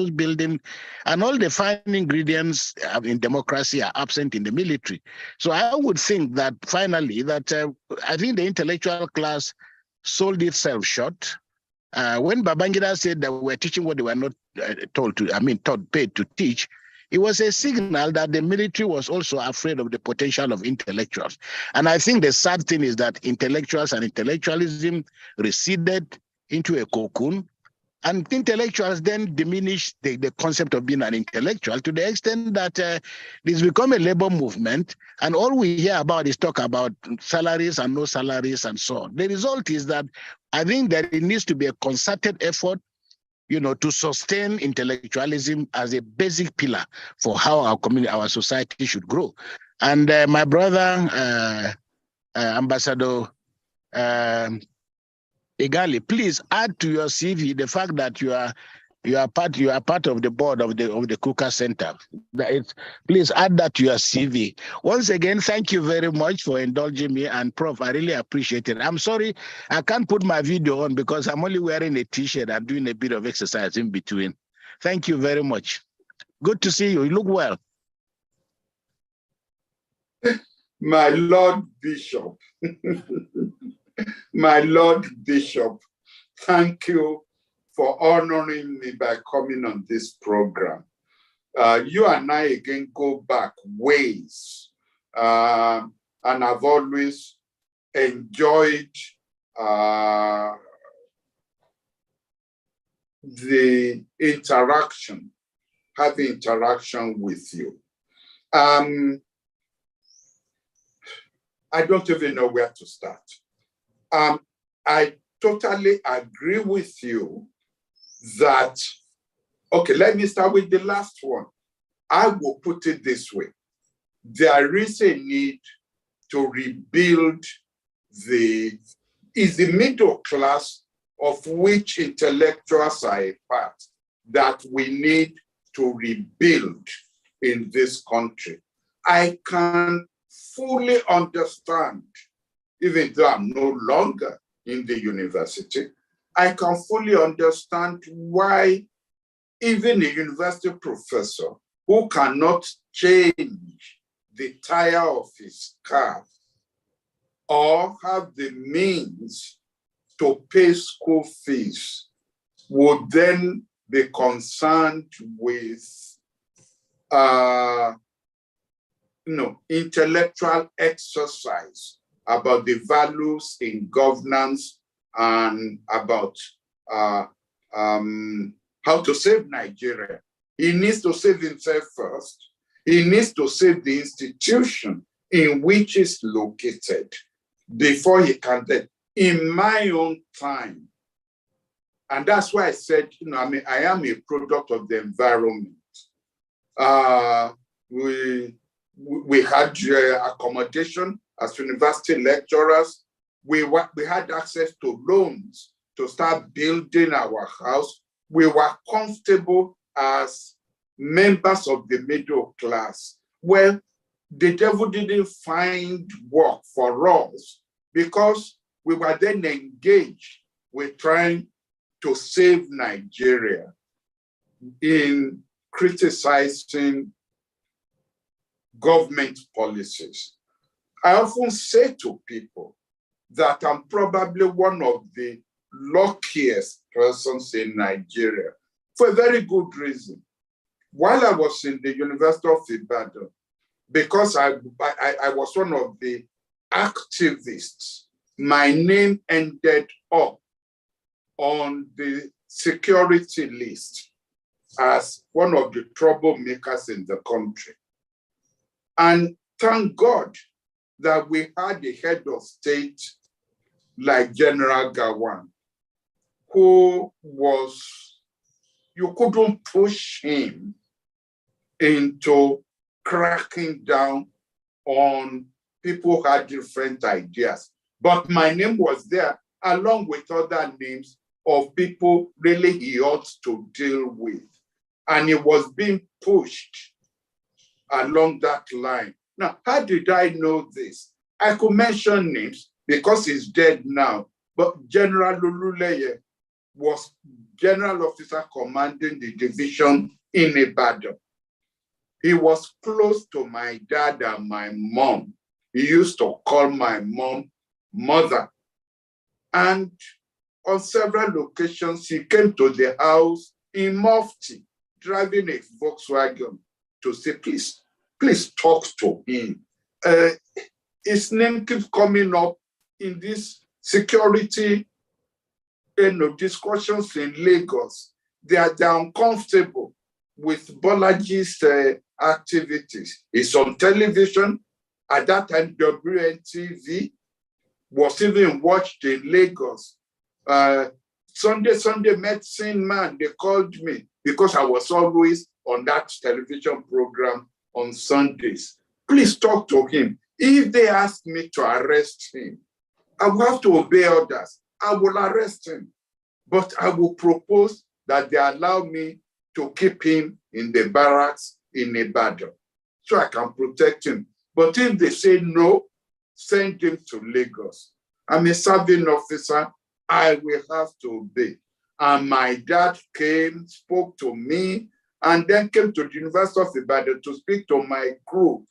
building, and all the fine ingredients in democracy are absent in the military. So I would think that finally that I think the intellectual class sold itself short. When Babangida said that we were teaching what they were not paid to teach, it was a signal that the military was also afraid of the potential of intellectuals. And I think the sad thing is that intellectuals and intellectualism receded into a cocoon, and intellectuals then diminished the concept of being an intellectual to the extent that it's become a labor movement, and all we hear about is talk about salaries and no salaries and so on. The result is that I think that it needs to be a concerted effort, to sustain intellectualism as a basic pillar for how our community, our society should grow. And my brother, Ambassador Igali, please add to your CV the fact that you are part of the board of the Kuka Center. Please add that to your CV. Once again, thank you very much for indulging me, and Prof, I really appreciate it. I'm sorry I can't put my video on because I'm only wearing a t-shirt and doing a bit of exercise in between. Thank you very much. Good to see you. You look well. My Lord Bishop, my Lord Bishop, thank you for honoring me by coming on this program. You and I again go back ways, and I've always enjoyed the interaction, having interaction with you. I don't even know where to start. I totally agree with you that, okay, let me start with the last one. I will put it this way. There is a need to rebuild the middle class of which intellectuals are a part that we need to rebuild in this country. I can fully understand, even though I'm no longer in the university, I can fully understand why even a university professor who cannot change the tire of his car or have the means to pay school fees would then be concerned with intellectual exercise about the values in governance and about how to save Nigeria. He needs to save himself first. He needs to save the institution in which it's located before he can then, in my own time. And that's why I said, I am a product of the environment. We had accommodation as university lecturers. We had access to loans to start building our house. We were comfortable as members of the middle class. Well, the devil didn't find work for us because we were then engaged with trying to save Nigeria in criticizing government policies. I often say to people that I'm probably one of the luckiest persons in Nigeria for a very good reason. While I was in the University of Ibadan, because I was one of the activists, my name ended up on the security list as one of the troublemakers in the country. And thank God that we had a head of state like General Gawan, who was, you couldn't push him into cracking down on people who had different ideas. But my name was there along with other names of people really he ought to deal with. And it was being pushed along that line. Now, how did I know this? I could mention names because he's dead now, but General Lululeye was General Officer commanding the division in Ibadan. He was close to my dad and my mom. He used to call my mom mother. And on several occasions, he came to the house in Mufti, driving a Volkswagen to say, please talk to him. His name keeps coming up in this security discussions in Lagos. They are uncomfortable with Bolaji's activities. He's on television. At that time, WNTV was even watched in Lagos. Sunday medicine man, they called me because I was always on that television program on Sundays. Please talk to him. If they ask me to arrest him, I will have to obey orders. I will arrest him. But I will propose that they allow me to keep him in the barracks in Ibadan so I can protect him. But if they say no, send him to Lagos. I'm a serving officer. I will have to obey. And my dad came, spoke to me, and then came to the University of Ibadan to speak to my group.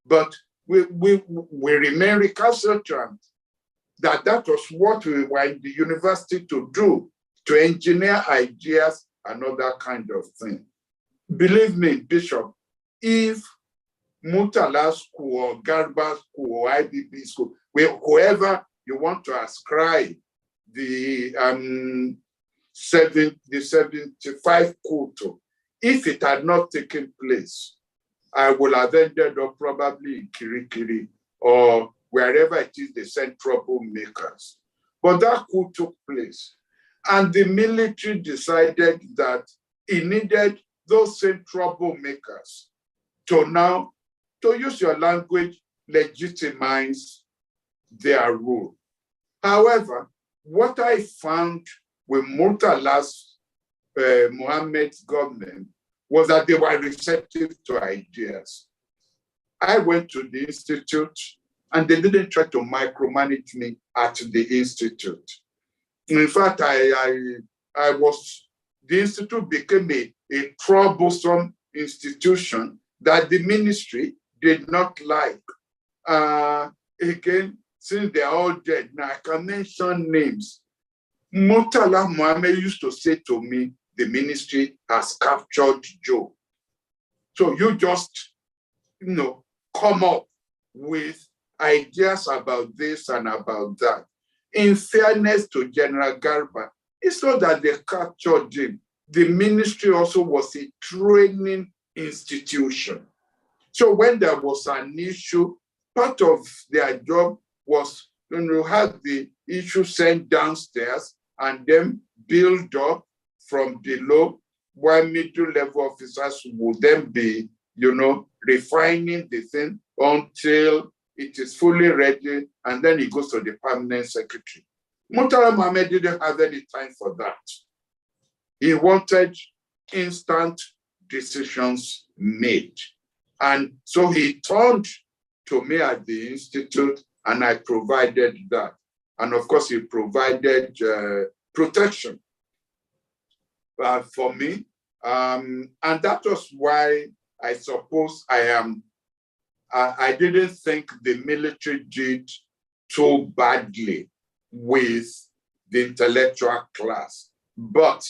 But we remain recalcitrant that was what we were in the university to do, to engineer ideas and other kind of thing. Believe me, Bishop, if Murtala School or Garba School or IBB School, whoever you want to ascribe the 75 coup to, if it had not taken place, I would have ended up probably in Kirikiri or wherever it is they send troublemakers. But that coup took place. And the military decided that it needed those same troublemakers to now, to use your language, legitimize their rule. However, what I found with Murtala's Mohammed's government was that they were receptive to ideas. I went to the institute and they didn't try to micromanage me at the institute. In fact, the institute became a a troublesome institution that the ministry did not like. Again, since they're all dead, now I can mention names. Murtala Mohammed used to say to me, the ministry has captured Joe. So you just, come up with ideas about this and about that. In fairness to General Garba, it's not that they captured him. The ministry also was a training institution. So when there was an issue, part of their job was have the issue sent downstairs and then build up from below, while middle level officers would then be, refining the thing until it is fully ready, and then it goes to the permanent secretary. Murtala Mohammed didn't have any time for that. He wanted instant decisions made. And so he turned to me at the institute, and I provided that. And of course, he provided protection for me. And that was why I suppose I didn't think the military did too badly with the intellectual class. But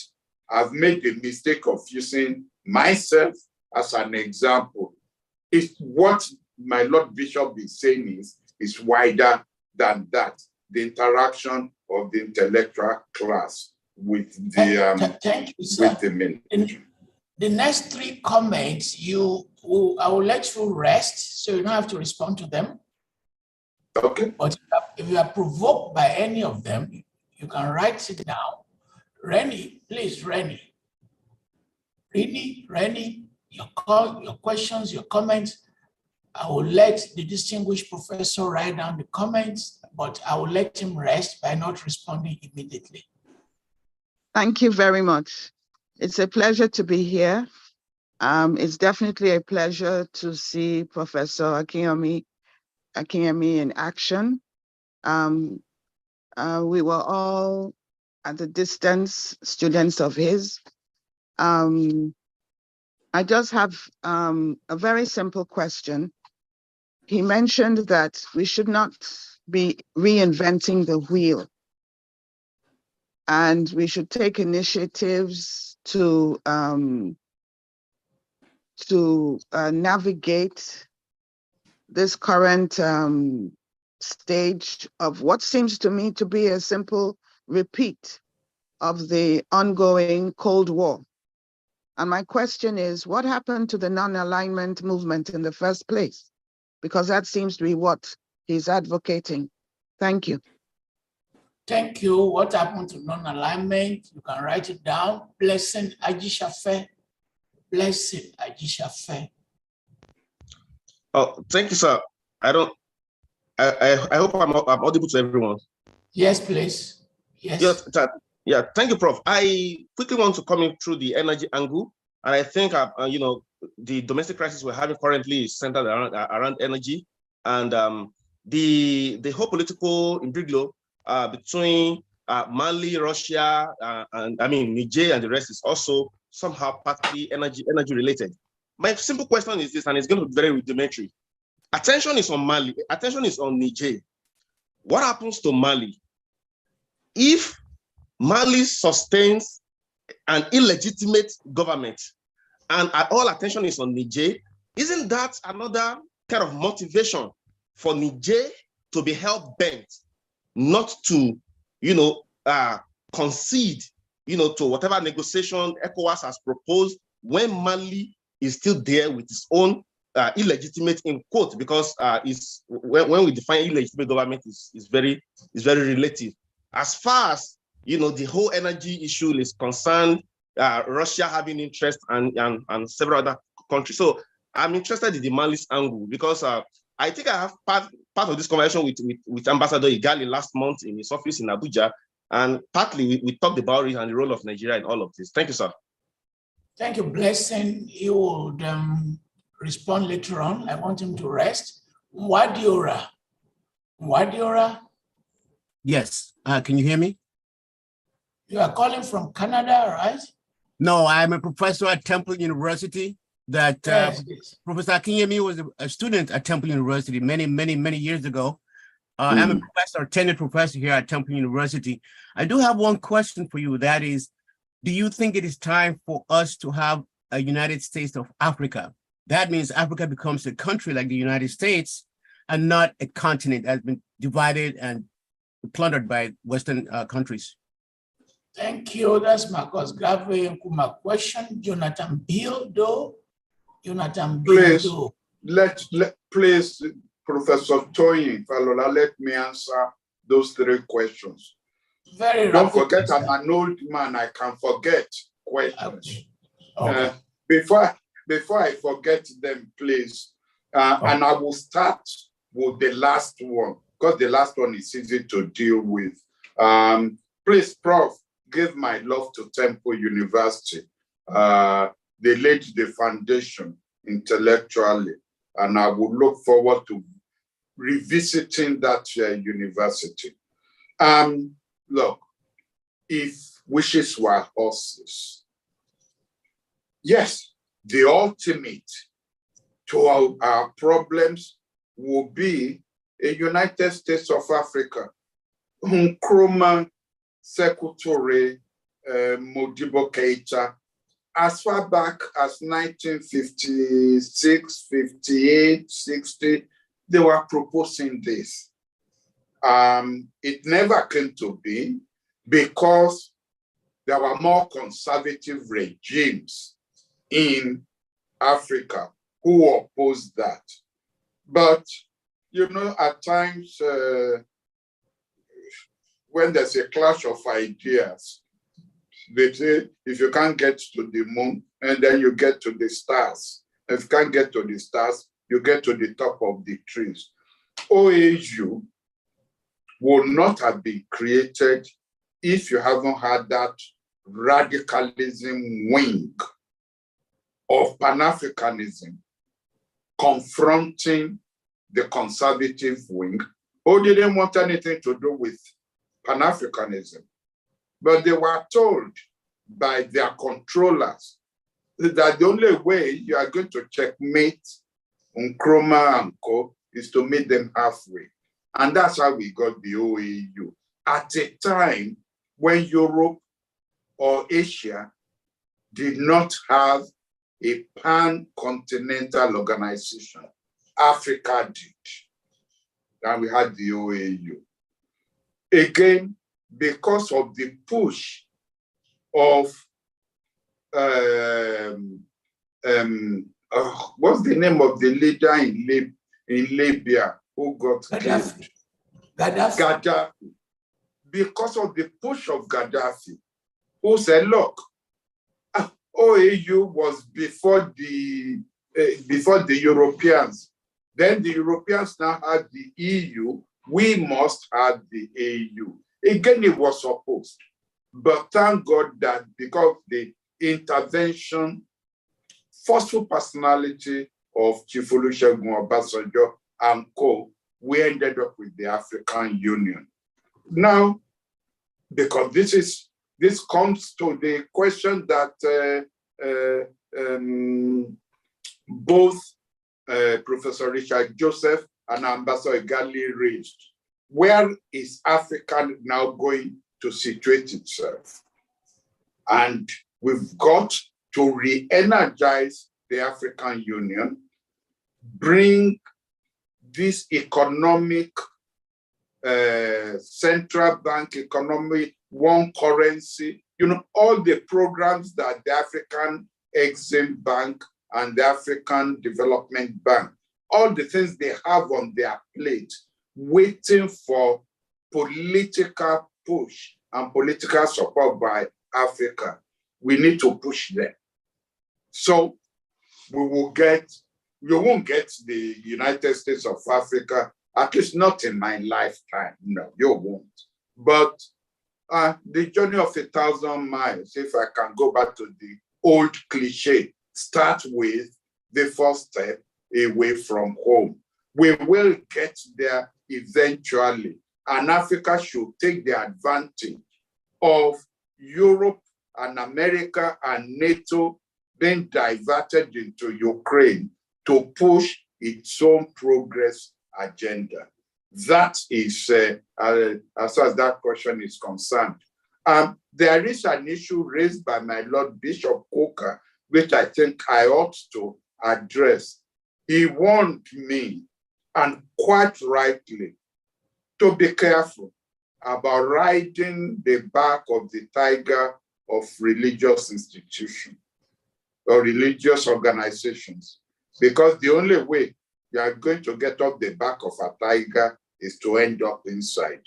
I've made the mistake of using myself as an example. It's what my Lord Bishop is saying is wider than that. The interaction of the intellectual class with the Thank you, sir. with the military. The next three comments, I will let you rest, so you don't have to respond to them. Okay. But if you are provoked by any of them, you can write it down. Rennie, please, Rennie, your questions, your comments. I will let the distinguished professor write down the comments, but I will let him rest by not responding immediately. Thank you very much. It's a pleasure to be here. It's definitely a pleasure to see Professor Akinyemi in action. We were all at a distance students of his. I just have a very simple question. He mentioned that we should not be reinventing the wheel, and we should take initiatives to navigate this current stage of what seems to me to be a simple repeat of the ongoing Cold War. And my question is, what happened to the non-alignment movement in the first place? Because that seems to be what he's advocating. Thank you. Thank you. What happened to non-alignment? You can write it down. Blessing Ajishafe. Blessing Ajishafe. Oh, thank you, sir. I hope I'm audible to everyone. Yes, please. Yes. Yeah, thank you, Prof. I quickly want to come in through the energy angle. And I think, the domestic crisis we're having currently is centered around energy. And the whole political imbroglio between Mali, Russia, and Niger and the rest is also somehow partly energy related. My simple question is this, and it's going to be very rudimentary. Attention is on Mali, attention is on Niger. What happens to Mali if Mali sustains an illegitimate government and all attention is on Niger? Isn't that another kind of motivation for Niger to be hell-bent not to, concede, to whatever negotiation ECOWAS has proposed when Mali is still there with its own illegitimate, in quote, because when we define illegitimate government is very relative. As far as the whole energy issue is concerned, Russia having interest and several other countries. So I'm interested in the Mali's angle because I think I have part of this conversation with Ambassador Igali last month in his office in Abuja, and partly we talked about it and the role of Nigeria in all of this. Thank you, sir. Thank you, Blessing. He would respond later on. I want him to rest. Wadiora. Yes. Can you hear me? You are calling from Canada, right? No, I'm a professor at Temple University. That Professor Akinyemi was a student at Temple University many years ago. I'm a professor, tenured professor here at Temple University. I do have one question for you. That is, do you think it is time for us to have a United States of Africa? That means Africa becomes a country like the United States and not a continent that has been divided and plundered by Western countries. Thank you. That's Marcus Garvey. My question, Jonathan Bill, though. Jonathan Bill, though. Please, Professor Toyin Falola, let me answer those three questions. Don't forget, I'm an old man. I can forget questions. Okay. Before I forget them, please, and I will start with the last one, because the last one is easy to deal with. Please, Prof, give my love to Temple University. They laid the foundation intellectually, and I will look forward to revisiting that university. Look, if wishes were horses, yes, the ultimate to our problems will be a United States of Africa. Nkrumah, Secretary Modibo Keita, as far back as 1956, 58, 60, they were proposing this. It never came to be because there were more conservative regimes in Africa who opposed that. But, you know, at times when there's a clash of ideas, they say, if you can't get to the moon, and then you get to the stars. If you can't get to the stars, you get to the top of the trees. OAU would not have been created if you haven't had that radicalism wing of Pan-Africanism confronting the conservative wing, who didn't want anything to do with Pan-Africanism. But they were told by their controllers that the only way you are going to checkmate Nkrumah and co. is to meet them halfway. And that's how we got the OAU. At a time when Europe or Asia did not have a pan-continental organization, Africa did. And we had the OAU. Again, because of the push of what's the name of the leader in Libya who got killed? Gaddafi. Because of the push of Gaddafi, who said, look, OAU was before the Europeans. Then the Europeans now had the EU. We must have the AU. Again, it was opposed. But thank God that because the intervention, forceful personality of Chief Olusegun Obasanjo and co., we ended up with the African Union. Now, because this comes to the question that both Professor Richard Joseph and Ambassador Gali raised. Where is Africa now going to situate itself? And we've got to re-energize the African Union, bring this economic, central bank economy, one currency, you know, all the programs that the African Exim Bank and the African Development Bank, all the things they have on their plate, waiting for political push and political support by Africa. We need to push them. So we won't get the United States of Africa, at least not in my lifetime. No, you won't. But the journey of 1,000 miles, if I can go back to the old cliche, start with the first step away from home. We will get there eventually, and Africa should take the advantage of Europe and America and NATO being diverted into Ukraine to push its own progress agenda. That is, as far as that question is concerned. There is an issue raised by my Lord Bishop Coker, which I think I ought to address. He warned me, and quite rightly, to be careful about riding the back of the tiger of religious institutions or religious organizations, because the only way you are going to get off the back of a tiger is to end up inside.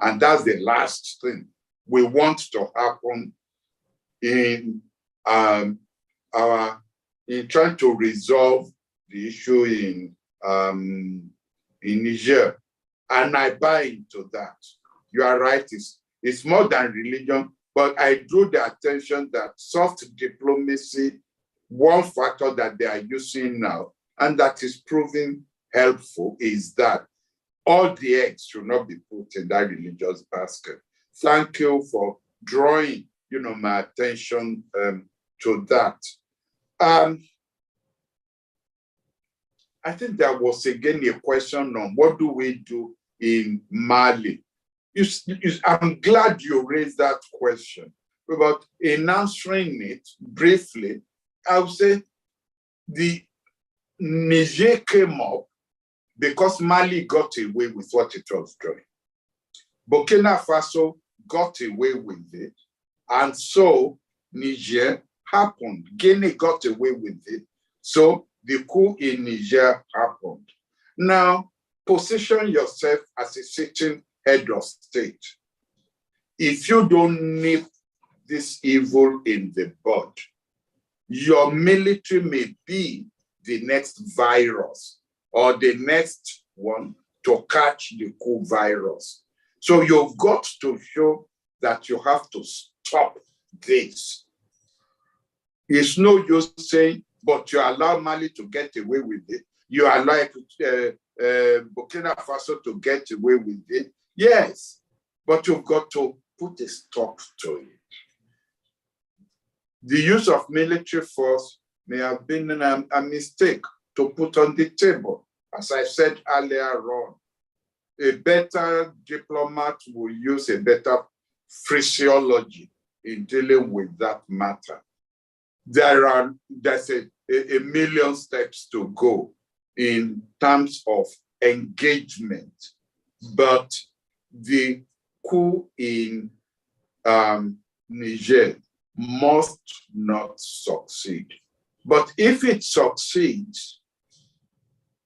And that's the last thing we want to happen in in trying to resolve the issue in Niger. And I buy into that. You are right, it's more than religion, but I drew the attention that soft diplomacy, one factor that they are using now, and that is proving helpful, is that all the eggs should not be put in that religious basket. Thank you for drawing, my attention to that. I think there was again a question on what do we do in Mali. I'm glad you raised that question, but in answering it briefly, I would say the Niger came up because Mali got away with what it was doing. Burkina Faso got away with it, and so Niger happened. Guinea got away with it, so the coup in Niger happened. Now, position yourself as a sitting head of state. If you don't nip this evil in the bud, your military may be the next virus or the next one to catch the coup virus. So you've got to show that you have to stop this. It's no use saying, but you allow Mali to get away with it. You allow Burkina Faso to get away with it. Yes, but you've got to put a stop to it. The use of military force may have been a mistake to put on the table. As I said earlier on, a better diplomat will use a better phraseology in dealing with that matter. There's a million steps to go in terms of engagement, but the coup in Niger must not succeed. But if it succeeds,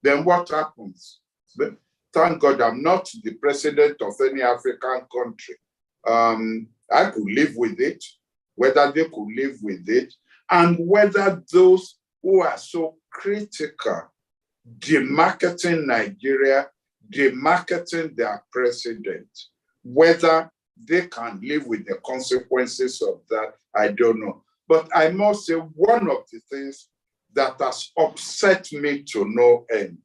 then what happens? But thank God I'm not the president of any African country. I could live with it, whether they could live with it, and whether those who are so critical, demarketing Nigeria, demarketing their president, whether they can live with the consequences of that, I don't know. But I must say, one of the things that has upset me to no end,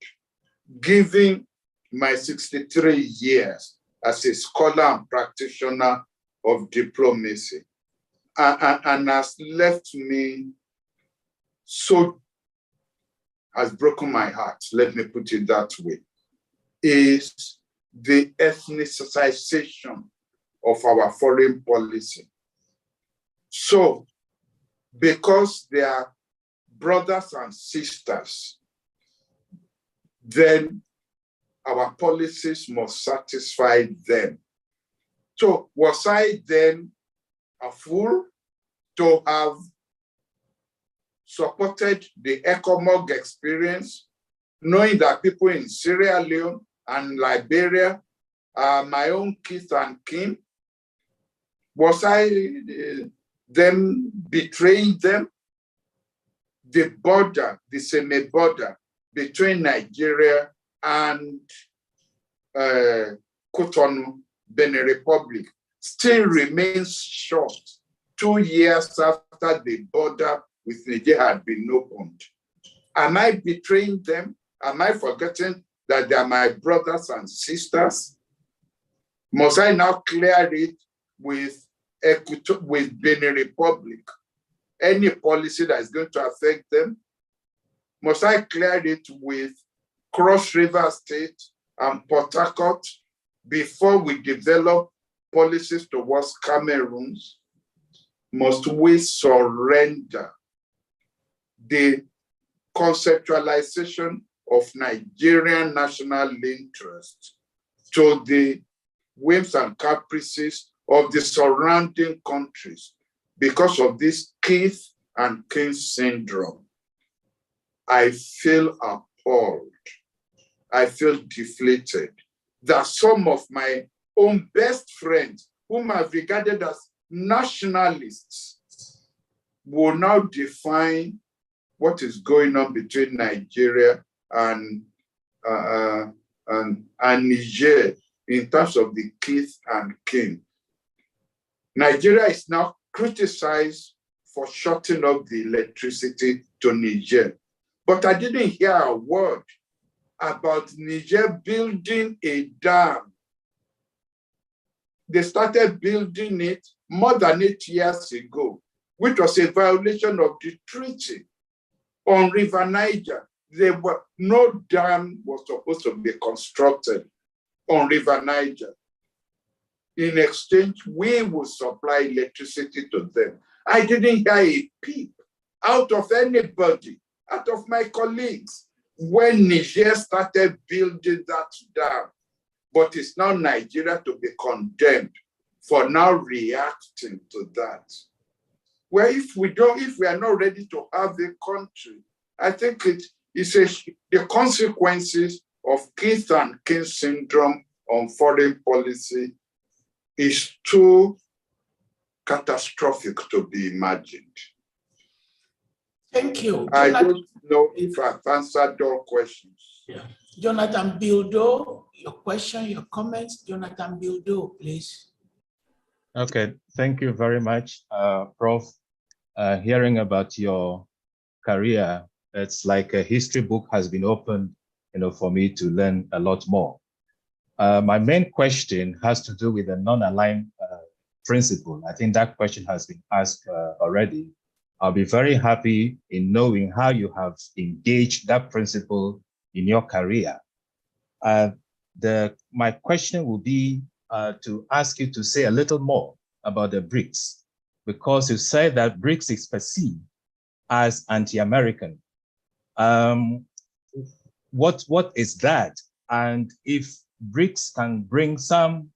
given my 63 years as a scholar and practitioner of diplomacy, and has left me has broken my heart, let me put it that way, is the ethnicization of our foreign policy. So, because they are brothers and sisters, then our policies must satisfy them. So, was I then a fool to have supported the ECOMOG experience, knowing that people in Sierra Leone and Liberia are my own kith and kin? Was I them betraying them? The border, the semi-border between Nigeria and Cotonou, Benin Republic, still remains short 2 years after the border with Niger had been opened. Am I betraying them? Am I forgetting that they are my brothers and sisters? Must I now clear it with with Benin Republic, any policy that is going to affect them, must I clear it with Cross River State and Port Harcourt before we develop policies towards Cameroons? Must we surrender the conceptualization of Nigerian national interest to the whims and caprices of the surrounding countries because of this kith and kin syndrome? I feel appalled. I feel deflated that some of my own best friends, whom I've regarded as nationalists, will now define what is going on between Nigeria and Niger in terms of the kith and kin. Nigeria is now criticized for shutting off the electricity to Niger. But I didn't hear a word about Niger building a dam. They started building it more than 8 years ago, which was a violation of the treaty on River Niger. No dam was supposed to be constructed on River Niger. In exchange, we will supply electricity to them. I didn't hear a peep out of anybody, out of my colleagues, when Niger started building that dam. But it's now Nigeria to be condemned for now reacting to that. Well, if we are not ready to have a country, I think the consequences of kith and kin syndrome on foreign policy is too catastrophic to be imagined. Thank you. I don't know if I've answered all questions. Yeah. Jonathan Bildo, your question, your comments. Jonathan Bildo, please. Okay, thank you very much, Prof. Hearing about your career, it's like a history book has been opened, for me to learn a lot more. My main question has to do with the non-aligned principle. I think that question has been asked already. I'll be very happy in knowing how you have engaged that principle in your career. My question will be to ask you to say a little more about the BRICS, because you said that BRICS is perceived as anti-American. What is that? And if BRICS can bring some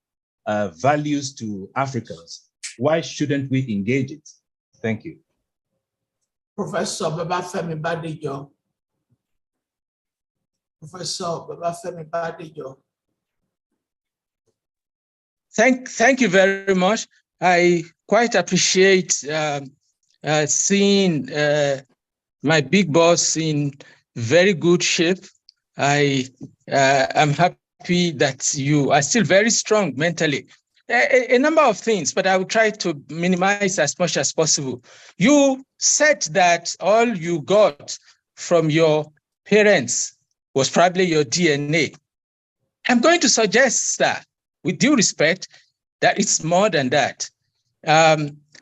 values to Africans, why shouldn't we engage it? Thank you. Professor Babafemi Badijo. Professor Babafemi Badijo. Thank you very much. I quite appreciate seeing my big boss in very good shape. I am happy that you are still very strong mentally. A number of things, but I will try to minimize as much as possible. You said that all you got from your parents was probably your DNA. I'm going to suggest that, with due respect, that it's more than that.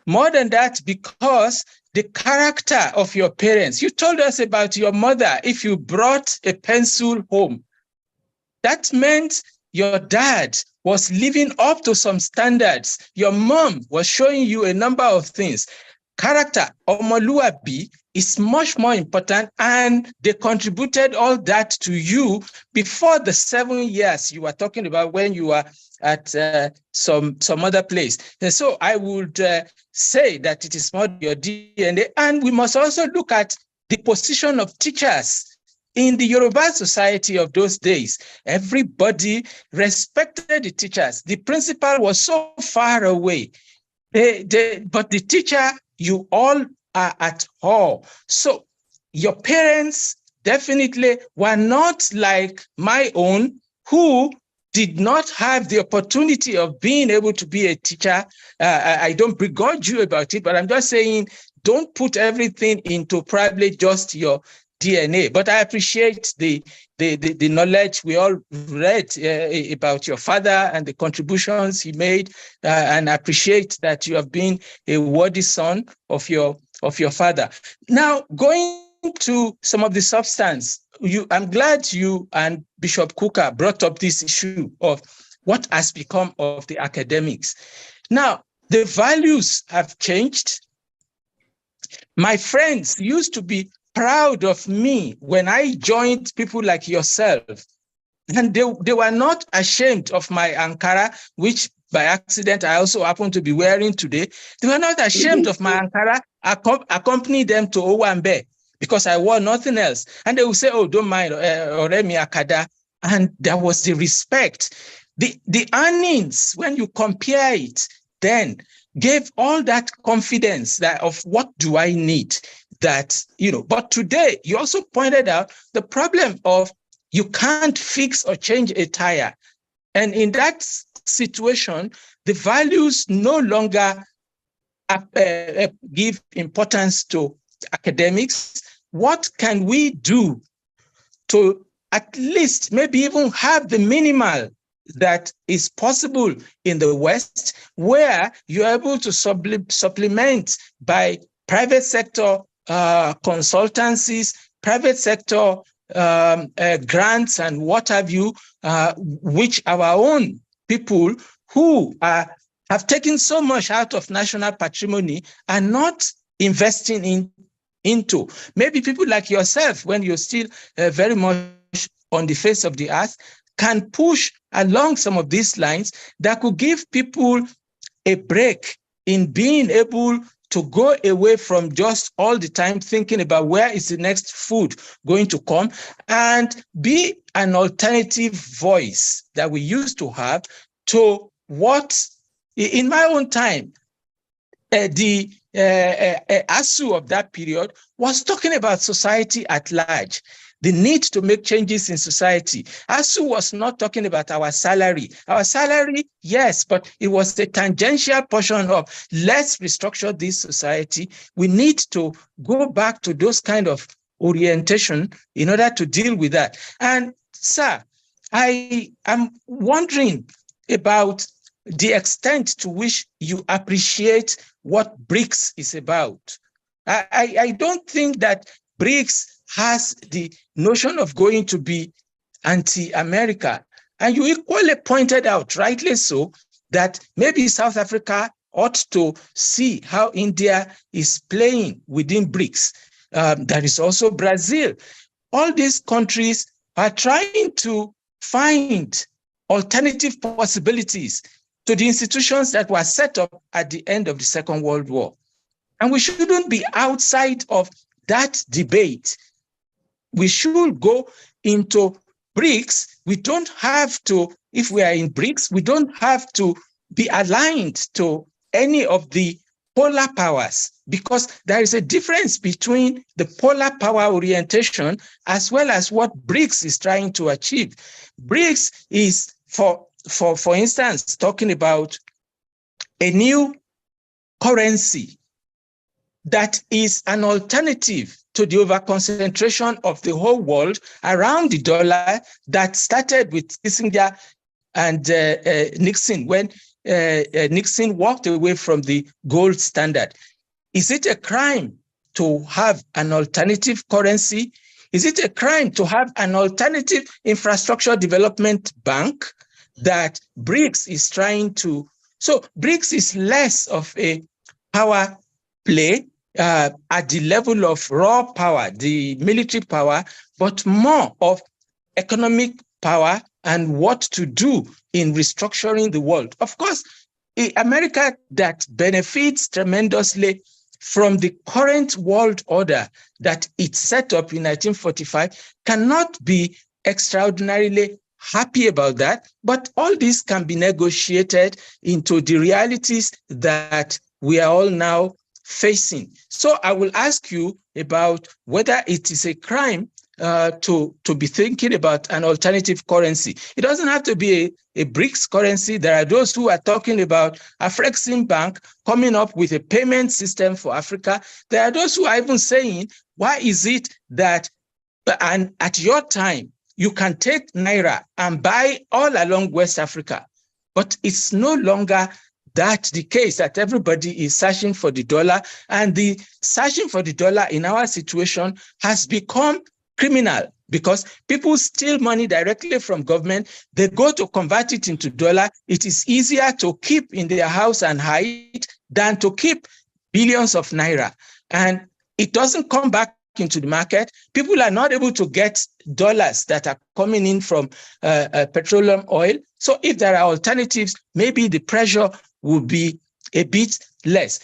More than that, because the character of your parents, you told us about your mother, if you brought a pencil home, that meant your dad was living up to some standards. Your mom was showing you a number of things. Character, omoluabi, is much more important, and they contributed all that to you before the 7 years you were talking about when you were at some other place. And so I would say that it is more your DNA, and we must also look at the position of teachers in the Yoruba society of those days. Everybody respected the teachers. The principal was so far away, but the teacher, you all are at home. So your parents definitely were not like my own, who did not have the opportunity of being able to be a teacher. I don't begrudge you about it, but I'm just saying, don't put everything into probably just your DNA. But I appreciate the knowledge we all read about your father and the contributions he made, and I appreciate that you have been a worthy son of your father. Now, going to some of the substance, I'm glad you and Bishop Kuka brought up this issue of what has become of the academics. Now, the values have changed. My friends used to be proud of me when I joined people like yourself, and they were not ashamed of my Ankara, which by accident I also happen to be wearing today. They were not ashamed of my Ankara. I accompanied them to Owambe because I wore nothing else. And they would say, oh, don't mind, Oremi Akada. And there was the respect. The earnings, when you compare it, then gave all that confidence that of what do I need, that, but today you also pointed out the problem of you can't fix or change a tire. And in that situation, the values no longer give importance to academics. What can we do to at least maybe even have the minimal that is possible in the West, where you're able to supplement by private sector consultancies, private sector grants and what have you, which our own people who have taken so much out of national patrimony are not investing into. Maybe people like yourself, when you're still very much on the face of the earth, can push along some of these lines that could give people a break in being able to go away from just all the time thinking about where is the next food going to come, and be an alternative voice that we used to have to what, in my own time, the ASU of that period was talking about society at large, the need to make changes in society. ASU was not talking about our salary. Our salary, yes, but it was the tangential portion of let's restructure this society. We need to go back to those kind of orientation in order to deal with that. And sir, I am wondering about the extent to which you appreciate what BRICS is about. I don't think that BRICS has the notion of going to be anti-America. And you equally pointed out, rightly so, that maybe South Africa ought to see how India is playing within BRICS. There is also Brazil. All these countries are trying to find alternative possibilities to the institutions that were set up at the end of the Second World War. And we shouldn't be outside of that debate. We should go into BRICS. We don't have to, if we are in BRICS, we don't have to be aligned to any of the polar powers, because there is a difference between the polar power orientation as well as what BRICS is trying to achieve. BRICS is, for instance, talking about a new currency that is an alternative to the overconcentration of the whole world around the dollar that started with Kissinger and Nixon, when Nixon walked away from the gold standard. Is it a crime to have an alternative currency? Is it a crime to have an alternative infrastructure development bank that BRICS is trying to? So BRICS is less of a power play at the level of raw power, the military power, but more of economic power and what to do in restructuring the world. Of course, America that benefits tremendously from the current world order that it set up in 1945 cannot be extraordinarily happy about that, but all this can be negotiated into the realities that we are all now facing. So I will ask you about whether it is a crime to be thinking about an alternative currency. It doesn't have to be a BRICS currency. There are those who are talking about Afreximbank coming up with a payment system for Africa. There are those who are even saying, why is it that And at your time, you can take Naira and buy all along West Africa. But it's no longer that the case that everybody is searching for the dollar, and the searching for the dollar in our situation has become criminal because people steal money directly from government. They go to convert it into dollar. It is easier to keep in their house and hide than to keep billions of Naira. And it doesn't come back into the market. People are not able to get dollars that are coming in from petroleum oil. So if there are alternatives, maybe the pressure will be a bit less.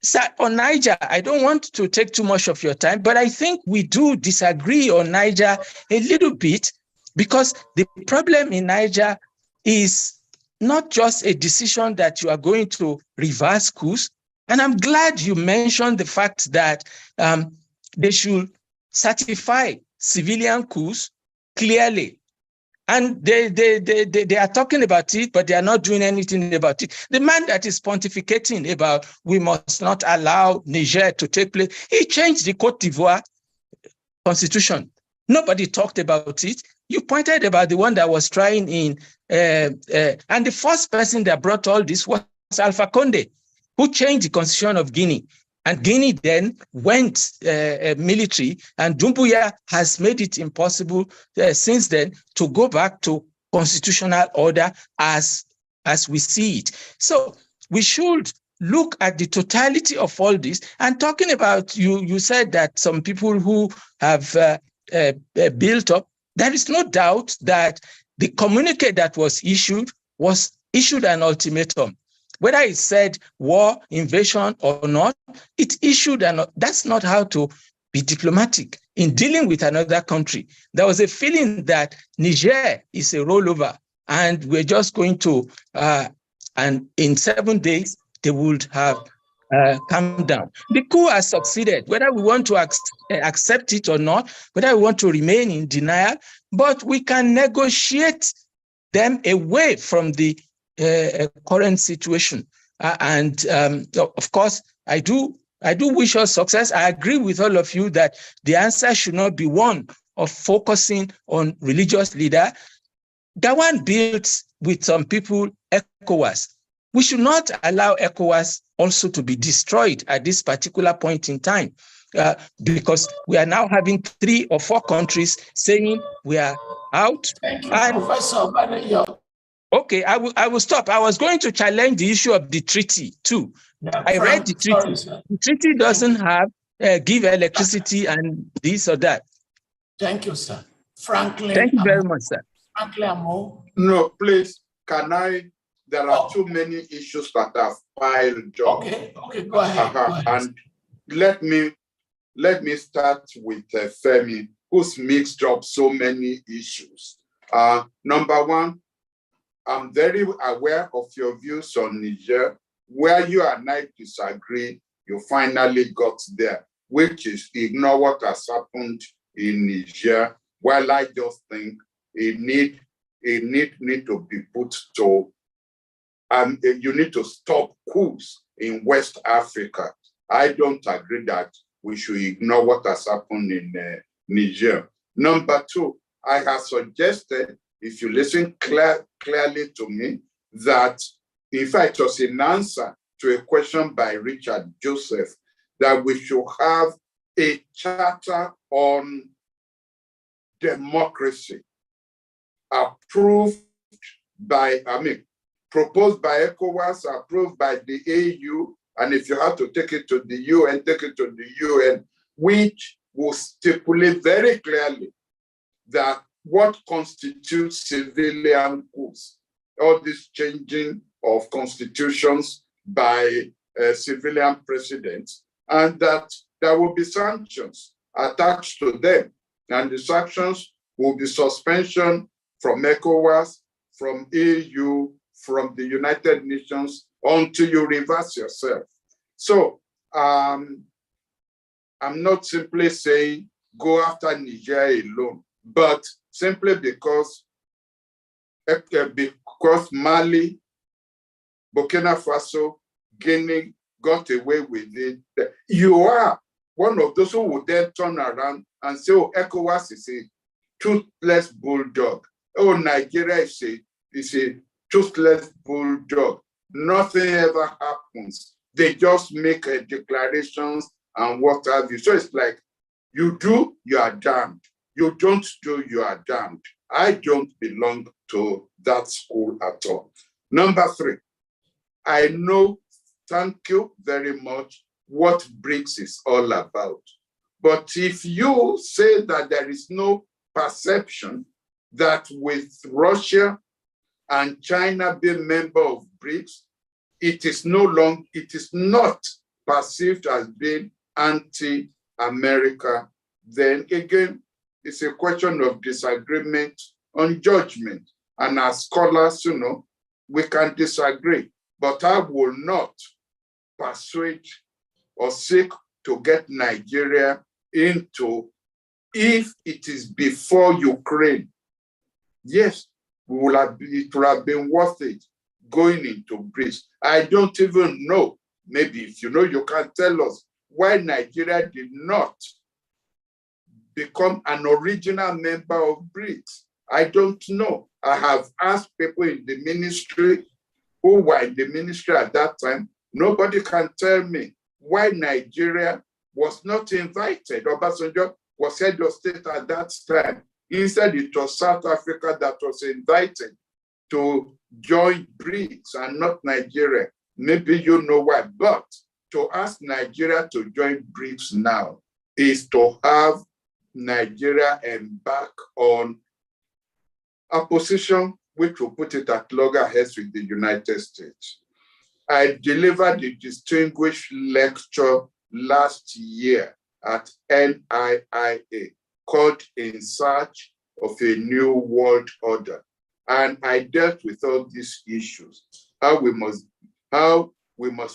So on Niger, I don't want to take too much of your time, but I think we do disagree on Niger a little bit because the problem in Niger is not just a decision that you are going to reverse coups. And I'm glad you mentioned the fact that they should certify civilian coups clearly. And they are talking about it, but they are not doing anything about it. The man that is pontificating about we must not allow Niger to take place, he changed the Cote d'Ivoire constitution. Nobody talked about it. You pointed about the one that was trying in, and the first person that brought all this was Alpha Conde, who changed the constitution of Guinea. And Guinea then went military, and Doumbouya has made it impossible since then to go back to constitutional order as we see it. So we should look at the totality of all this. And talking about, you said that some people who have built up, there is no doubt that the communique that was issued an ultimatum. Whether it said war, invasion or not, it issued that's not how to be diplomatic in dealing with another country. There was a feeling that Niger is a rollover and we're just going to, and in 7 days, they would have come down. The coup has succeeded, whether we want to accept it or not, whether we want to remain in denial, but we can negotiate them away from the current situation. Of course, I do wish us success. I agree with all of you that the answer should not be one of focusing on religious leader. That one built with some people ECOWAS. We should not allow ECOWAS also to be destroyed at this particular point in time, because we are now having 3 or 4 countries saying we are out. Thank you, Professor Banayo. Okay, I will stop. I was going to challenge the issue of the treaty too. Yeah, I read the treaty. Sorry, the treaty doesn't have give electricity and this or that. Thank you, sir. Franklin. Thank you very much, sir. Franklin Amo. No, please, there are too many issues that have piled up. Okay, go ahead. Go ahead. And let me start with Femi, who's mixed up so many issues. Number one, I'm very aware of your views on Niger. Where you and I disagree, you finally got there, which is ignore what has happened in Niger. While I just think it need to be put to, you need to stop coups in West Africa. I don't agree that we should ignore what has happened in Niger. Number two, I have suggested, if you listen clearly to me, that in fact it was an answer to a question by Richard Joseph that we should have a charter on democracy proposed by ECOWAS, approved by the AU, and if you have to take it to the UN, take it to the UN, which will stipulate very clearly that what constitutes civilian coups, all this changing of constitutions by civilian presidents, and that there will be sanctions attached to them. And the sanctions will be suspension from ECOWAS, from EU, from the United Nations, until you reverse yourself. So I'm not simply saying go after Niger alone, but simply because Mali, Burkina Faso, Guinea got away with it. You are one of those who would then turn around and say, oh, ECOWAS is a toothless bulldog. Oh, Nigeria is a toothless bulldog. Nothing ever happens. They just make declarations and what have you. So it's like, you do, you are damned. You don't do, you are damned. I don't belong to that school at all. Number 3, I know, thank you very much, what BRICS is all about. But if you say that there is no perception that with Russia and China being member of BRICS, it is not perceived as being anti-America, then again, it's a question of disagreement on judgment. And as scholars, we can disagree, but I will not persuade or seek to get Nigeria into, if it is before Ukraine, yes, it would have been worth it going into BRICS. I don't even know, maybe if you know, you can tell us why Nigeria did not become an original member of BRICS. I don't know. I have asked people in the ministry who were in the ministry at that time. Nobody can tell me why Nigeria was not invited. Obasanjo was head of state at that time. Instead, it was South Africa that was invited to join BRICS and not Nigeria. Maybe you know why, but to ask Nigeria to join BRICS now is to have Nigeria embark on a position which will put it at loggerheads with the United States. I delivered a distinguished lecture last year at NIIA called In Search of a New World Order. And I dealt with all these issues, how we must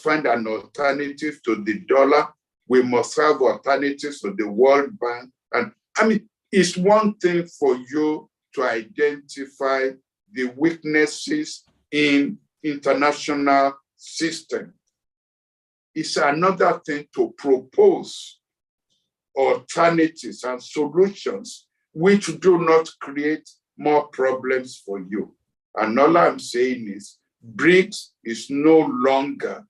find an alternative to the dollar. We must have alternatives to the World Bank. And I mean, it's one thing for you to identify the weaknesses in international system. It's another thing to propose alternatives and solutions which do not create more problems for you. And all I'm saying is BRICS is no longer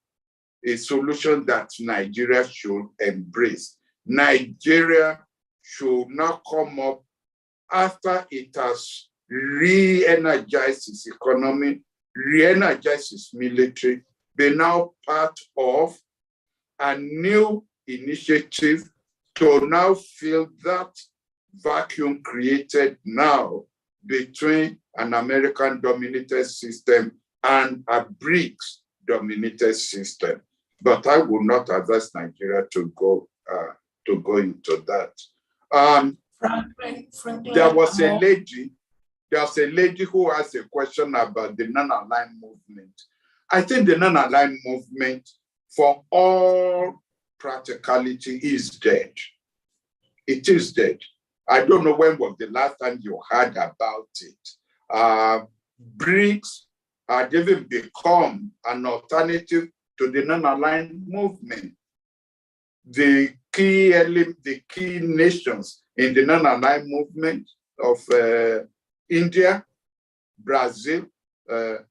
a solution that Nigeria should embrace. Nigeria should now come up after it has re-energized its economy, re-energized its military, be now part of a new initiative to now fill that vacuum created now between an American-dominated system and a BRICS-dominated system. But I will not advise Nigeria to go into that. Franklin, there was a lady who asked a question about the non-aligned movement. I think the non-aligned movement, for all practicality, is dead. It is dead. I don't know when was the last time you heard about it. BRICS had even become an alternative to the non-aligned movement. The key nations in the non-aligned movement of India, Brazil,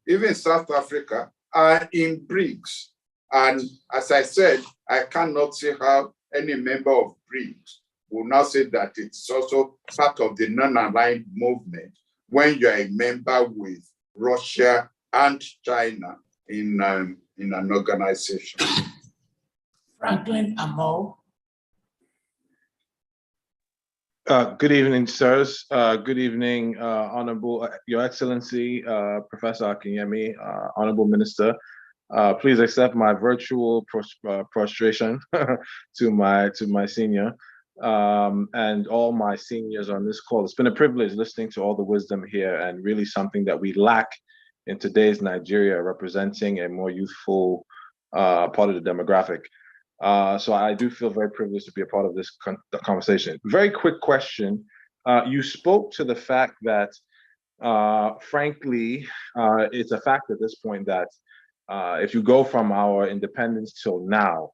even South Africa are in BRICS. And as I said, I cannot see how any member of BRICS will now say that it's also part of the non-aligned movement when you're a member with Russia and China in an organization. Franklin Amo. Good evening, sirs. Good evening, Honorable Your Excellency, Professor Akinyemi, Honorable Minister. Please accept my virtual prostration to my senior and all my seniors on this call. It's been a privilege listening to all the wisdom here, and really something that we lack in today's Nigeria, representing a more youthful part of the demographic. So I do feel very privileged to be a part of this conversation. Very quick question. You spoke to the fact that, frankly, it's a fact at this point that if you go from our independence till now,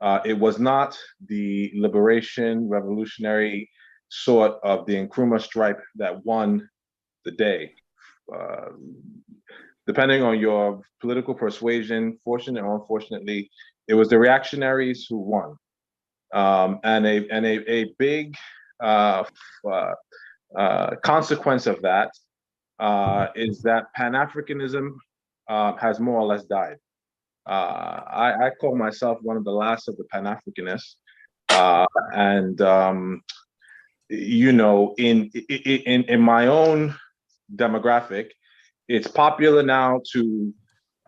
It was not the liberation revolutionary sort of the Nkrumah stripe that won the day. Depending on your political persuasion, fortunately or unfortunately, it was the reactionaries who won. And a big consequence of that is that Pan-Africanism has more or less died. I call myself one of the last of the Pan-Africanists, you know, in my own demographic, it's popular now to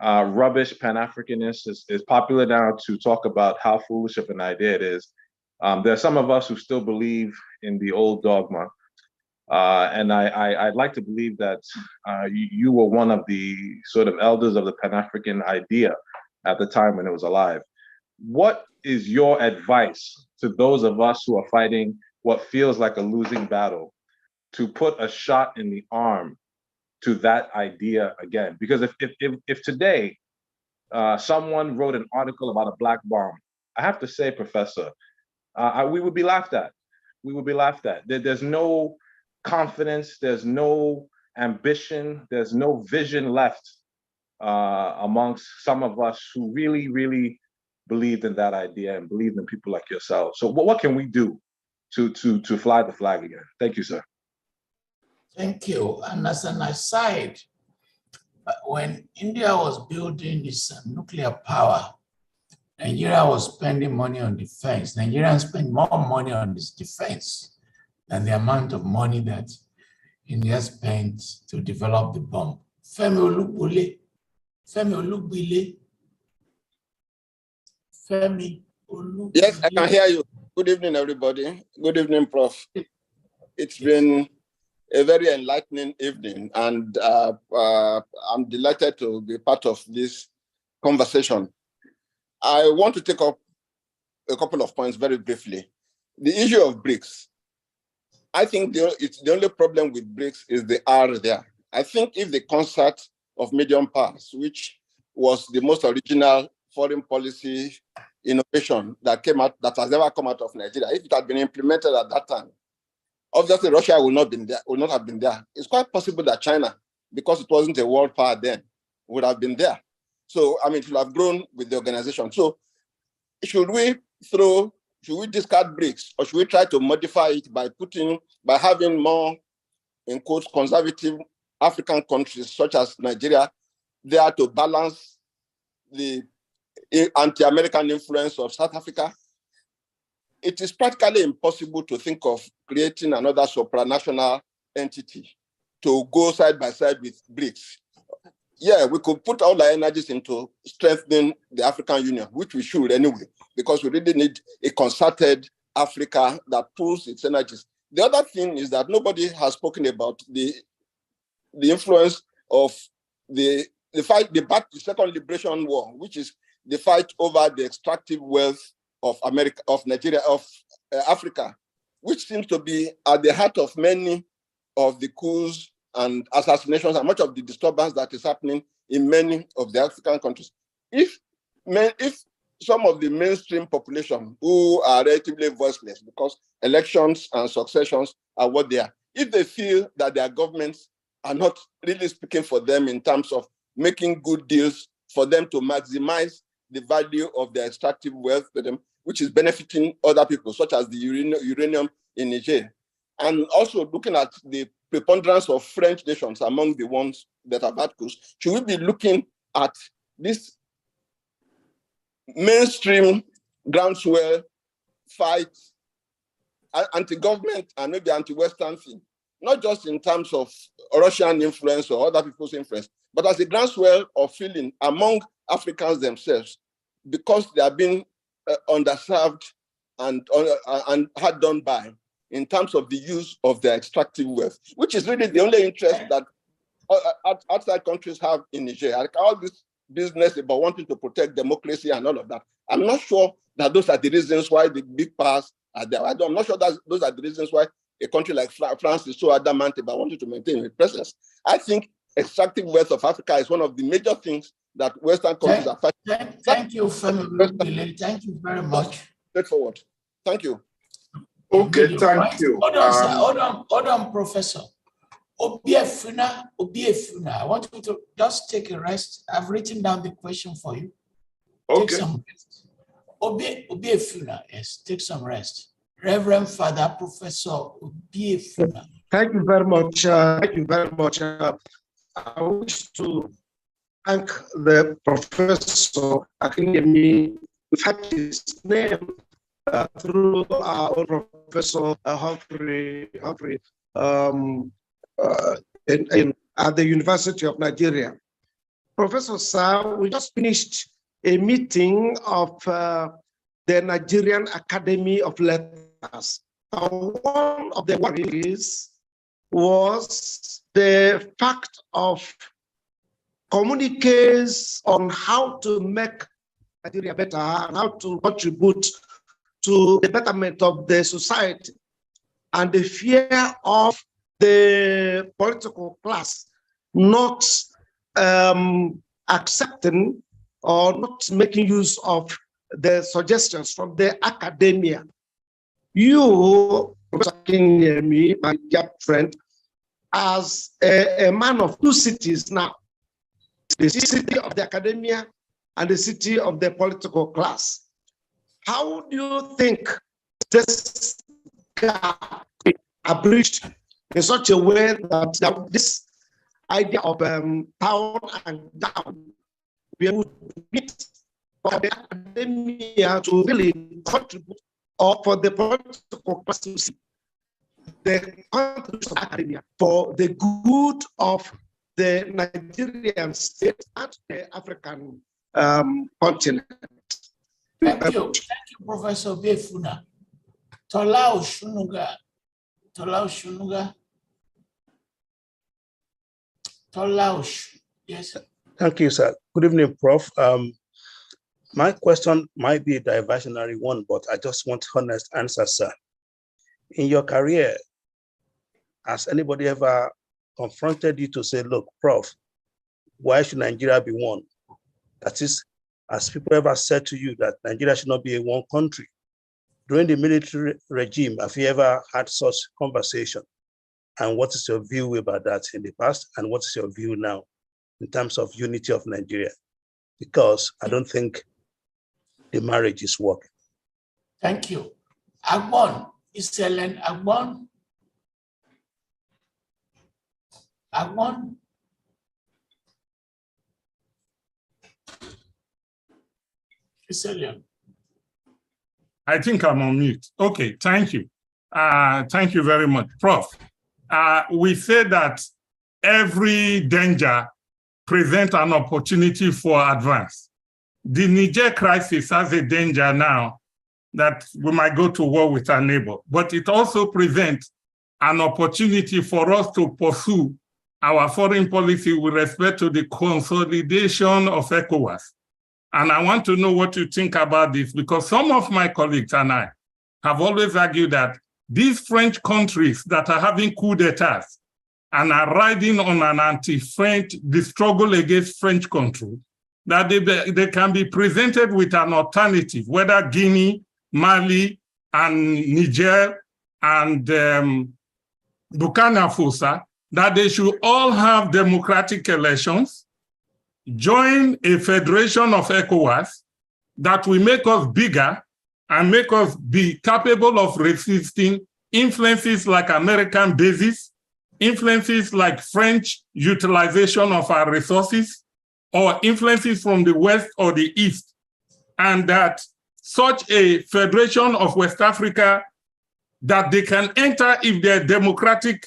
rubbish Pan-Africanists. It's popular now to talk about how foolish of an idea it is. There are some of us who still believe in the old dogma. And I'd like to believe that you were one of the sort of elders of the Pan-African idea at the time when it was alive. What is your advice to those of us who are fighting what feels like a losing battle to put a shot in the arm to that idea again? Because if today someone wrote an article about a black bomb, I have to say, Professor, we would be laughed at. We would be laughed at. There's no confidence, there's no ambition, there's no vision left amongst some of us who really, really believed in that idea and believed in people like yourself. So what can we do to fly the flag again? Thank you, sir. Thank you. And as an aside, when India was building this nuclear power, Nigeria was spending money on defense. Nigerians spend more money on this defense than the amount of money that India spent to develop the bomb. Femi Olubile. Yes, I can hear you. Good evening, everybody. Good evening, Prof. It's been a very enlightening evening, and I'm delighted to be part of this conversation. I want to take up a couple of points very briefly. The issue of BRICS. I think the only problem with BRICS is the R there. I think if the concert of medium powers, which was the most original foreign policy innovation that has ever come out of Nigeria, if it had been implemented at that time, obviously Russia will not have been there. It's quite possible that China, because it wasn't a world power then, would have been there. So, I mean, it should have grown with the organization. So, should we discard BRICS, or should we try to modify it by having more, in quotes, conservative African countries such as Nigeria there to balance the anti-American influence of South Africa? It is practically impossible to think of creating another supranational entity to go side by side with BRICS. Yeah, we could put all our energies into strengthening the African Union, which we should anyway, because we really need a concerted Africa that pulls its energies. The other thing is that nobody has spoken about the influence of the Second Liberation War, which is the fight over the extractive wealth of Africa, which seems to be at the heart of many of the coups and assassinations and much of the disturbance that is happening in many of the African countries. If some of the mainstream population who are relatively voiceless because elections and successions are what they are, if they feel that their governments are not really speaking for them in terms of making good deals for them to maximize the value of their extractive wealth for them, which is benefiting other people, such as the uranium in Niger. And also looking at the preponderance of French nations among the ones that have had coups, should we be looking at this mainstream groundswell fight, anti-government and maybe anti-Western thing, not just in terms of Russian influence or other people's influence, but as a groundswell of feeling among Africans themselves, because they are being underserved and hard done by in terms of the use of their extractive wealth, which is really the only interest that outside countries have in Niger. Like all this business about wanting to protect democracy and all of that, I'm not sure that those are the reasons why the big powers are there. I'm not sure that those are the reasons why a country like France is so adamant about wanting to maintain its presence. I think extractive wealth of Africa is one of the major things that Western countries are fighting. Thank you, Femi. Thank you very much. Straightforward. Thank you. Okay, thank you. Hold on, sir. Hold on, Professor. Obiefuna. I want you to just take a rest. I've written down the question for you. Okay. Take some rest. Obiefuna, yes, take some rest. Reverend Father Professor Obiefuna. Thank you very much. Thank you very much. I wish to thank the Professor Akinyemi. We've had his name through our own Professor Humphrey at the University of Nigeria. Professor Sir, we just finished a meeting of the Nigerian Academy of Letters. One of the worries was the fact of communiques on how to make Nigeria better and how to contribute to the betterment of the society, and the fear of the political class not accepting or not making use of the suggestions from the academia. You, Professor Akinyemi, my dear friend, as a man of two cities now, the city of the academia and the city of the political class, how do you think this gap are bridged in such a way that this idea of town and down be able to meet for the academia to really contribute, or for the political class to see the contribution of academia for the good of the Nigerian state and the African continent? Thank you, Professor Obiefuna. Tola Oshunuga. Yes. Thank you, sir. Good evening, Prof. My question might be a diversionary one, but I just want honest answers, sir. In your career, has anybody ever confronted you to say, look, Prof, why should Nigeria be one? That is, has people ever said to you that Nigeria should not be a one country? During the military regime, have you ever had such conversation? And what is your view about that in the past? And what is your view now in terms of unity of Nigeria? Because I don't think the marriage is working. Thank you. Agbon, Excellent Agbon. Agbon. Excellent. I think I'm on mute. Okay, thank you. Thank you very much, Prof. We say that every danger presents an opportunity for advance. The Niger crisis has a danger now that we might go to war with our neighbor, but it also presents an opportunity for us to pursue our foreign policy with respect to the consolidation of ECOWAS. And I want to know what you think about this, because some of my colleagues and I have always argued that these French countries that are having coup d'etats and are riding on an anti-French, the struggle against French control, that they can be presented with an alternative, whether Guinea, Mali, and Niger, and Burkina Faso, that they should all have democratic elections, join a federation of ECOWAS that will make us bigger and make us be capable of resisting influences like American bases, influences like French utilization of our resources, or influences from the West or the East, and that such a federation of West Africa that they can enter if they're democratic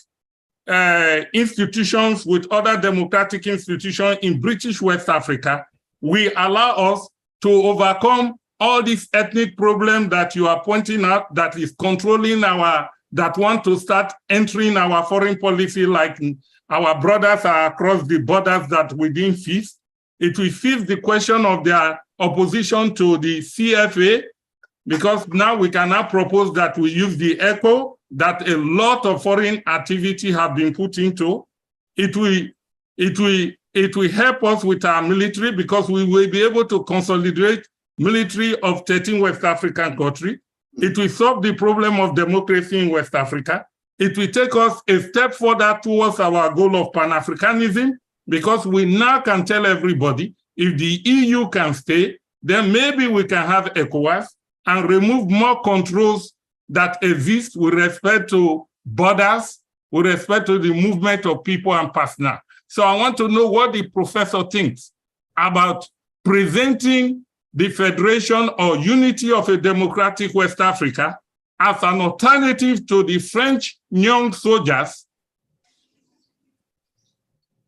institutions with other democratic institutions in British West Africa, will allow us to overcome all these ethnic problems that you are pointing out that is controlling that want to start entering our foreign policy, like our brothers are across the borders that we didn't fix. It will fix the question of their opposition to the CFA, because now we can now propose that we use the ECHO that a lot of foreign activity have been put into. It will It will help us with our military because we will be able to consolidate military of 13 West African countries. It will solve the problem of democracy in West Africa. It will take us a step further towards our goal of Pan-Africanism, because we now can tell everybody if the EU can stay, then maybe we can have ECOWAS and remove more controls that exist with respect to borders, with respect to the movement of people and personnel. So I want to know what the professor thinks about presenting the federation or unity of a democratic West Africa as an alternative to the French young soldiers,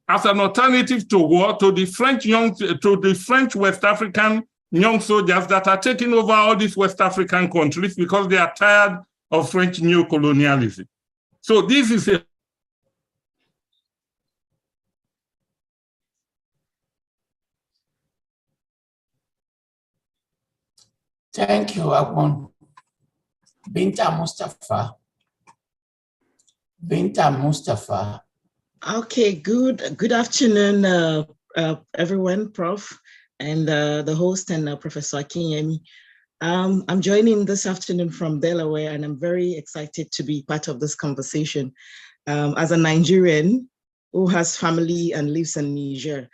as an alternative to war, to the French West African young soldiers that are taking over all these West African countries because they are tired of French neocolonialism. So this is a Thank you, Akwon. Binta Mustafa. Okay, good afternoon, everyone, Prof, and the host and Professor Akinyemi. I'm joining this afternoon from Delaware, and I'm very excited to be part of this conversation. As a Nigerian who has family and lives in Niger,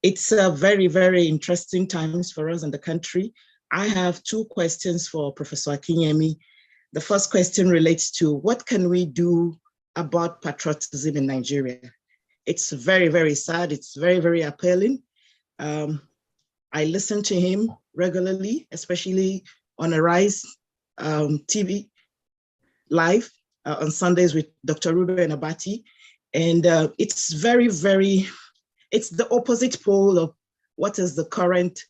it's a very, very interesting times for us in the country. I have two questions for Professor Akinyemi. The first question relates to what can we do about patriotism in Nigeria? It's very, very sad. It's very, very appalling. I listen to him regularly, especially on Arise TV live on Sundays with Dr. Ruben Abati. And it's very, very, it's the opposite pole of what is the current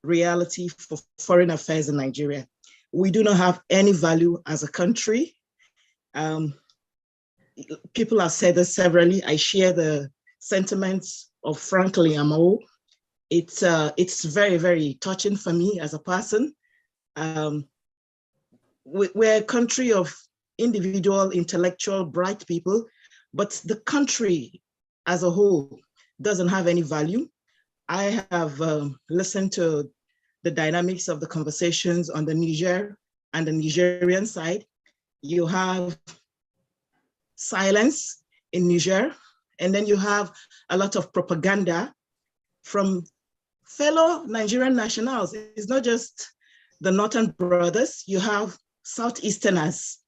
reality for foreign affairs in Nigeria. We do not have any value as a country. People have said this severally. I share the sentiments of Franklin Amao. It's very, very touching for me as a person. We're a country of individual, intellectual, bright people, but the country as a whole doesn't have any value. I have listened to the dynamics of the conversations on the Niger and the Nigerian side. You have silence in Niger, and then you have a lot of propaganda from fellow Nigerian nationals. It's not just the Northern brothers. You have Southeasterners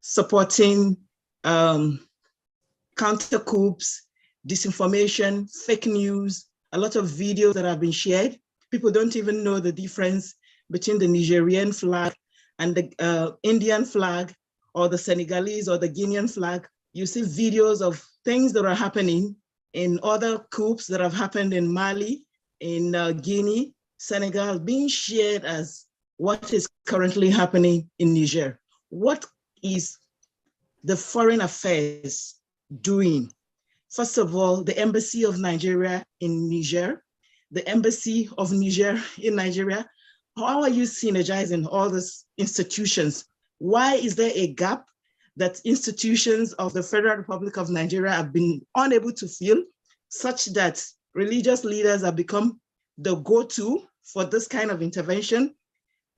supporting counter coups, disinformation, fake news, a lot of videos that have been shared. People don't even know the difference between the Nigerian flag and the Indian flag, or the Senegalese or the Guinean flag. You see videos of things that are happening in other coups that have happened in Mali, in Guinea, Senegal, being shared as what is currently happening in Niger. What is the foreign affairs doing? First of all, the Embassy of Nigeria in Niger, the Embassy of Niger in Nigeria. How are you synergizing all these institutions? Why is there a gap that institutions of the Federal Republic of Nigeria have been unable to fill, such that religious leaders have become the go-to for this kind of intervention?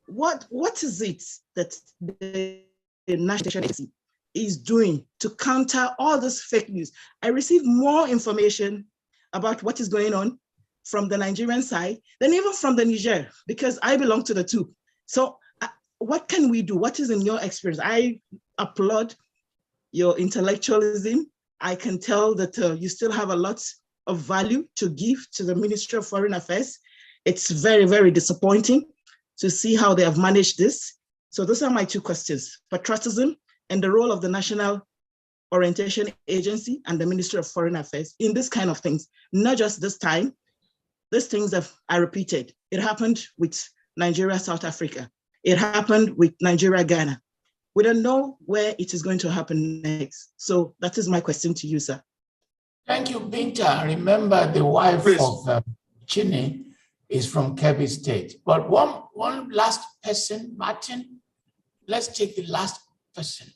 What is it that the National Agency is doing to counter all this fake news? I receive more information about what is going on from the Nigerian side than even from the Niger, because I belong to the two. So what can we do? What is in your experience? I applaud your intellectualism. I can tell that you still have a lot of value to give to the Ministry of Foreign Affairs. It's very, very disappointing to see how they have managed this. So those are my two questions: patriotism and the role of the National Orientation Agency and the Ministry of Foreign Affairs in this kind of things. Not just this time, these things that are repeated. It happened with Nigeria, South Africa. It happened with Nigeria, Ghana. We don't know where it is going to happen next. So that is my question to you, sir. Thank you, Binta. Remember, the wife of Chini is from Kebbi State. But one last person, Martin. Let's take the last person,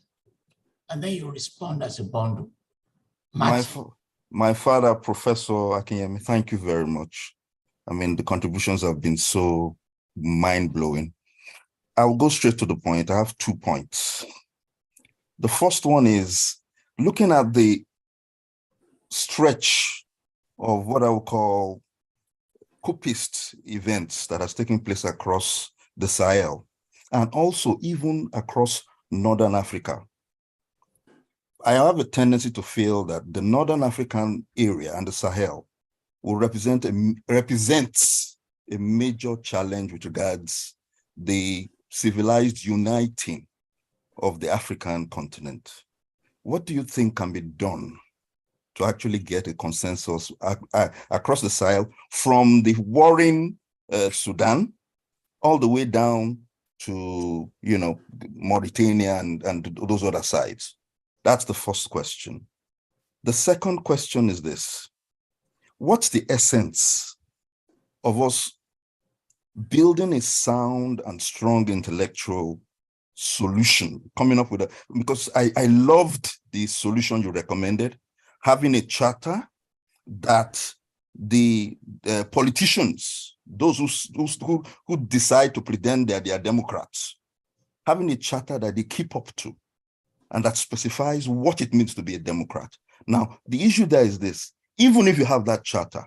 and then you respond as a bundle. My father, Professor Akinyemi, thank you very much. I mean, the contributions have been so mind-blowing. I'll go straight to the point. I have 2 points. The first one is looking at the stretch of what I would call coupist events that has taken place across the Sahel and also even across Northern Africa. I have a tendency to feel that the Northern African area and the Sahel will represents a major challenge with regards the civilized uniting of the African continent. What do you think can be done to actually get a consensus across the Sahel from the warring Sudan all the way down to, you know, Mauritania and those other sides? That's the first question. The second question is this: what's the essence of us building a sound and strong intellectual solution, coming up with a, because I loved the solution you recommended, having a charter that the politicians, those who decide to pretend that they are Democrats, having a charter that they keep up to and that specifies what it means to be a Democrat. Now, the issue there is this: even if you have that charter,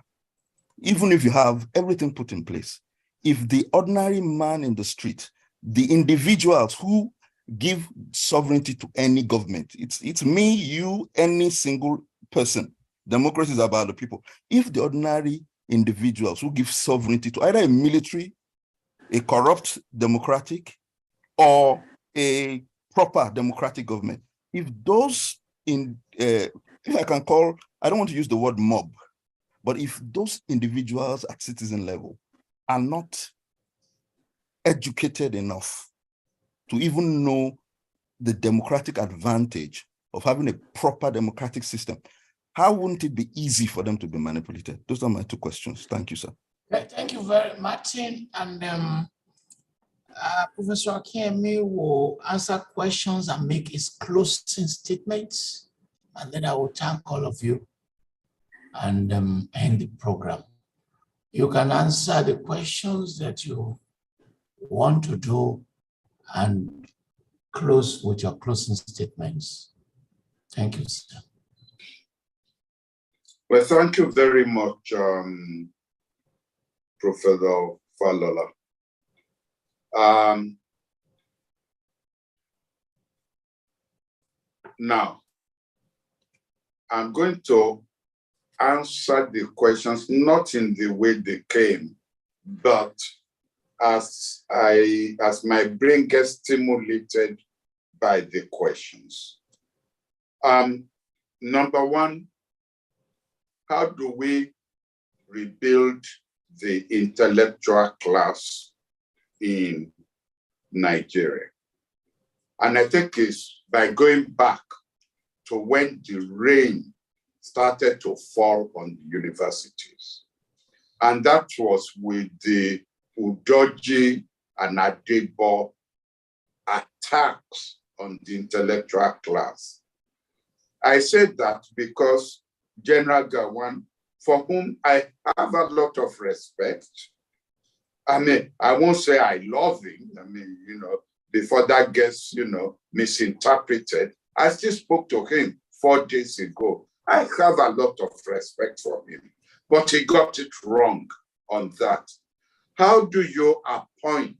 even if you have everything put in place, if the ordinary man in the street, the individuals who give sovereignty to any government, it's me, you, any single person. Democracy is about the people. If the ordinary individuals who give sovereignty to either a military, a corrupt democratic, or a proper democratic government, if those if I can call, I don't want to use the word mob, but if those individuals at citizen level are not educated enough to even know the democratic advantage of having a proper democratic system, how wouldn't it be easy for them to be manipulated? Those are my 2 questions. Thank you, sir. Thank you very much, Martin. And Professor Akinyemi will answer questions and make his closing statements. And then I will thank all of you and end the program. You can answer the questions that you want to do and close with your closing statements. Thank you, sir. Well, thank you very much, Professor Falola. Now, I'm going to answer the questions not in the way they came, but as my brain gets stimulated by the questions. Number 1, how do we rebuild the intellectual class in Nigeria? And I think it's by going back to when the rain started to fall on the universities. And that was with the Udoji and Adebo attacks on the intellectual class. I said that because General Gawan, for whom I have a lot of respect, I mean, I won't say I love him. I mean, you know, before that gets, you know, misinterpreted, I still spoke to him 4 days ago. I have a lot of respect for him, but he got it wrong on that. How do you appoint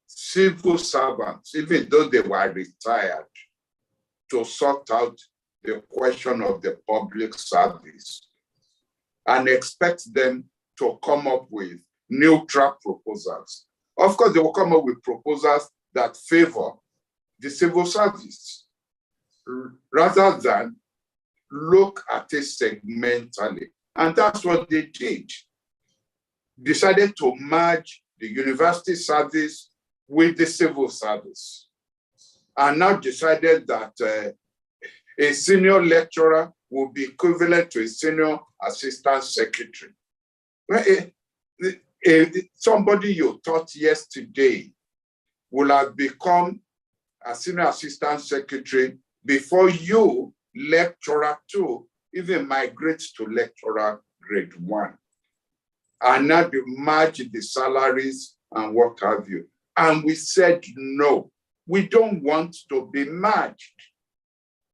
civil servants, even though they were retired, to sort out the question of the public service and expect them to come up with neutral proposals? Of course, they will come up with proposals that favor the civil service rather than look at it segmentally. And that's what they did. Decided to merge the university service with the civil service. And now decided that a senior lecturer will be equivalent to a senior assistant secretary. Somebody you taught yesterday will have become a senior assistant secretary before you, lecturer too, even migrate to lecturer grade 1. And now they merge the salaries and what have you. And we said, no, we don't want to be merged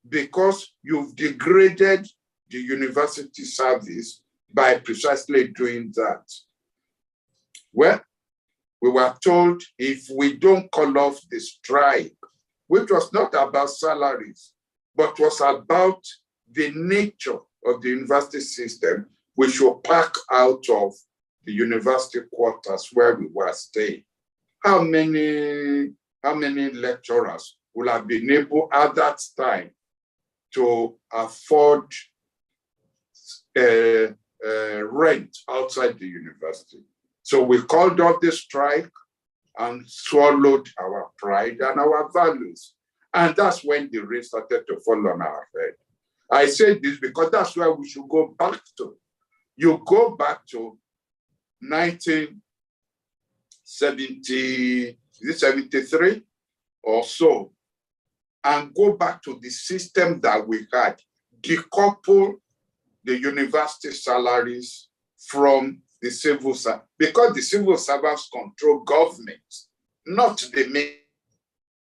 because you've degraded the university service by precisely doing that. Well, we were told if we don't call off the strike, which was not about salaries, but was about the nature of the university system, we should pack out of the university quarters where we were staying. How many lecturers would have been able at that time to afford rent outside the university? So we called off the strike and swallowed our pride and our values. And that's when the rain started to fall on our head. I say this because that's where we should go back to. You go back to 1973 or so, and go back to the system that we had, decouple the university salaries from the civil service, because the civil servants control government, not the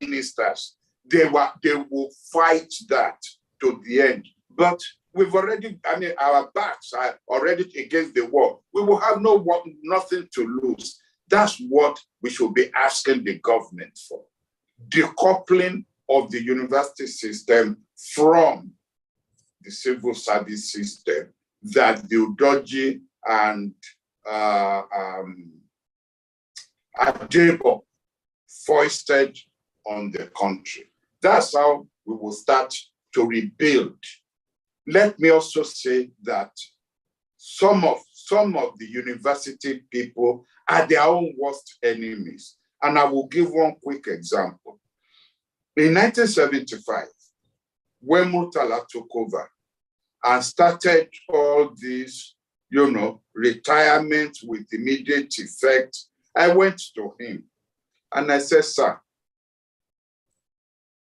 ministers. They will fight that to the end. But we've already, our backs are already against the wall. We will have nothing to lose. That's what we should be asking the government for. Decoupling of the university system from the civil service system that the Udoji and Adebo foisted on the country. That's how we will start to rebuild. Let me also say that some of the university people are their own worst enemies. And I will give one quick example. In 1975, when Murtala took over and started all these, retirement with immediate effect, I went to him and I said, sir,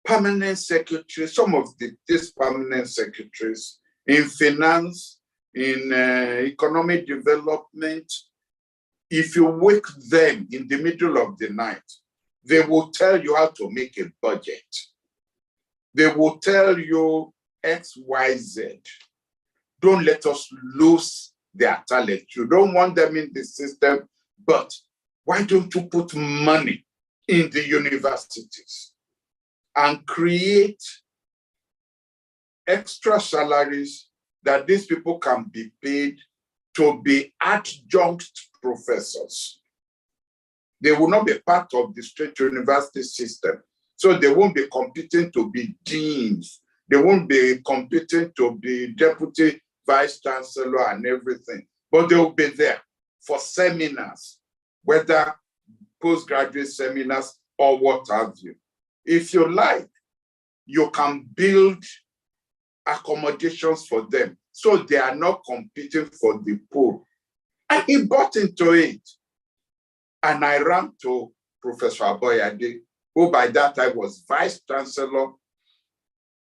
permanent secretaries, some of these permanent secretaries in finance, in economic development, if you wake them in the middle of the night, they will tell you how to make a budget. They will tell you X, Y, Z. Don't let us lose their talent. You don't want them in the system, but why don't you put money in the universities and create extra salaries that these people can be paid to be adjunct professors? They will not be part of the straight university system. So they won't be competing to be deans. They won't be competing to be deputy vice chancellor and everything. But they will be there for seminars, whether postgraduate seminars or what have you. If you like, you can build accommodations for them so they are not competing for the pool. And he bought into it. And I ran to Professor Aboyade, who by that time was Vice Chancellor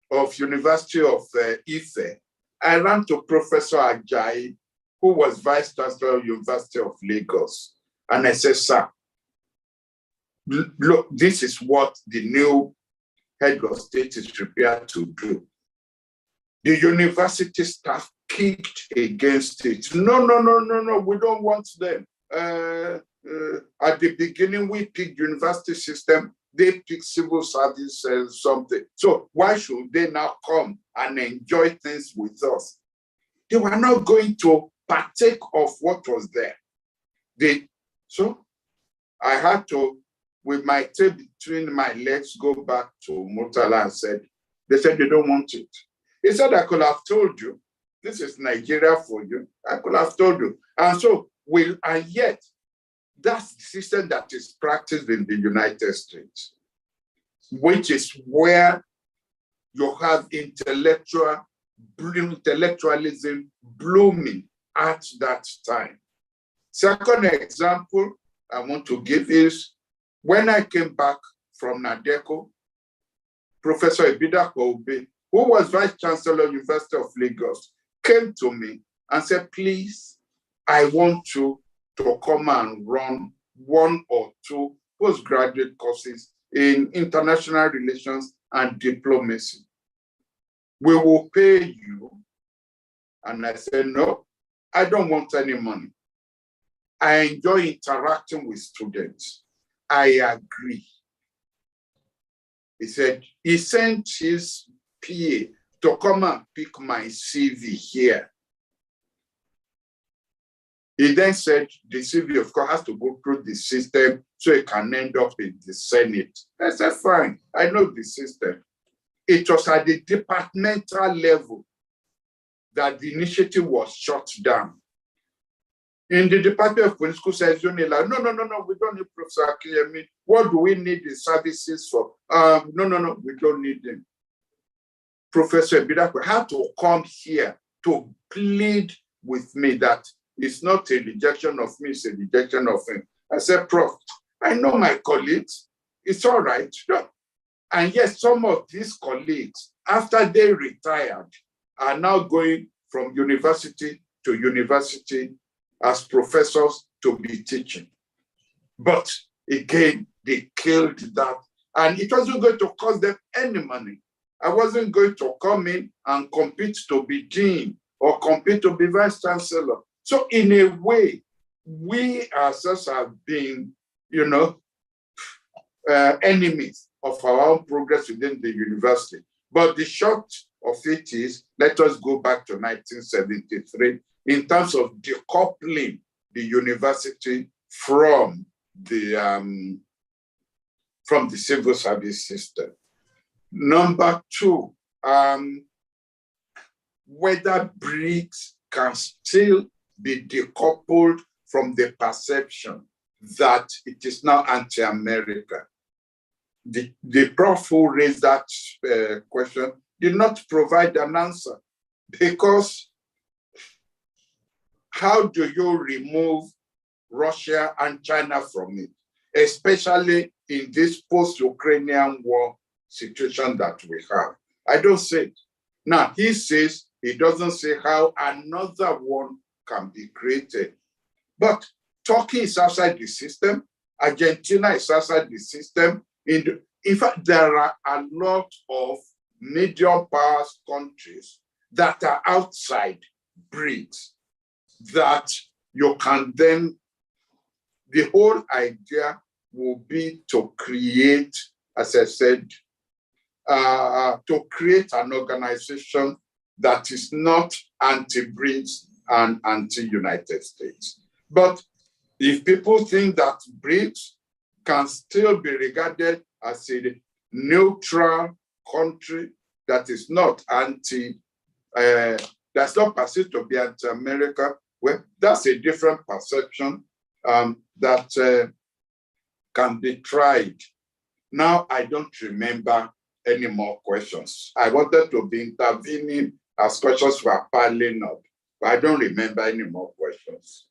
of University of Ife. I ran to Professor Ajayi, who was Vice Chancellor of University of Lagos. And I said, sir, look, this is what the new head of state is prepared to do. The university staff kicked against it. No, we don't want them. At the beginning, we picked university system, they picked civil service and something. So why should they now come and enjoy things with us? They were not going to partake of what was there. So I had to, with my tail between my legs, go back to Murtala and said, they said they don't want it. He said, I could have told you, this is Nigeria for you. I could have told you. And so, and yet, that's the system that is practiced in the United States, which is where you have intellectualism blooming at that time. Second example I want to give is when I came back from NADECO, Professor Ebida Kobe, who was Vice Chancellor of University of Lagos, came to me and said, please, I want you to come and run 1 or 2 postgraduate courses in international relations and diplomacy. We will pay you. And I said, no, I don't want any money. I enjoy interacting with students. I agree. He said, he sent his PA to come and pick my CV here. He then said the CV, of course, has to go through the system so it can end up in the Senate. I said, fine, I know the system. It was at the departmental level that the initiative was shut down. In the Department of Political Science, like, no, we don't need Professor Akinyemi. What do we need the services for? No, we don't need them. Professor Bidakwe had to come here to plead with me that it's not a rejection of me, it's a rejection of him. I said, Prof, I know my colleagues, it's all right. And yes, some of these colleagues, after they retired, are now going from university to university as professors to be teaching. But again, they killed that. And it wasn't going to cost them any money. I wasn't going to come in and compete to be dean or compete to be vice chancellor. So in a way, we ourselves have been, enemies of our own progress within the university. But the short of it is, let us go back to 1973 in terms of decoupling the university from the civil service system. Number 2, whether BRICS can still be decoupled from the perception that it is now anti-America. The prof who raised that question did not provide an answer, because how do you remove Russia and China from it, especially in this post-Ukrainian war situation that we have? I don't say it. Now, he says he doesn't say how another one can be created. But Turkey is outside the system. Argentina is outside the system. In fact, there are a lot of medium powers countries that are outside BRICS that you can then, the whole idea will be to create, as I said, to create an organization that is not anti-BRICS and anti-United States. But if people think that BRICS can still be regarded as a neutral country that is not that's not perceived to be anti-America, well, that's a different perception that can be tried. Now, I don't remember any more questions. I wanted to be intervening as questions were piling up, but I don't remember any more questions.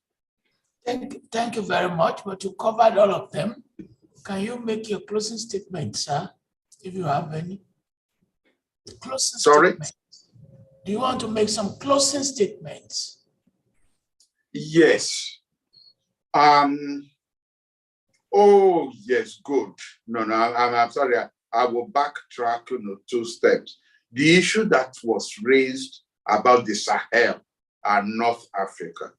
Thank you very much, but you covered all of them. Can you make your closing statement, sir, if you have any? Closing statements. Do you want to make some closing statements? Yes. Oh, yes, good. No, I'm sorry. I will backtrack 2 steps. The issue that was raised about the Sahel and North Africa.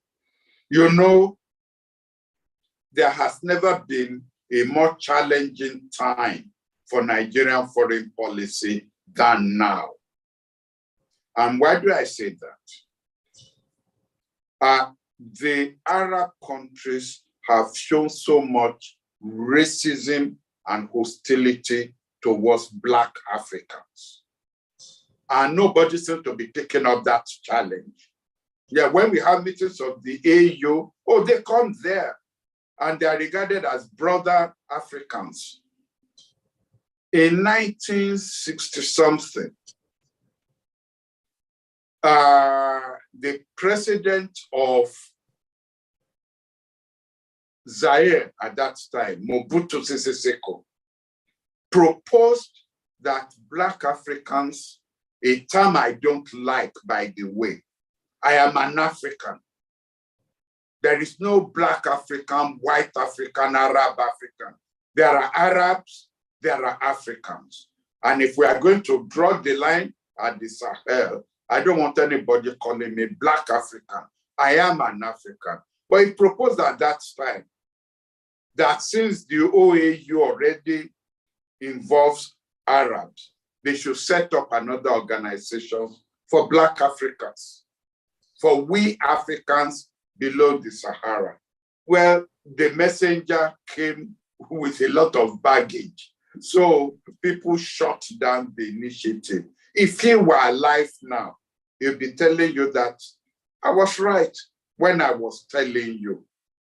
There has never been a more challenging time for Nigerian foreign policy than now. And why do I say that? The Arab countries have shown so much racism and hostility towards Black Africans. And nobody seems to be taking up that challenge. Yeah, when we have meetings of the AU, oh, they come there and they are regarded as brother Africans. In 1960-something, the president of Zaire at that time, Mobutu Sese Seko, proposed that Black Africans, a term I don't like, by the way, I am an African. There is no black African, white African, Arab African. There are Arabs, there are Africans. And if we are going to draw the line at the Sahel, I don't want anybody calling me black African. I am an African. But he proposed at that time that since the OAU already involves Arabs, they should set up another organization for black Africans, for we Africans below the Sahara. Well, the messenger came with a lot of baggage. So people shut down the initiative. If he were alive now, he'll be telling you that I was right when I was telling you.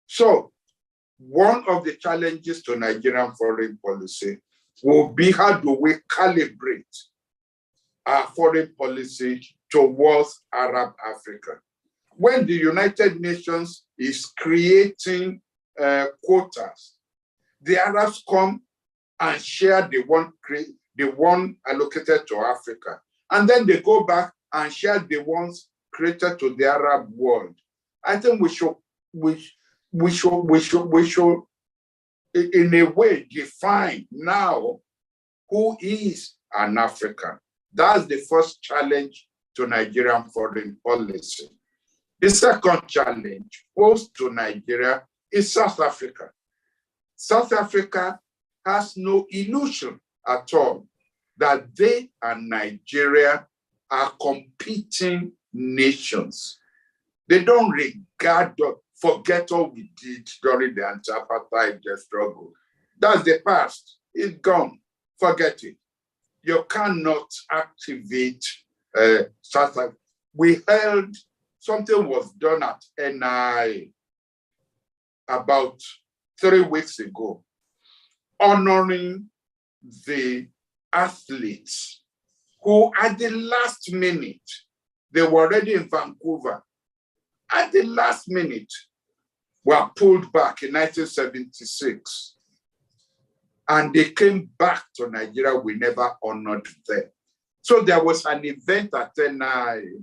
So one of the challenges to Nigerian foreign policy will be how do we calibrate our foreign policy towards Arab Africa? When the United Nations is creating quotas, the Arabs come and share the one allocated to Africa. And then they go back and share the ones created to the Arab world. I think we should in a way define now who is an African. That's the first challenge to Nigerian foreign policy. The second challenge posed to Nigeria is South Africa. South Africa has no illusion at all that they and Nigeria are competing nations. They don't regard or forget all we did during the anti-apartheid struggle. That's the past. It's gone. Forget it. You cannot activate South Africa. We held, something was done at NI about 3 weeks ago, honoring the athletes who at the last minute, they were already in Vancouver, at the last minute, were pulled back in 1976. And they came back to Nigeria, we never honored them. So there was an event at NI,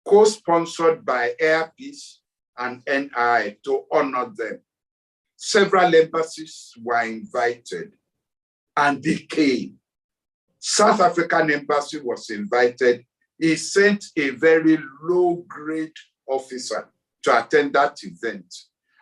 co-sponsored by Air Peace and NI to honor them. Several embassies were invited and they came. South African embassy was invited. He sent a very low-grade officer to attend that event.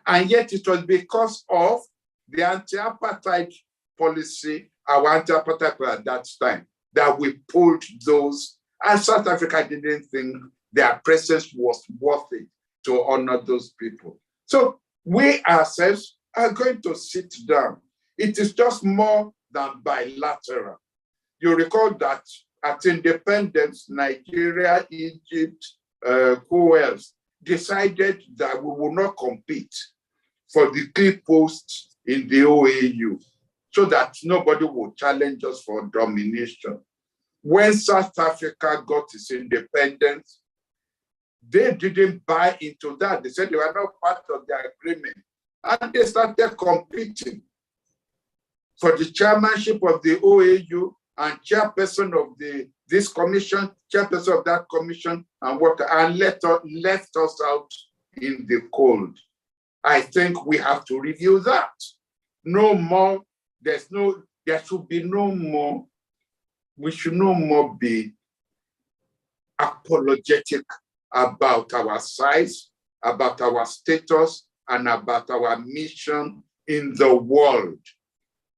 And yet it was because of the anti-apartheid policy, our anti-apartheid policy at that time, that we pulled those, and South Africa didn't think their presence was worth it to honor those people. So we ourselves are going to sit down. It is just more than bilateral. You recall that at independence, Nigeria, Egypt, who else, decided that we will not compete for the key posts in the OAU so that nobody will challenge us for domination. When South Africa got its independence, they didn't buy into that. They said they were not part of the agreement. And they started competing for the chairmanship of the OAU and chairperson of this commission, chairperson of that commission, and left us out in the cold. I think we have to review that. No more, there should be no more, we should no more be apologetic about our size, about our status, and about our mission in the world.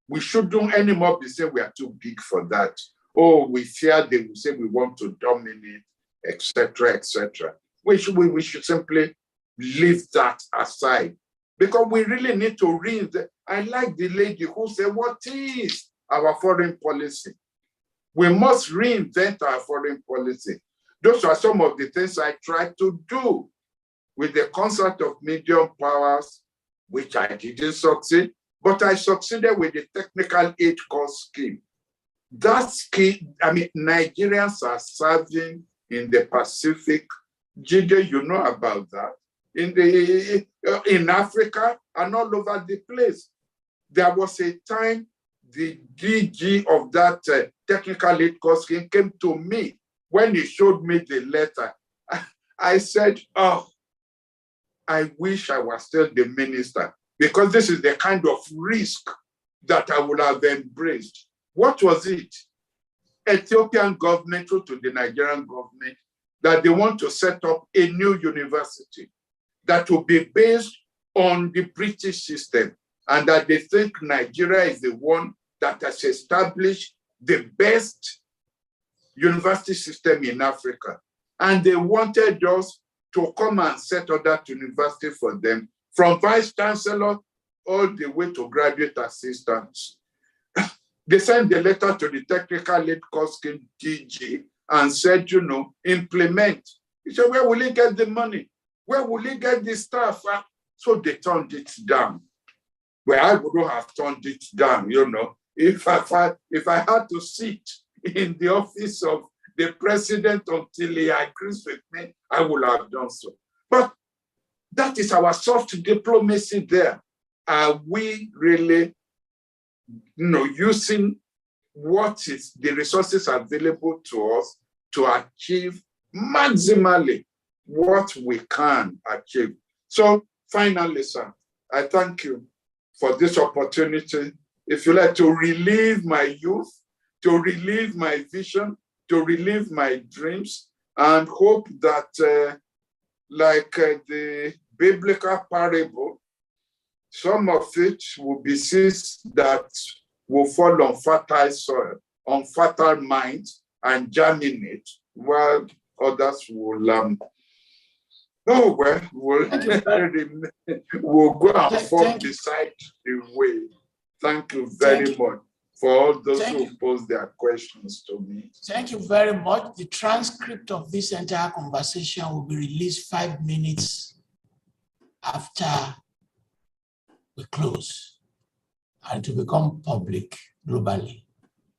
We shouldn't anymore be saying we are too big for that. Oh, we fear they will say we want to dominate, etc., etc. We should simply leave that aside because we really need to read. I like the lady who said, what is our foreign policy? We must reinvent our foreign policy. Those are some of the things I tried to do with the concert of medium powers, which I didn't succeed, but I succeeded with the technical aid course scheme. That scheme, I mean, Nigerians are serving in the Pacific. Jide, you know about that. In Africa and all over the place. There was a time the DG of that technical aid course scheme came to me when he showed me the letter. I said, oh, I wish I was still the minister, because this is the kind of risk that I would have embraced. What was it? Ethiopian government to the Nigerian government that they want to set up a new university that will be based on the British system, and that they think Nigeria is the one that has established the best university system in Africa. And they wanted us to come and set up that university for them, from vice chancellor all the way to graduate assistants. They sent the letter to the technical lead Coskin DG and said, implement. He said, where will he get the money? Where will he get the staff? So they turned it down. Well, I wouldn't have turned it down, if I had to sit in the office of the president until he agrees with me, I would have done so. But that is our soft diplomacy there. Are we really using what is the resources available to us to achieve maximally what we can achieve? So finally, sir, I thank you for this opportunity. If you like, to relive my youth, to relive my vision, to relive my dreams, and hope that like the biblical parable, some of it will be seeds that will fall on fertile soil, on fertile minds, and germinate, while others will we'll go and fall beside the way. Thank you very much for all those who posed their questions to me. Thank you very much. The transcript of this entire conversation will be released 5 minutes after we close, and to become public globally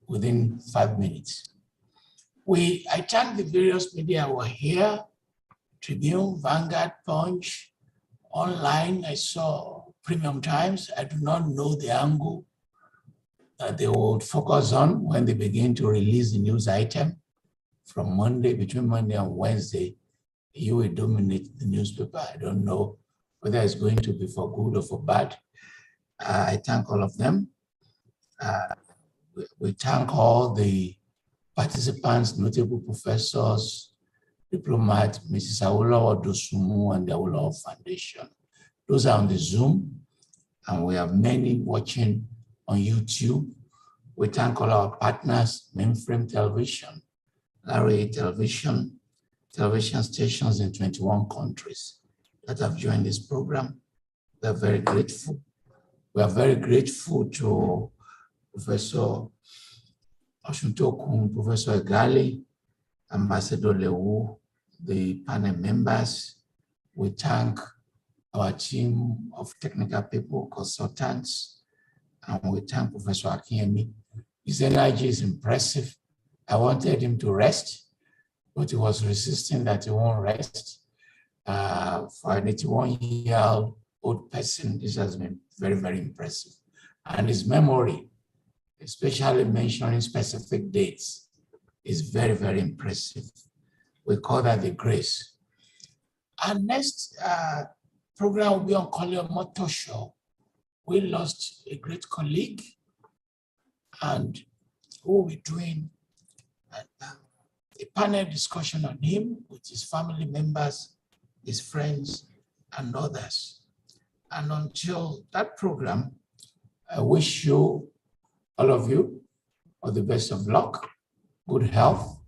within 5 minutes. I thank the various media who are here, Tribune, Vanguard, Punch, online. I saw Premium Times. I do not know the angle that they would focus on when they begin to release the news item from Monday, between Monday and Wednesday. You will dominate the newspaper. I don't know whether it's going to be for good or for bad. I thank all of them. We thank all the participants, notable professors, diplomats, Mrs. Awolowo Dosumu and the Awolowo Foundation. Those are on the Zoom, and we have many watching on YouTube. We thank all our partners, Mainframe Television, Larry Television stations in 21 countries that have joined this program. We are very grateful. We are very grateful to Professor Oshuntokun, Professor Egali, Ambassador Lewu, the panel members. We thank our team of technical people, consultants, and we thank Professor Akinyemi. His energy is impressive. I wanted him to rest, but he was resisting that he won't rest. For an 81-year-old person, this has been very, very impressive. And his memory, especially mentioning specific dates, is very, very impressive. We call that the grace. Our next program will be on Collier Motor Show. We lost a great colleague, and we'll be doing a panel discussion on him with his family members, his friends, and others. And until that program, I wish you, all of you, all the best of luck, good health,